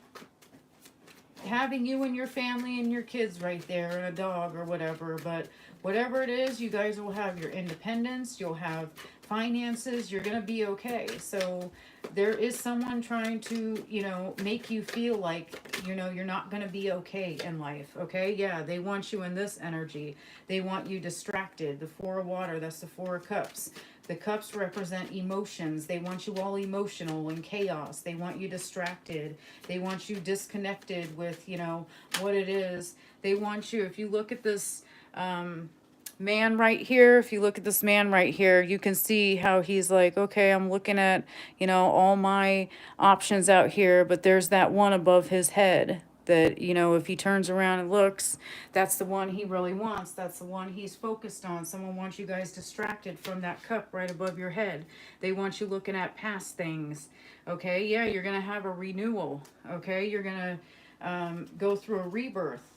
A: having you and your family and your kids right there and a dog or whatever. But whatever it is, you guys will have your independence. You'll have finances. You're going to be okay. So there is someone trying to, you know, make you feel like, you know, you're not going to be okay in life. Okay. Yeah. They want you in this energy. They want you distracted. The Four of Water, that's the Four of Cups. The cups represent emotions. They want you all emotional and chaos. They want you distracted. They want you disconnected with, you know, what it is. They want you, if you look at this man right here, if you look at this man right here, you can see how he's like, okay, I'm looking at, you know, all my options out here, but there's that one above his head that, you know, if he turns around and looks, that's the one he really wants. That's the one he's focused on. Someone wants you guys distracted from that cup right above your head. They want you looking at past things. Okay, yeah, you're going to have a renewal. Okay, you're going to go through a rebirth.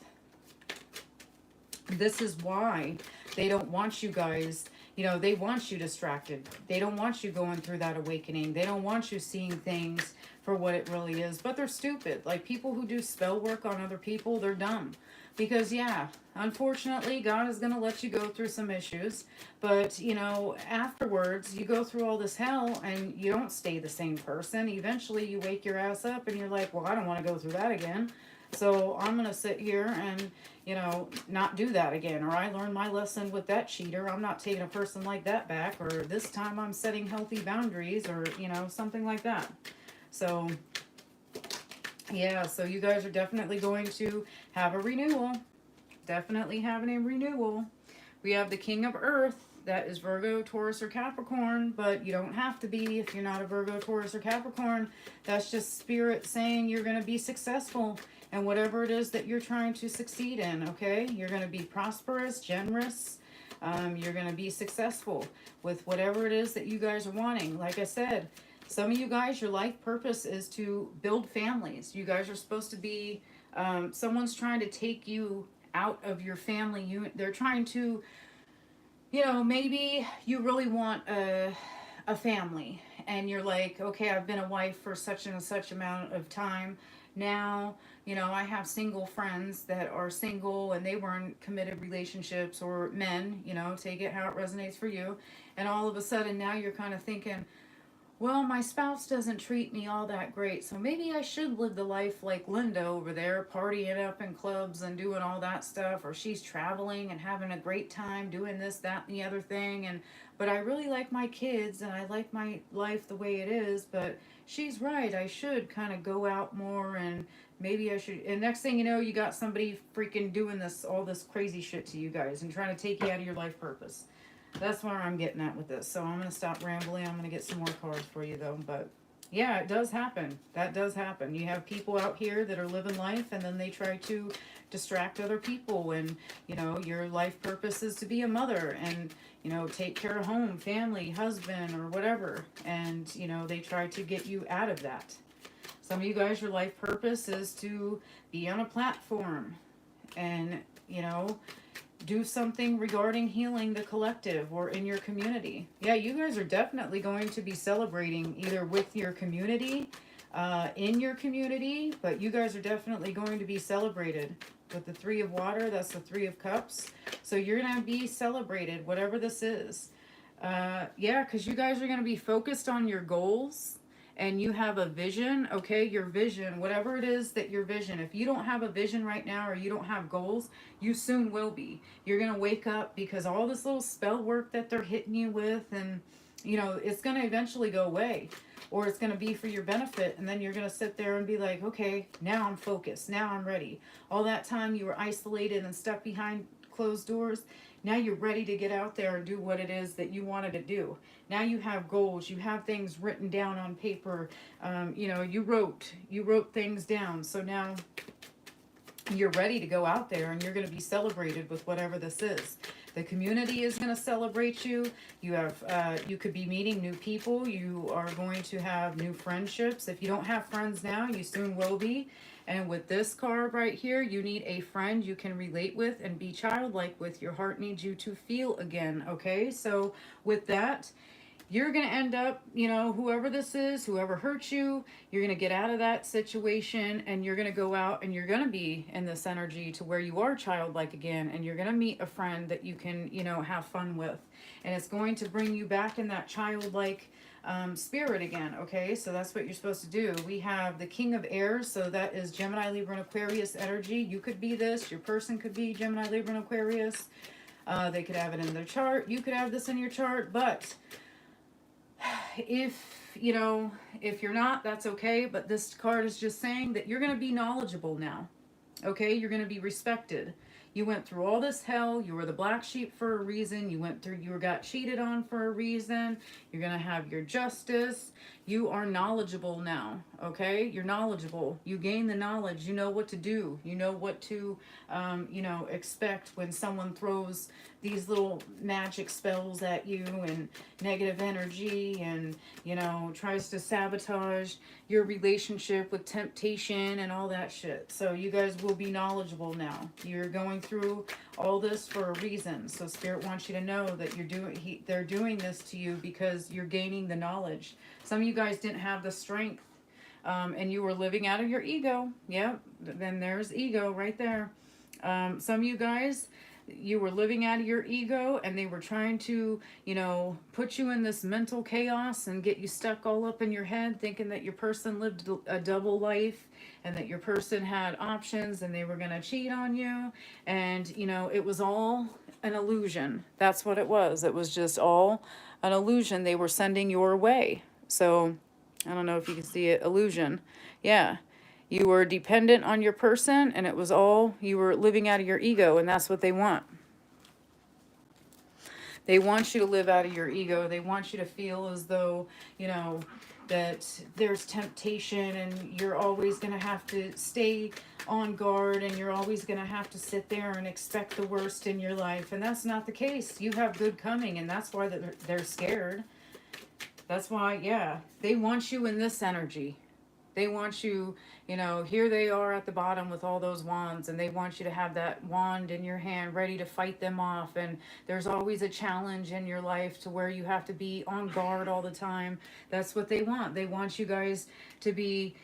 A: This is why they don't want you guys, you know, they want you distracted. They don't want you going through that awakening. They don't want you seeing things for what it really is. But they're stupid. Like, people who do spell work on other people, they're dumb. Because, yeah, unfortunately, God is going to let you go through some issues. But, you know, afterwards, you go through all this hell and you don't stay the same person. Eventually, you wake your ass up and you're like, well, I don't want to go through that again. So I'm going to sit here and, you know, not do that again. Or I learned my lesson with that cheater. I'm not taking a person like that back. Or this time I'm setting healthy boundaries, or, you know, something like that. So, yeah, so you guys are definitely going to have a renewal. Definitely having a renewal. We have the King of Earth. That is Virgo, Taurus, or Capricorn, but you don't have to be if you're not a Virgo, Taurus, or Capricorn. That's just Spirit saying you're going to be successful in whatever it is that you're trying to succeed in, okay? You're going to be prosperous, generous. You're going to be successful with whatever it is that you guys are wanting. Like I said, some of you guys, your life purpose is to build families. You guys are supposed to be, someone's trying to take you out of your family unit. They're trying to, you know, maybe you really want a family and you're like, okay, I've been a wife for such and such amount of time. Now, you know, I have single friends that are single and they were in committed relationships, or men, you know, take it how it resonates for you. And all of a sudden now you're kind of thinking, well, my spouse doesn't treat me all that great, so maybe I should live the life like Linda over there, partying up in clubs and doing all that stuff, or she's traveling and having a great time doing this, that, and the other thing, and but I really like my kids and I like my life the way it is, but she's right, I should kind of go out more, and maybe I should, and next thing you know, you got somebody freaking doing this, all this crazy shit to you guys and trying to take you out of your life purpose. That's where I'm getting at with this. So I'm going to stop rambling. I'm going to get some more cards for you, though. But Yeah, it does happen. That does happen. You have people out here that are living life and then they try to distract other people. And, your life purpose is to be a mother and, take care of home, family, husband, or whatever. And, they try to get you out of that. Some of you guys, your life purpose is to be on a platform and, do something regarding healing the collective or in your community. Yeah, you guys are definitely going to be celebrating either with your community, in your community, but you guys are definitely going to be celebrated with the Three of Water. That's the Three of Cups. So you're going to be celebrated, whatever this is. Yeah, because you guys are going to be focused on your goals and you have a vision, okay? Your vision, whatever it is that your vision, if you don't have a vision right now or you don't have goals, you soon will be. You're going to wake up because all this little spell work that they're hitting you with, and it's going to eventually go away, or it's going to be for your benefit, and then you're going to sit there and be like, okay, now I'm focused, now I'm ready. All that time you were isolated and stuck behind closed doors, now you're ready to get out there and do what it is that you wanted to do. Now you have goals, you have things written down on paper. You wrote things down, so now you're ready to go out there and you're going to be celebrated with whatever this is. The community is going to celebrate you. You could be meeting new people. You are going to have new friendships. If you don't have friends now, you soon will be. And with this card right here, you need a friend you can relate with and be childlike with. Your heart needs you to feel again, okay? So with that, you're going to end up, whoever this is, whoever hurt you, you're going to get out of that situation and you're going to go out and you're going to be in this energy to where you are childlike again, and you're going to meet a friend that you can, have fun with. And it's going to bring you back in that childlike spirit again, okay? So that's what you're supposed to do. We have the King of Air, so that is Gemini, Libra, and Aquarius energy. You could be this. Your person could be Gemini, Libra, and Aquarius. They could have it in their chart. You could have this in your chart, but if you're not, that's okay. But this card is just saying that you're going to be knowledgeable now. Okay, you're going to be respected. You went through all this hell. You were the black sheep for a reason. You got cheated on for a reason. You're going to have your justice. You are knowledgeable now. Okay, you're knowledgeable. You gain the knowledge. You know what to do. You know what to expect when someone throws these little magic spells at you and negative energy and tries to sabotage your relationship with temptation and all that shit. So you guys will be knowledgeable now. You're going through all this for a reason. So Spirit wants you to know that they're doing this to you because you're gaining the knowledge. Some of you guys didn't have the strength, and you were living out of your ego. Yep, then there's ego right there. Some of you guys, you were living out of your ego and they were trying to, put you in this mental chaos and get you stuck all up in your head thinking that your person lived a double life and that your person had options and they were going to cheat on you. And, it was all an illusion. That's what it was. It was just all an illusion they were sending your way. So I don't know if you can see it. Illusion. Yeah. You were dependent on your person, and it was all, you were living out of your ego, and that's what they want. They want you to live out of your ego. They want you to feel as though, that there's temptation and you're always going to have to stay on guard and you're always going to have to sit there and expect the worst in your life. And that's not the case. You have good coming, and that's why they're scared. That's why, yeah, they want you in this energy. They want you, here they are at the bottom with all those wands, and they want you to have that wand in your hand ready to fight them off. And there's always a challenge in your life to where you have to be on guard all the time. That's what they want. They want you guys to be,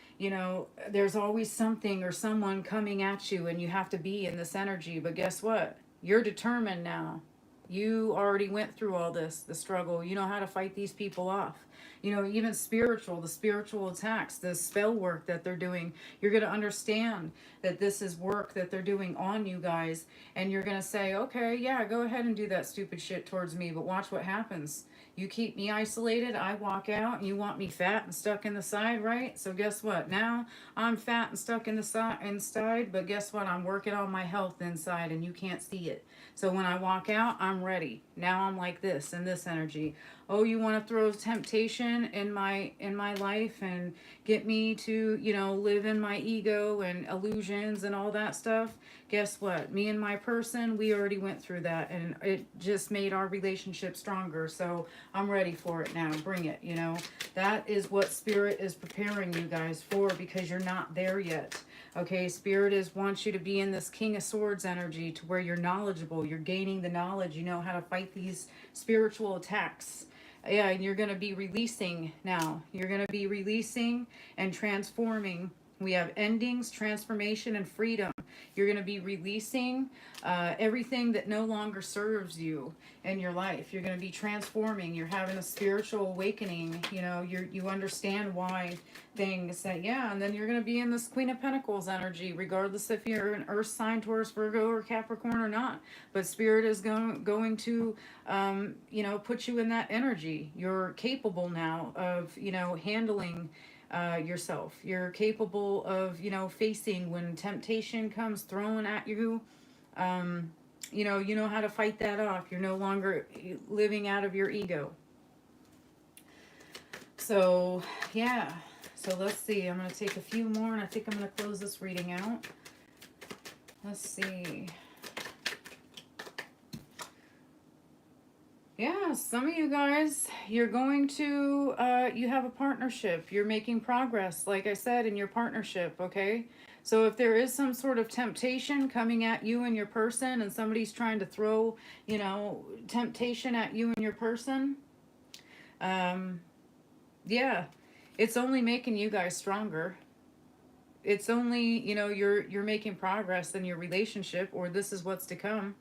A: there's always something or someone coming at you, and you have to be in this energy. But guess what? You're determined now. You already went through all this, the struggle. You know how to fight these people off. Even the spiritual attacks, the spell work that they're doing, you're going to understand that this is work that they're doing on you guys. And you're going to say, okay, yeah, go ahead and do that stupid shit towards me, but watch what happens. You keep me isolated, I walk out, and you want me fat and stuck in the side, right? So guess what? Now I'm fat and stuck in the inside, but guess what? I'm working on my health inside, and you can't see it. So when I walk out, I'm ready. Now I'm like this, in this energy. oh, you want to throw temptation in my life and get me to, you know, live in my ego and illusions and all that stuff. Guess what? Me and my person, we already went through that, and it just made our relationship stronger. So I'm ready for it now. Bring it, you know. That is what spirit is preparing you guys for, because you're not there yet. Okay, spirit is wants you to be in this King of Swords energy, to where you're knowledgeable, you're gaining the knowledge, you know how to fight these spiritual attacks. Yeah, and you're going to be releasing now. You're going to be releasing and transforming. We have endings, transformation, and freedom. You're going to be releasing everything that no longer serves you in your life. You're going to be transforming. You're having a spiritual awakening. You know, you understand why things that, yeah, and then you're going to be in this Queen of Pentacles energy, regardless if you're an Earth sign, Taurus, Virgo, or Capricorn or not. But Spirit is going to, you know, put you in that energy. You're capable now of, you know, handling yourself. You're capable of, you know, facing when temptation comes thrown at you. Um, you know how to fight that off. You're no longer living out of your ego. So, yeah. So let's see. I'm going to take a few more, and I think I'm going to close this reading out. Let's see. Yeah, some of you guys, you're going to, you have a partnership. You're making progress, like I said, in your partnership, okay? So if there is some sort of temptation coming at you and your person, and somebody's trying to throw, you know, temptation at you and your person, yeah, it's only making you guys stronger. It's only, you know, you're making progress in your relationship, or this is what's to come.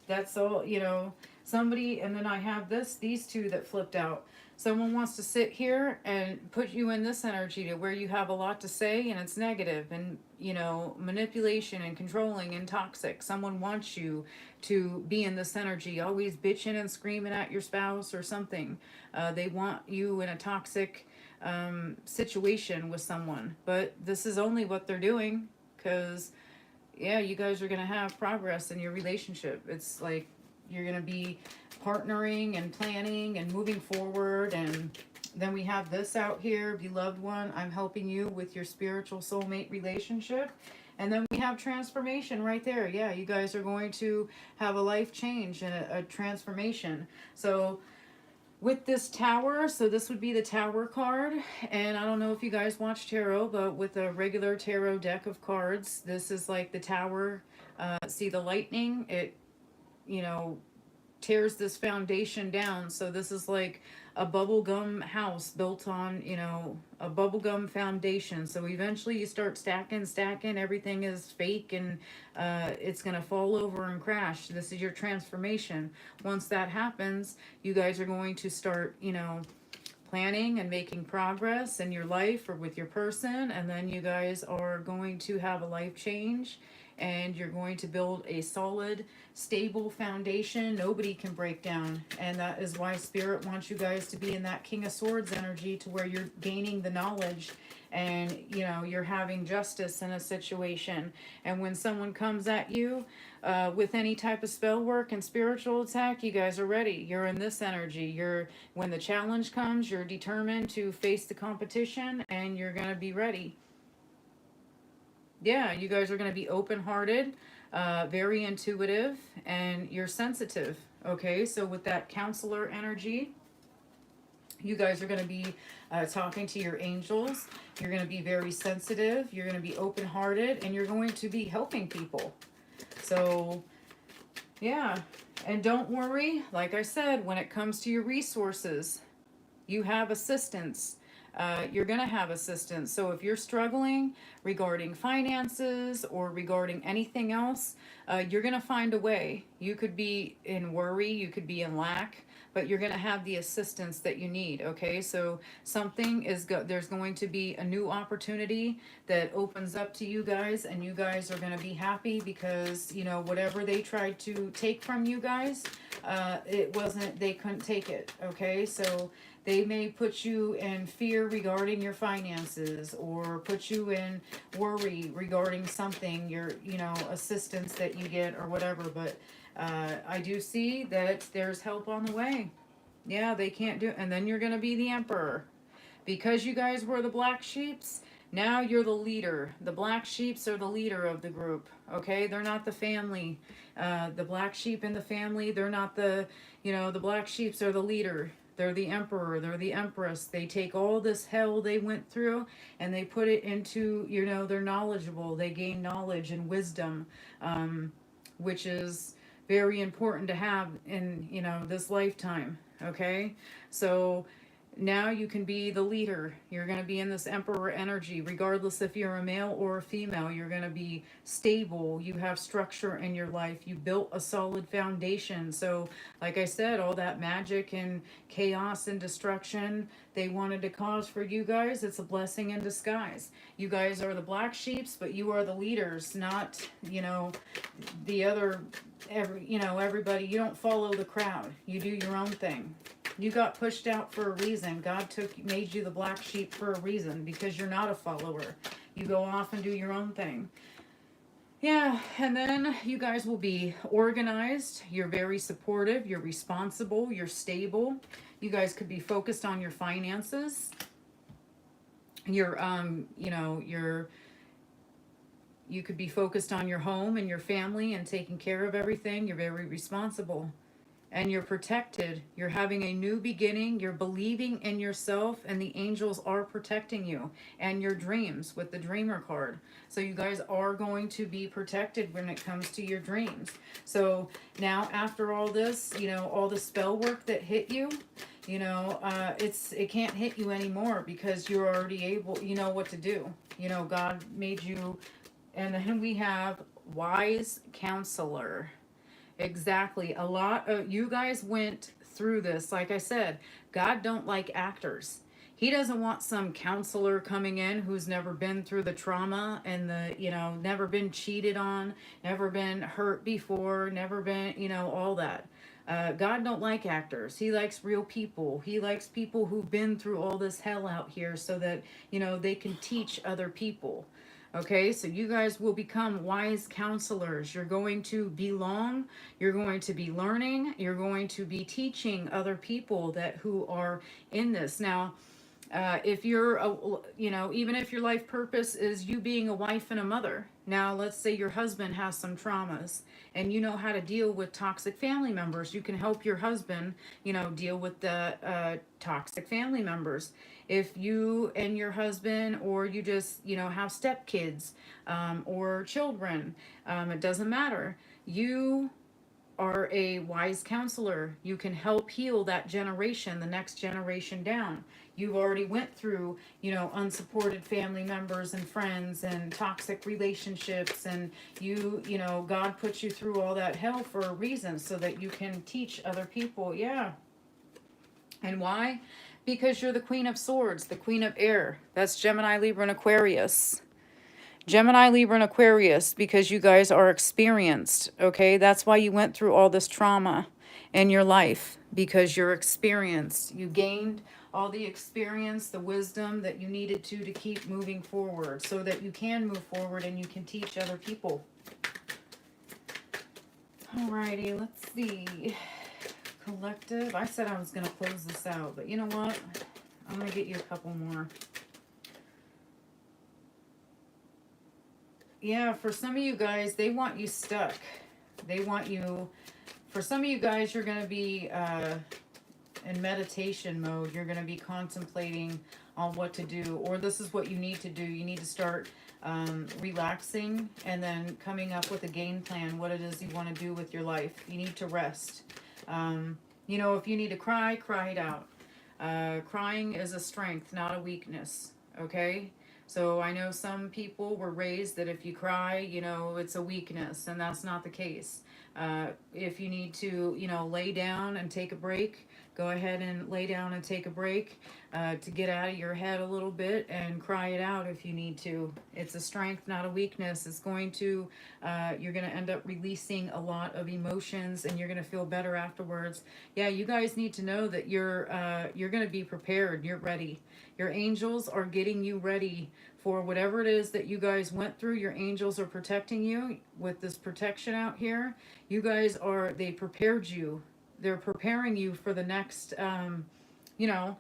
A: That's all, you know, somebody, and then I have these two that flipped out. Someone wants to sit here and put you in this energy to where you have a lot to say and it's negative and, you know, manipulation and controlling and toxic. Someone wants you to be in this energy, always bitching and screaming at your spouse or something. They want you in a toxic situation with someone, but this is only what they're doing, because yeah, you guys are going to have progress in your relationship. It's like you're going to be partnering and planning and moving forward. And then we have this out here, beloved one, I'm helping you with your spiritual soulmate relationship. And then we have transformation right there. Yeah, you guys are going to have a life change and a transformation. So with this tower, so this would be the tower card, and I don't know if you guys watch tarot, but with a regular tarot deck of cards, this is like the tower. See the lightning, it, you know, tears this foundation down. So this is like a bubblegum house built on, you know, a bubblegum foundation. So eventually you start stacking, everything is fake, and it's going to fall over and crash. This is your transformation. Once that happens, you guys are going to start, you know, planning and making progress in your life or with your person, and then you guys are going to have a life change, and you're going to build a solid, stable foundation nobody can break down. And that is why Spirit wants you guys to be in that King of Swords energy, to where you're gaining the knowledge and, you know, you're having justice in a situation. And when someone comes at you with any type of spell work and spiritual attack, you guys are ready. You're in this energy. When the challenge comes, you're determined to face the competition, and you're going to be ready. Yeah, you guys are going to be open-hearted, very intuitive, and you're sensitive. Okay, so with that counselor energy, you guys are going to be talking to your angels. You're going to be very sensitive. You're going to be open-hearted, and you're going to be helping people. So, yeah. And don't worry, like I said, when it comes to your resources, you have assistance. You're going to have assistance. So if you're struggling regarding finances or regarding anything else, you're going to find a way. You could be in worry, you could be in lack, but you're going to have the assistance that you need. Okay, so there's going to be a new opportunity that opens up to you guys, and you guys are going to be happy, because, you know, whatever they tried to take from you guys, they couldn't take it. Okay, so they may put you in fear regarding your finances, or put you in worry regarding something, your, you know, assistance that you get or whatever. But I do see that there's help on the way. Yeah, they can't do it. And then you're going to be the emperor. Because you guys were the black sheeps, now you're the leader. The black sheeps are the leader of the group. Okay, they're not the family. The black sheep in the family, they're not the, the black sheeps are the leader. They're the emperor. They're the empress. They take all this hell they went through and they put it into, they're knowledgeable. They gain knowledge and wisdom, which is very important to have in, this lifetime. Okay, so now you can be the leader. You're going to be in this emperor energy, regardless if you're a male or a female. You're going to be stable. You have structure in your life. You built a solid foundation. So, like I said, all that magic and chaos and destruction they wanted to cause for you guys, it's a blessing in disguise. You guys are the black sheeps, but you are the leaders, not, the other, everybody. You don't follow the crowd. You do your own thing. You got pushed out for a reason. God made you the black sheep for a reason, because you're not a follower. You go off and do your own thing. Yeah, and then you guys will be organized. You're very supportive. You're responsible. You're stable. You guys could be focused on your finances. You could be focused on your home and your family and taking care of everything. You're very responsible. And you're protected. You're having a new beginning. You're believing in yourself, and the angels are protecting you and your dreams with the dreamer card. So you guys are going to be protected when it comes to your dreams. So now, after all this, all the spell work that hit you, it can't hit you anymore, because you're already able, you know what to do. God made you. And then we have wise counselor. Exactly. A lot of you guys went through this. Like I said, God don't like actors. He doesn't want some counselor coming in who's never been through the trauma and never been cheated on, never been hurt before, never been, all that. God don't like actors. He likes real people. He likes people who've been through all this hell out here, so that, they can teach other people. Okay, so you guys will become wise counselors. You're going to belong. You're going to be learning. You're going to be teaching other people who are in this. Now, if you're, even if your life purpose is you being a wife and a mother. Now, let's say your husband has some traumas and you know how to deal with toxic family members. You can help your husband, deal with the toxic family members. If you and your husband, or you just, have stepkids or children, it doesn't matter. You are a wise counselor. You can help heal that generation, the next generation down. You've already went through, unsupported family members and friends and toxic relationships, and God put you through all that hell for a reason, so that you can teach other people. Yeah. And why? Because you're the Queen of Swords, the Queen of Air. That's Gemini, Libra, and Aquarius. Gemini, Libra, and Aquarius, because you guys are experienced, okay? That's why you went through all this trauma in your life, because you're experienced. You gained all the experience, the wisdom that you needed to keep moving forward, so that you can move forward and you can teach other people. Alrighty, let's see. Collective. I said I was going to close this out, but you know what? I'm going to get you a couple more. Yeah, for some of you guys, they want you stuck. They want you, for some of you guys, you're going to be in meditation mode. You're going to be contemplating on what to do, or this is what you need to do. You need to start relaxing and then coming up with a game plan, what it is you want to do with your life. You need to rest. If you need to cry, cry it out. Crying is a strength, not a weakness. Okay? So I know some people were raised that if you cry, it's a weakness, and that's not the case. If you need to, lay down and take a break, go ahead and lay down and take a break to get out of your head a little bit and cry it out if you need to. It's a strength, not a weakness. It's going to, you're going to end up releasing a lot of emotions, and you're going to feel better afterwards. Yeah, you guys need to know that you're going to be prepared. You're ready. Your angels are getting you ready for whatever it is that you guys went through. Your angels are protecting you with this protection out here. You guys they prepared you. they're preparing you for the next, you know,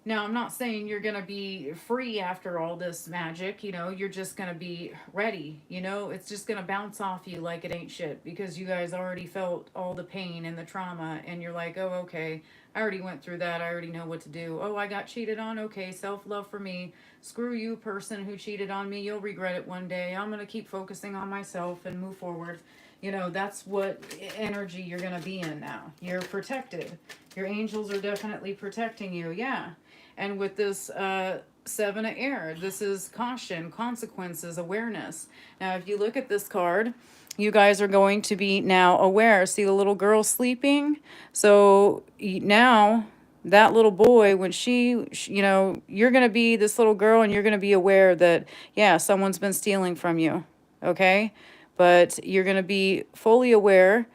A: now, I'm not saying you're going to be free after all this magic, you know, you're just going to be ready, you know, it's just going to bounce off you like it ain't shit because you guys already felt all the pain and the trauma and you're like, oh, okay, I already went through that. I already know what to do. Oh, I got cheated on. Okay, self love for me. Screw you, person who cheated on me. You'll regret it one day. I'm going to keep focusing on myself and move forward. You know, that's what energy you're going to be in now. You're protected. Your angels are definitely protecting you. Yeah. And with this seven of air, this is caution, consequences, awareness. Now, if you look at this card, you guys are going to be now aware. See the little girl sleeping? So now that little boy, when you know, you're going to be this little girl and you're going to be aware that, yeah, someone's been stealing from you. Okay? But you're going to be fully aware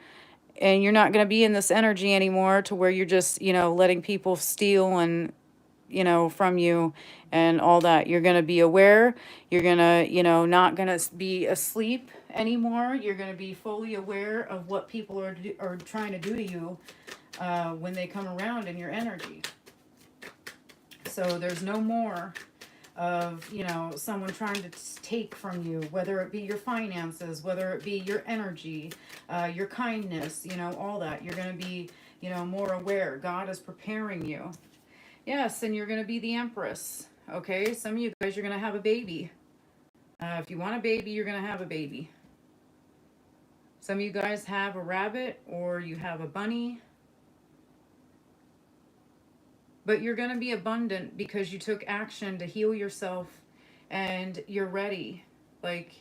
A: and you're not going to be in this energy anymore to where you're just, you know, letting people steal and, you know, from you and all that. You're going to be aware. You're going to, you know, not going to be asleep anymore. You're going to be fully aware of what people are trying to do to you when they come around in your energy. So there's no more of, you know, someone trying to take from you, whether it be your finances, whether it be your energy, your kindness, you know, all that. You're going to be, you know, more aware. God is preparing you. Yes, and you're going to be the Empress. Okay, some of you guys, you're going to have a baby. If you want a baby, you're going to have a baby. Some of you guys have a rabbit or you have a bunny. But you're going to be abundant because you took action to heal yourself and you're ready. Like,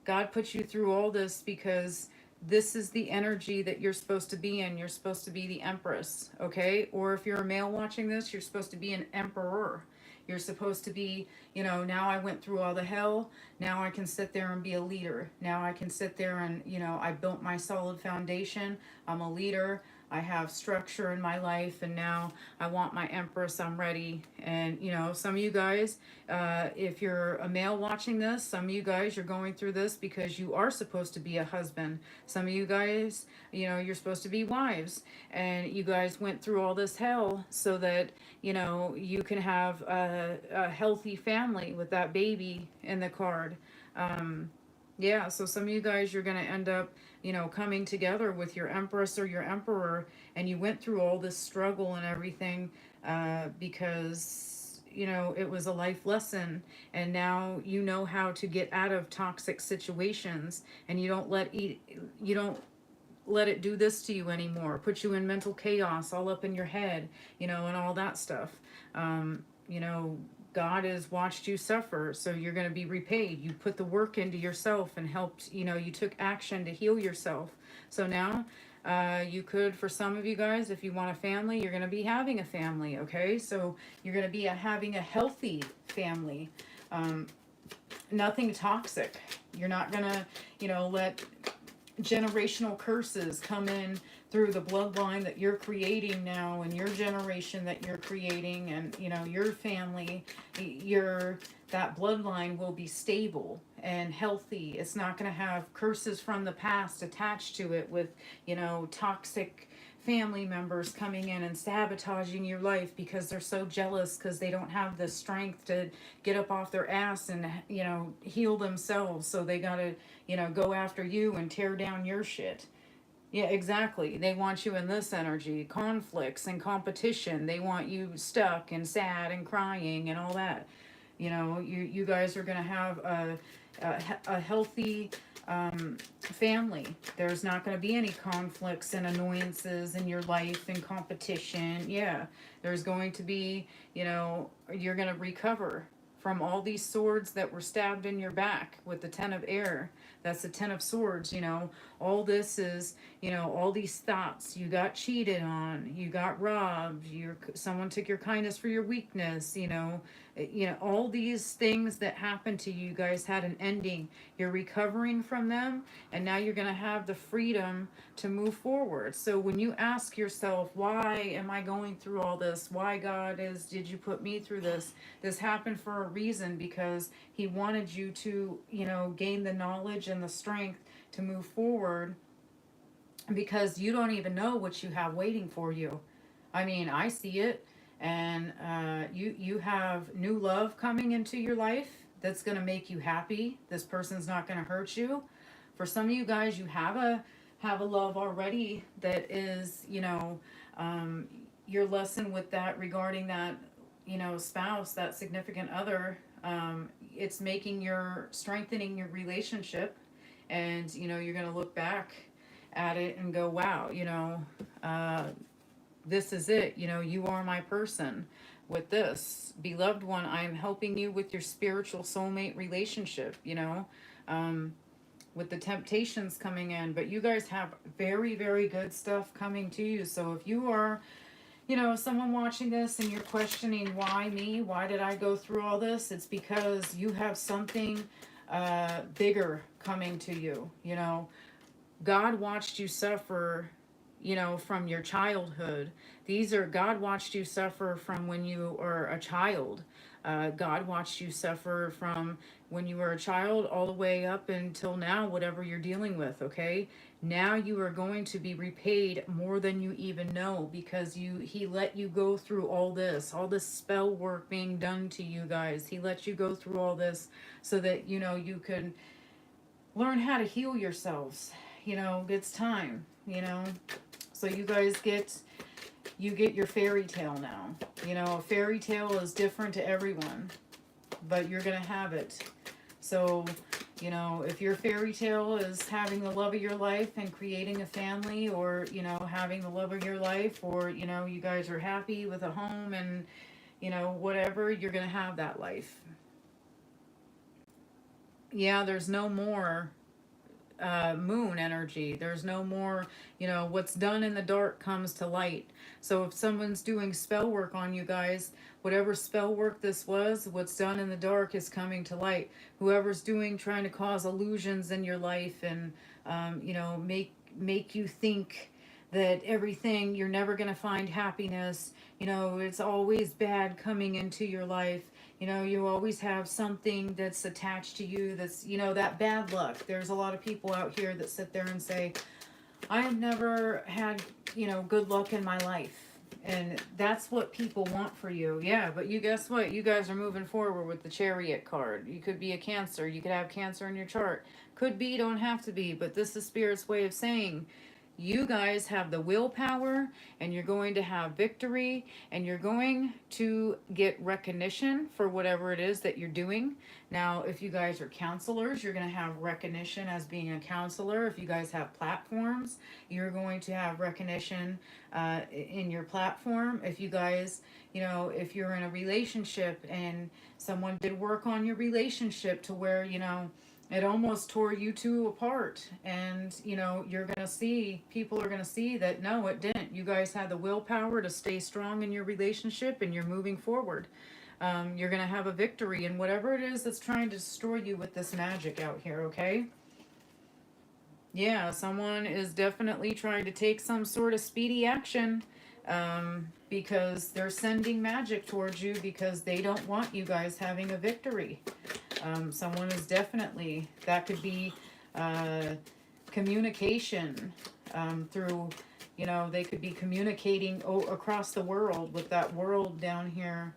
A: God put you through all this because this is the energy that you're supposed to be in. You're supposed to be the Empress, okay? Or if you're a male watching this, you're supposed to be an Emperor. You're supposed to be, you know, now I went through all the hell. Now I can sit there and be a leader. Now I can sit there and, you know, I built my solid foundation. I'm a leader. I have structure in my life, and now I want my Empress. I'm ready. And, you know, some of you guys, if you're a male watching this, some of you guys, you're going through this because you are supposed to be a husband. Some of you guys, you know, you're supposed to be wives, and you guys went through all this hell so that, you know, you can have a healthy family with that baby in the card. Yeah, so some of you guys, you're going to end up, you know, coming together with your Empress or your Emperor, and you went through all this struggle and everything because, you know, it was a life lesson, and now you know how to get out of toxic situations, and you don't let it do this to you anymore, put you in mental chaos all up in your head, you know, and all that stuff. You know, God has watched you suffer, so you're going to be repaid. You put the work into yourself and helped, you know, you took action to heal yourself. So now you could, for some of you guys, if you want a family, you're going to be having a family, okay? So you're going to be having a healthy family. Nothing toxic. You're not going to, you know, let generational curses come in through the bloodline that you're creating now, and your generation that you're creating, and, you know, your family, that bloodline will be stable and healthy. It's not going to have curses from the past attached to it with, you know, toxic family members coming in and sabotaging your life because they're so jealous because they don't have the strength to get up off their ass and, you know, heal themselves, so they gotta, you know, go after you and tear down your shit. Yeah, exactly. They want you in this energy, conflicts and competition. They want you stuck and sad and crying and all that. You know, you guys are going to have a healthy family. There's not going to be any conflicts and annoyances in your life and competition. Yeah, there's going to be, you know, you're going to recover from all these swords that were stabbed in your back with the Ten of Air. That's the Ten of Swords, you know. All this is, you know, all these thoughts. You got cheated on. You got robbed. Someone took your kindness for your weakness, you know. You know, all these things that happened to you, you guys had an ending. You're recovering from them, and now you're going to have the freedom to move forward. So when you ask yourself, why am I going through all this? Why, did you put me through this? This happened for a reason, because he wanted you to, you know, gain the knowledge and the strength to move forward because you don't even know what you have waiting for you. I mean, I see it, and you have new love coming into your life that's going to make you happy. This person's not going to hurt you. For some of you guys, you have a love already that is, um, your lesson with that regarding that, spouse, that significant other. It's making your strengthening your relationship, and you're going to look back at it and go, wow, uh, this is it. You are my person with this. Beloved one, I am helping you with your spiritual soulmate relationship, um, with the temptations coming in. But you guys have very, very good stuff coming to you. So if you are, someone watching this and you're questioning, why me? Why did I go through all this? It's because you have something bigger coming to you. God watched you suffer, from your childhood. God watched you suffer from when you were a child. God watched you suffer from when you were a child all the way up until now, whatever you're dealing with, okay? Now you are going to be repaid more than you even know, because he let you go through all this spell work being done to you guys. He let you go through all this so that, you could learn how to heal yourselves. It's time, so you guys get your fairy tale now. A fairy tale is different to everyone, but you're gonna have it. So, if your fairy tale is having the love of your life and creating a family, or, having the love of your life, or, you guys are happy with a home and, whatever, you're gonna have that life. Yeah, there's no more moon energy. There's no more, what's done in the dark comes to light. So if someone's doing spell work on you guys, whatever spell work this was, what's done in the dark is coming to light. Whoever's trying to cause illusions in your life and, make you think that everything, you're never going to find happiness, it's always bad coming into your life. You always have something that's attached to you that's, that bad luck. There's a lot of people out here that sit there and say, I have never had, good luck in my life. And that's what people want for you. Yeah, but you guess what? You guys are moving forward with the Chariot card. You could be a Cancer. You could have Cancer in your chart. Could be, don't have to be. But this is Spirit's way of saying, you guys have the willpower, and you're going to have victory, and you're going to get recognition for whatever it is that you're doing. Now, if you guys are counselors, you're going to have recognition as being a counselor. If you guys have platforms, you're going to have recognition in your platform. If you guys, if you're in a relationship and someone did work on your relationship to where, it almost tore you two apart, and you're gonna see, people are gonna see that no, it didn't. You guys had the willpower to stay strong in your relationship, and you're moving forward. You're gonna have a victory in whatever it is that's trying to destroy you with this magic out here, okay? Yeah, someone is definitely trying to take some sort of speedy action, because they're sending magic towards you because they don't want you guys having a victory. Someone is definitely, that could be communication, through, they could be communicating across the world with that world down here.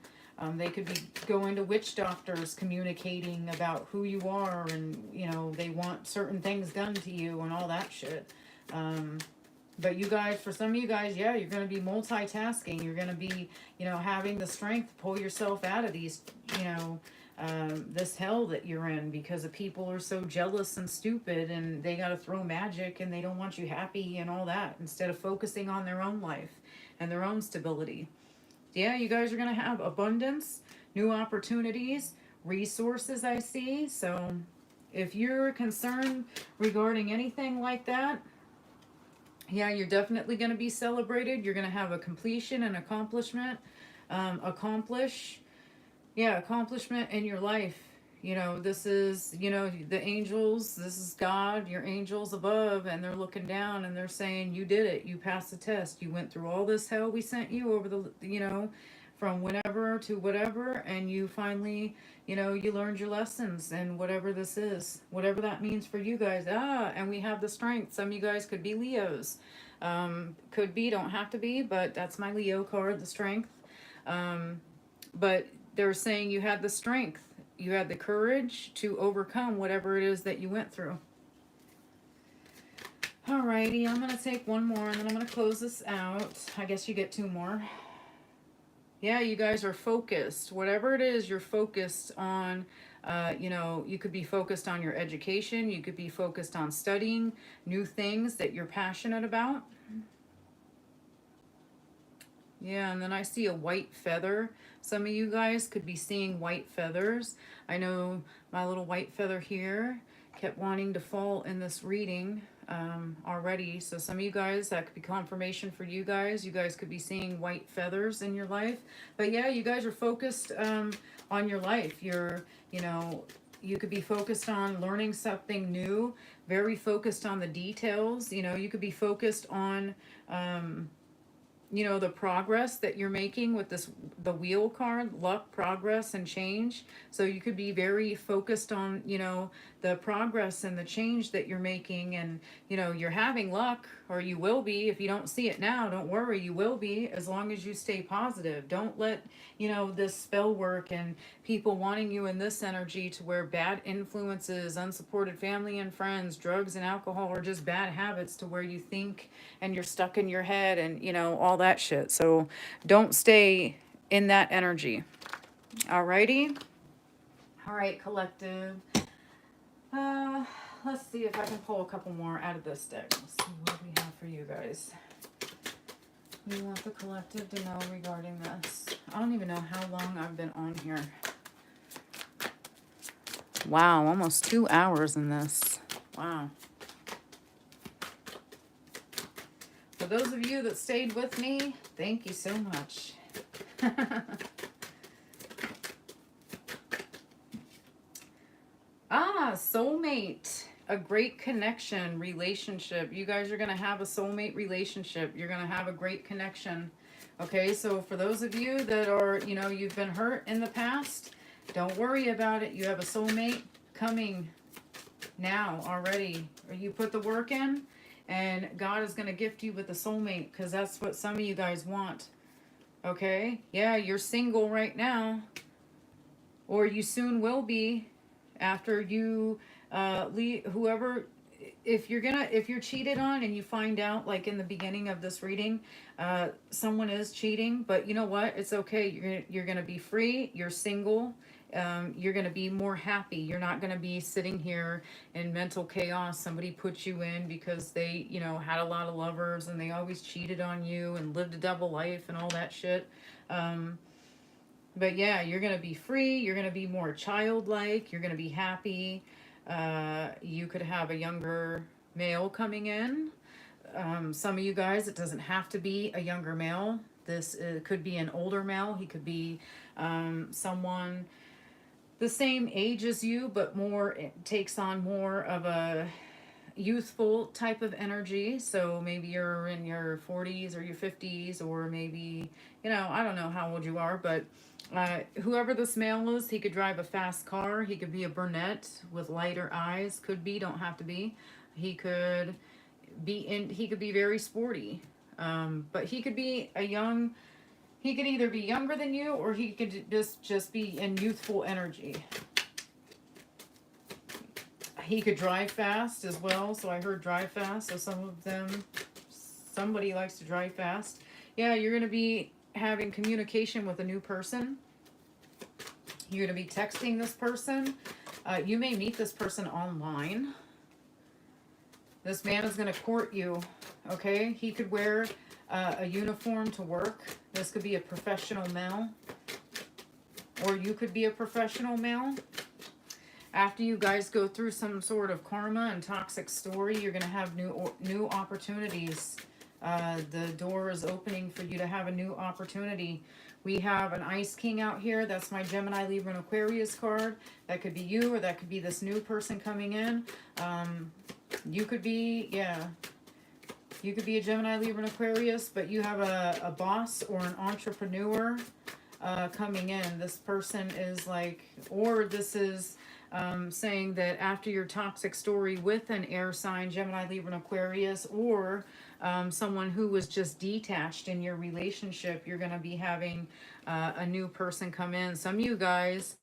A: They could be going to witch doctors communicating about who you are, and, they want certain things done to you and all that shit. But you guys, for some of you guys, yeah, you're going to be multitasking. You're going to be, having the strength to pull yourself out of these, this hell that you're in, because the people are so jealous and stupid, and they got to throw magic, and they don't want you happy and all that, instead of focusing on their own life and their own stability. Yeah, you guys are going to have abundance, new opportunities, resources, I see. So if you're concerned regarding anything like that, yeah, you're definitely going to be celebrated. You're going to have a completion and accomplishment, accomplishment in your life. This is, the angels, this is God, your angels above, and they're looking down and they're saying, you did it. You passed the test. You went through all this hell we sent you over the, from whenever to whatever, and you finally, you know, you learned your lessons, and whatever this is, whatever that means for you guys. And we have the strength. Some of you guys could be Leos. Could be, don't have to be, but that's my Leo card, the strength. But they're saying you had the strength, you had the courage to overcome whatever it is that you went through. Alrighty, I'm going to take one more and then I'm going to close this out. I guess you get two more. Yeah, you guys are focused. Whatever it is, you're focused on. You know, you could be focused on your education. You could be focused on studying new things that you're passionate about. Yeah, and then I see a white feather. Some of you guys could be seeing white feathers. I know my little white feather here kept wanting to fall in this reading already. So some of you guys, that could be confirmation for you guys. You guys could be seeing white feathers in your life. But yeah, you guys are focused on your life. You're, you know, you could be focused on learning something new, very focused on the details. You know, you could be focused on you know, the progress that you're making with this, the wheel card, luck, progress, and change. So you could be very focused on, you know, the progress and the change that you're making, and, you know, you're having luck, or you will be. If you don't see it now, don't worry, you will be, as long as you stay positive. Don't let, you know, this spell work and people wanting you in this energy to where bad influences, unsupported family and friends, drugs and alcohol are just bad habits, to where you think and you're stuck in your head and, you know, all that shit. So don't stay in that energy. Alrighty. All right, collective. Let's see if I can pull a couple more out of this deck. Let's see what we have for you guys. We want the collective to know regarding this. I don't even know how long I've been on here. Wow, almost 2 hours in this. Wow. For those of you that stayed with me, thank you so much. Soulmate. A great connection, relationship. You guys are going to have a soulmate relationship. You're going to have a great connection. Okay, so for those of you that are, you know, you've been hurt in the past, don't worry about it. You have a soulmate coming now already. You put the work in, and God is going to gift you with a soulmate, because that's what some of you guys want. Okay? Yeah, you're single right now, or you soon will be after you leave. Whoever, if you're cheated on and you find out, like in the beginning of this reading, someone is cheating, but you know what? It's okay. You're gonna be free. You're single. You're going to be more happy. You're not going to be sitting here in mental chaos. Somebody put you in because they, you know, had a lot of lovers and they always cheated on you and lived a double life and all that shit. But yeah, you're going to be free. You're going to be more childlike. You're going to be happy. You could have a younger male coming in. Some of you guys, it doesn't have to be a younger male. This could be an older male. He could be someone the same age as you, but more, it takes on more of a youthful type of energy. So maybe you're in your 40s or your 50s, or maybe, you know, I don't know how old you are, but whoever this male is, he could drive a fast car. He could be a brunette with lighter eyes. Could be, don't have to be. He could be very sporty. But he could be he could either be younger than you, or he could just be in youthful energy. He could drive fast as well. So I heard drive fast. So somebody likes to drive fast. Yeah, you're going to be having communication with a new person. You're going to be texting this person. You may meet this person online. This man is going to court you. Okay? He could wear a uniform to work. This could be a professional male, or you could be a professional male. After you guys go through some sort of karma and toxic story, you're going to have new opportunities. The door is opening for you to have a new opportunity. We have an Ice King out here. That's my Gemini, Libra, and Aquarius card. That could be you, or that could be this new person coming in. You could be, yeah. You could be a Gemini, Libra, and Aquarius, but you have a boss or an entrepreneur coming in. This person is like, or this is saying that after your toxic story with an air sign, Gemini, Libra, and Aquarius, or someone who was just detached in your relationship, you're going to be having a new person come in. Some of you guys,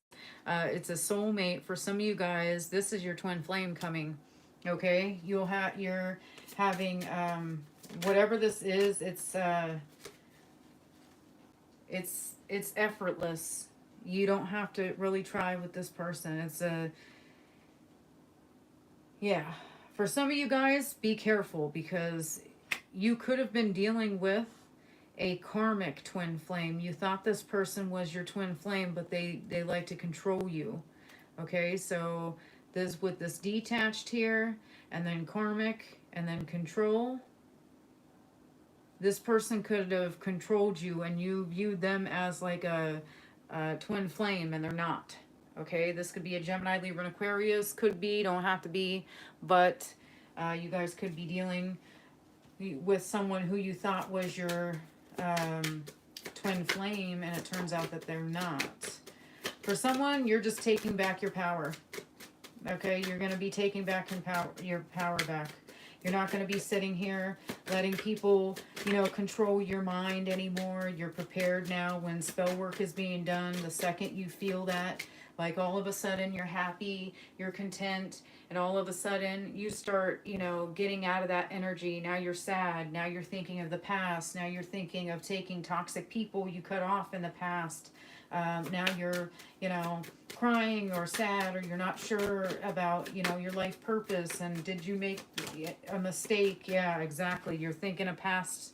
A: it's a soulmate. For some of you guys, this is your twin flame coming. Okay, you're having whatever this is. It's effortless. You don't have to really try with this person. It's a, yeah. For some of you guys, be careful, because you could have been dealing with a karmic twin flame. You thought this person was your twin flame, but they like to control you. Okay, so this, with this detached here, and then karmic, and then control, this person could have controlled you and you viewed them as like a twin flame, and they're not. Okay, this could be a Gemini, Libra, and Aquarius. Could be, don't have to be, but you guys could be dealing with someone who you thought was your twin flame, and it turns out that they're not. For someone, you're just taking back your power. Okay, you're going to be taking back your power back. You're not going to be sitting here letting people, control your mind anymore. You're prepared now when spell work is being done. The second you feel that, like all of a sudden you're happy, you're content, and all of a sudden you start, getting out of that energy. Now you're sad. Now you're thinking of the past. Now you're thinking of taking toxic people you cut off in the past. Now you're, crying or sad, or you're not sure about, your life purpose, and did you make a mistake? Yeah, exactly. You're thinking of past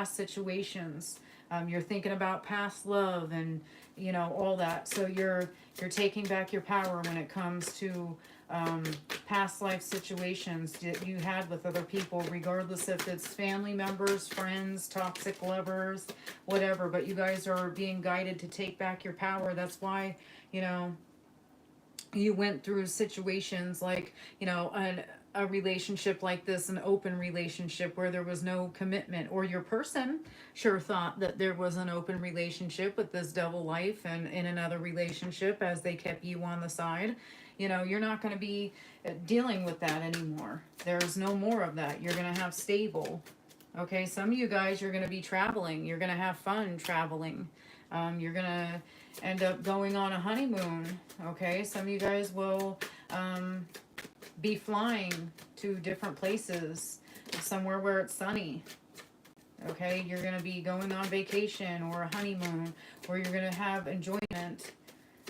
A: situations. You're thinking about past love, and all that. So you're taking back your power when it comes to past life situations that you had with other people, regardless if it's family members, friends, toxic lovers, whatever. But you guys are being guided to take back your power. That's why, you went through situations like, a relationship like this, an open relationship where there was no commitment, or your person sure thought that there was an open relationship with this double life and in another relationship, as they kept you on the side. You're not going to be dealing with that anymore. There's no more of that. You're going to have stable. Okay, some of you guys, you're going to be traveling. You're going to have fun traveling. You're going to end up going on a honeymoon. Okay, some of you guys will be flying to different places, somewhere where it's sunny. Okay, you're going to be going on vacation or a honeymoon, or you're going to have enjoyment.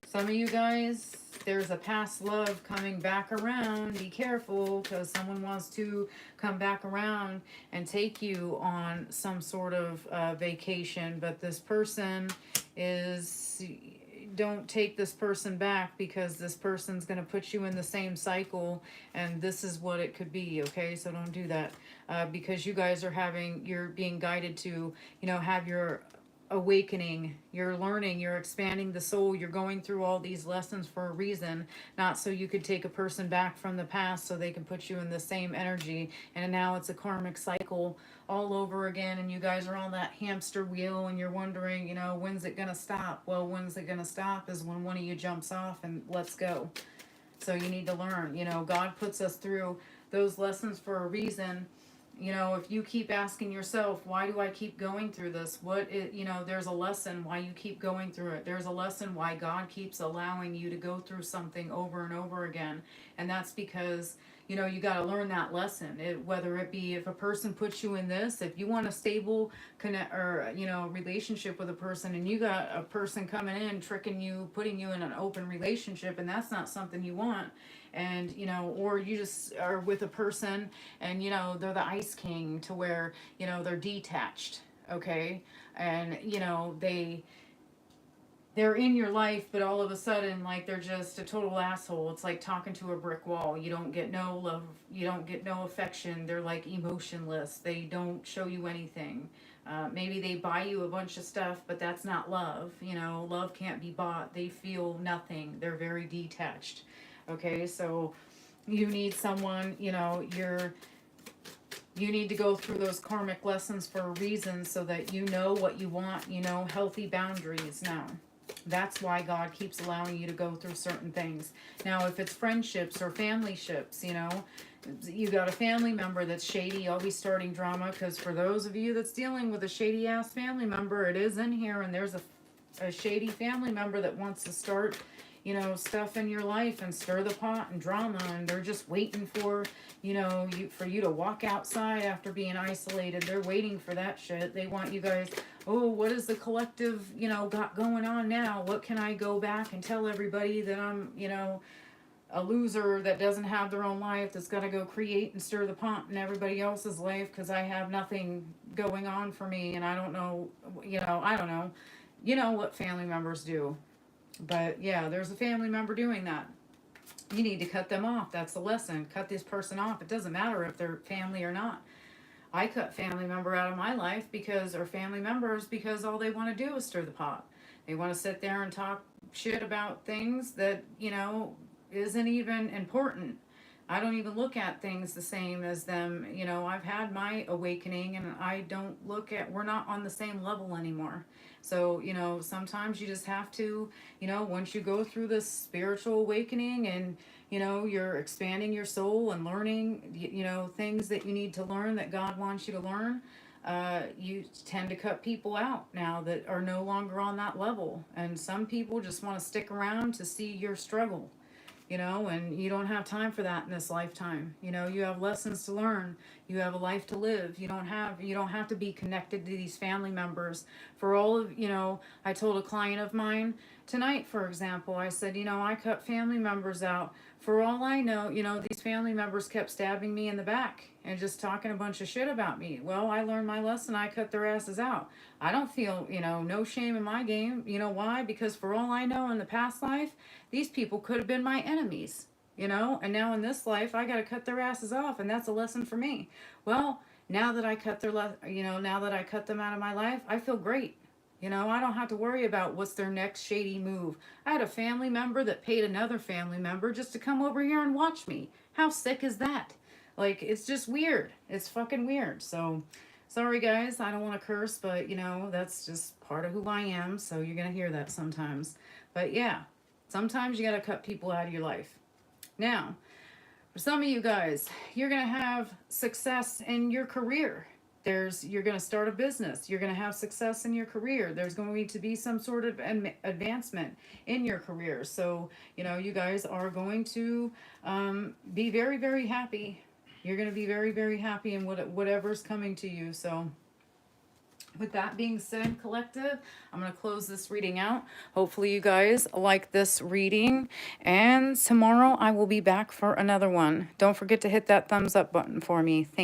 A: Some of you guys, there's a past love coming back around. Be careful, because someone wants to come back around and take you on some sort of vacation. But this person is, don't take this person back, because this person's going to put you in the same cycle, and this is what it could be. Okay, so don't do that, because you guys you're being guided to, have your awakening. You're learning, you're expanding the soul, you're going through all these lessons for a reason, not so you could take a person back from the past so they can put you in the same energy, and now it's a karmic cycle all over again, and you guys are on that hamster wheel, and you're wondering, when's it gonna stop? Well, when's it gonna stop is when one of you jumps off and let's go. So you need to learn. God puts us through those lessons for a reason. If you keep asking yourself, why do I keep going through this? There's a lesson why you keep going through it. There's a lesson why God keeps allowing you to go through something over and over again. And that's because, you got to learn that lesson. Whether it be, if a person puts you in this, if you want a stable relationship with a person, and you got a person coming in, tricking you, putting you in an open relationship, and that's not something you want. And or you just are with a person, and they're the ice king, to where they're detached. Okay, and they're in your life, but all of a sudden, like, they're just a total asshole. It's like talking to a brick wall. You don't get no love, you don't get no affection. They're like emotionless. They don't show you anything. Maybe they buy you a bunch of stuff, but that's not love. Love can't be bought. They feel nothing. They're very detached. Okay, so you need someone, You need to go through those karmic lessons for a reason so that you know what you want, you know, healthy boundaries now. That's why God keeps allowing you to go through certain things. Now, if it's friendships or family ships, you know, you got a family member that's shady, always starting drama, because for those of you that's dealing with a shady ass family member, it is in here, and there's a shady family member that wants to start, you know, stuff in your life and stir the pot and drama, and they're just waiting for, you know, for you to walk outside after being isolated. They're waiting for that shit. They want you guys, oh, what is the collective, you know, got going on now? What can I go back and tell everybody that I'm, you know, a loser that doesn't have their own life, that's got to go create and stir the pot in everybody else's life because I have nothing going on for me, and I don't know, you know, I don't know. You know what family members do. But yeah, there's a family member doing that. You need to cut them off. That's the lesson. Cut this person off. It doesn't matter if they're family or not. I cut family member out of my life because, or family members, because all they want to do is stir the pot. They want to sit there and talk shit about things that, you know, isn't even important. I don't even look at things the same as them. You know, I've had my awakening, and I don't look at, we're not on the same level anymore. So, you know, sometimes you just have to, you know, once you go through this spiritual awakening and, you know, you're expanding your soul and learning, you know, things that you need to learn that God wants you to learn, you tend to cut people out now that are no longer on that level. And some people just want to stick around to see your struggle, you know, and you don't have time for that in this lifetime. You know, you have lessons to learn. You have a life to live. You don't have to be connected to these family members for all of, you know, I told a client of mine tonight, for example, I said, you know, I cut family members out. For all I know, you know, these family members kept stabbing me in the back and just talking a bunch of shit about me. Well, I learned my lesson. I cut their asses out. I don't feel, you know, no shame in my game. You know why? Because for all I know, in the past life, these people could have been my enemies, you know, and now in this life, I got to cut their asses off, and that's a lesson for me. Well, now that I cut you know, now that I cut them out of my life, I feel great. You know, I don't have to worry about what's their next shady move. I had a family member that paid another family member just to come over here and watch me. How sick is that? Like, it's just weird. It's fucking weird. So, sorry guys, I don't want to curse, but you know, that's just part of who I am. So, you're going to hear that sometimes. But yeah, sometimes you got to cut people out of your life. Now, for some of you guys, you're going to have success in your career. You're going to start a business. You're going to have success in your career. There's going to be some sort of advancement in your career. So, you know, you guys are going to be very, very happy. You're going to be very, very happy in whatever's coming to you. So, with that being said, collective, I'm going to close this reading out. Hopefully you guys like this reading, and tomorrow I will be back for another one. Don't forget to hit that thumbs up button for me. Thank you.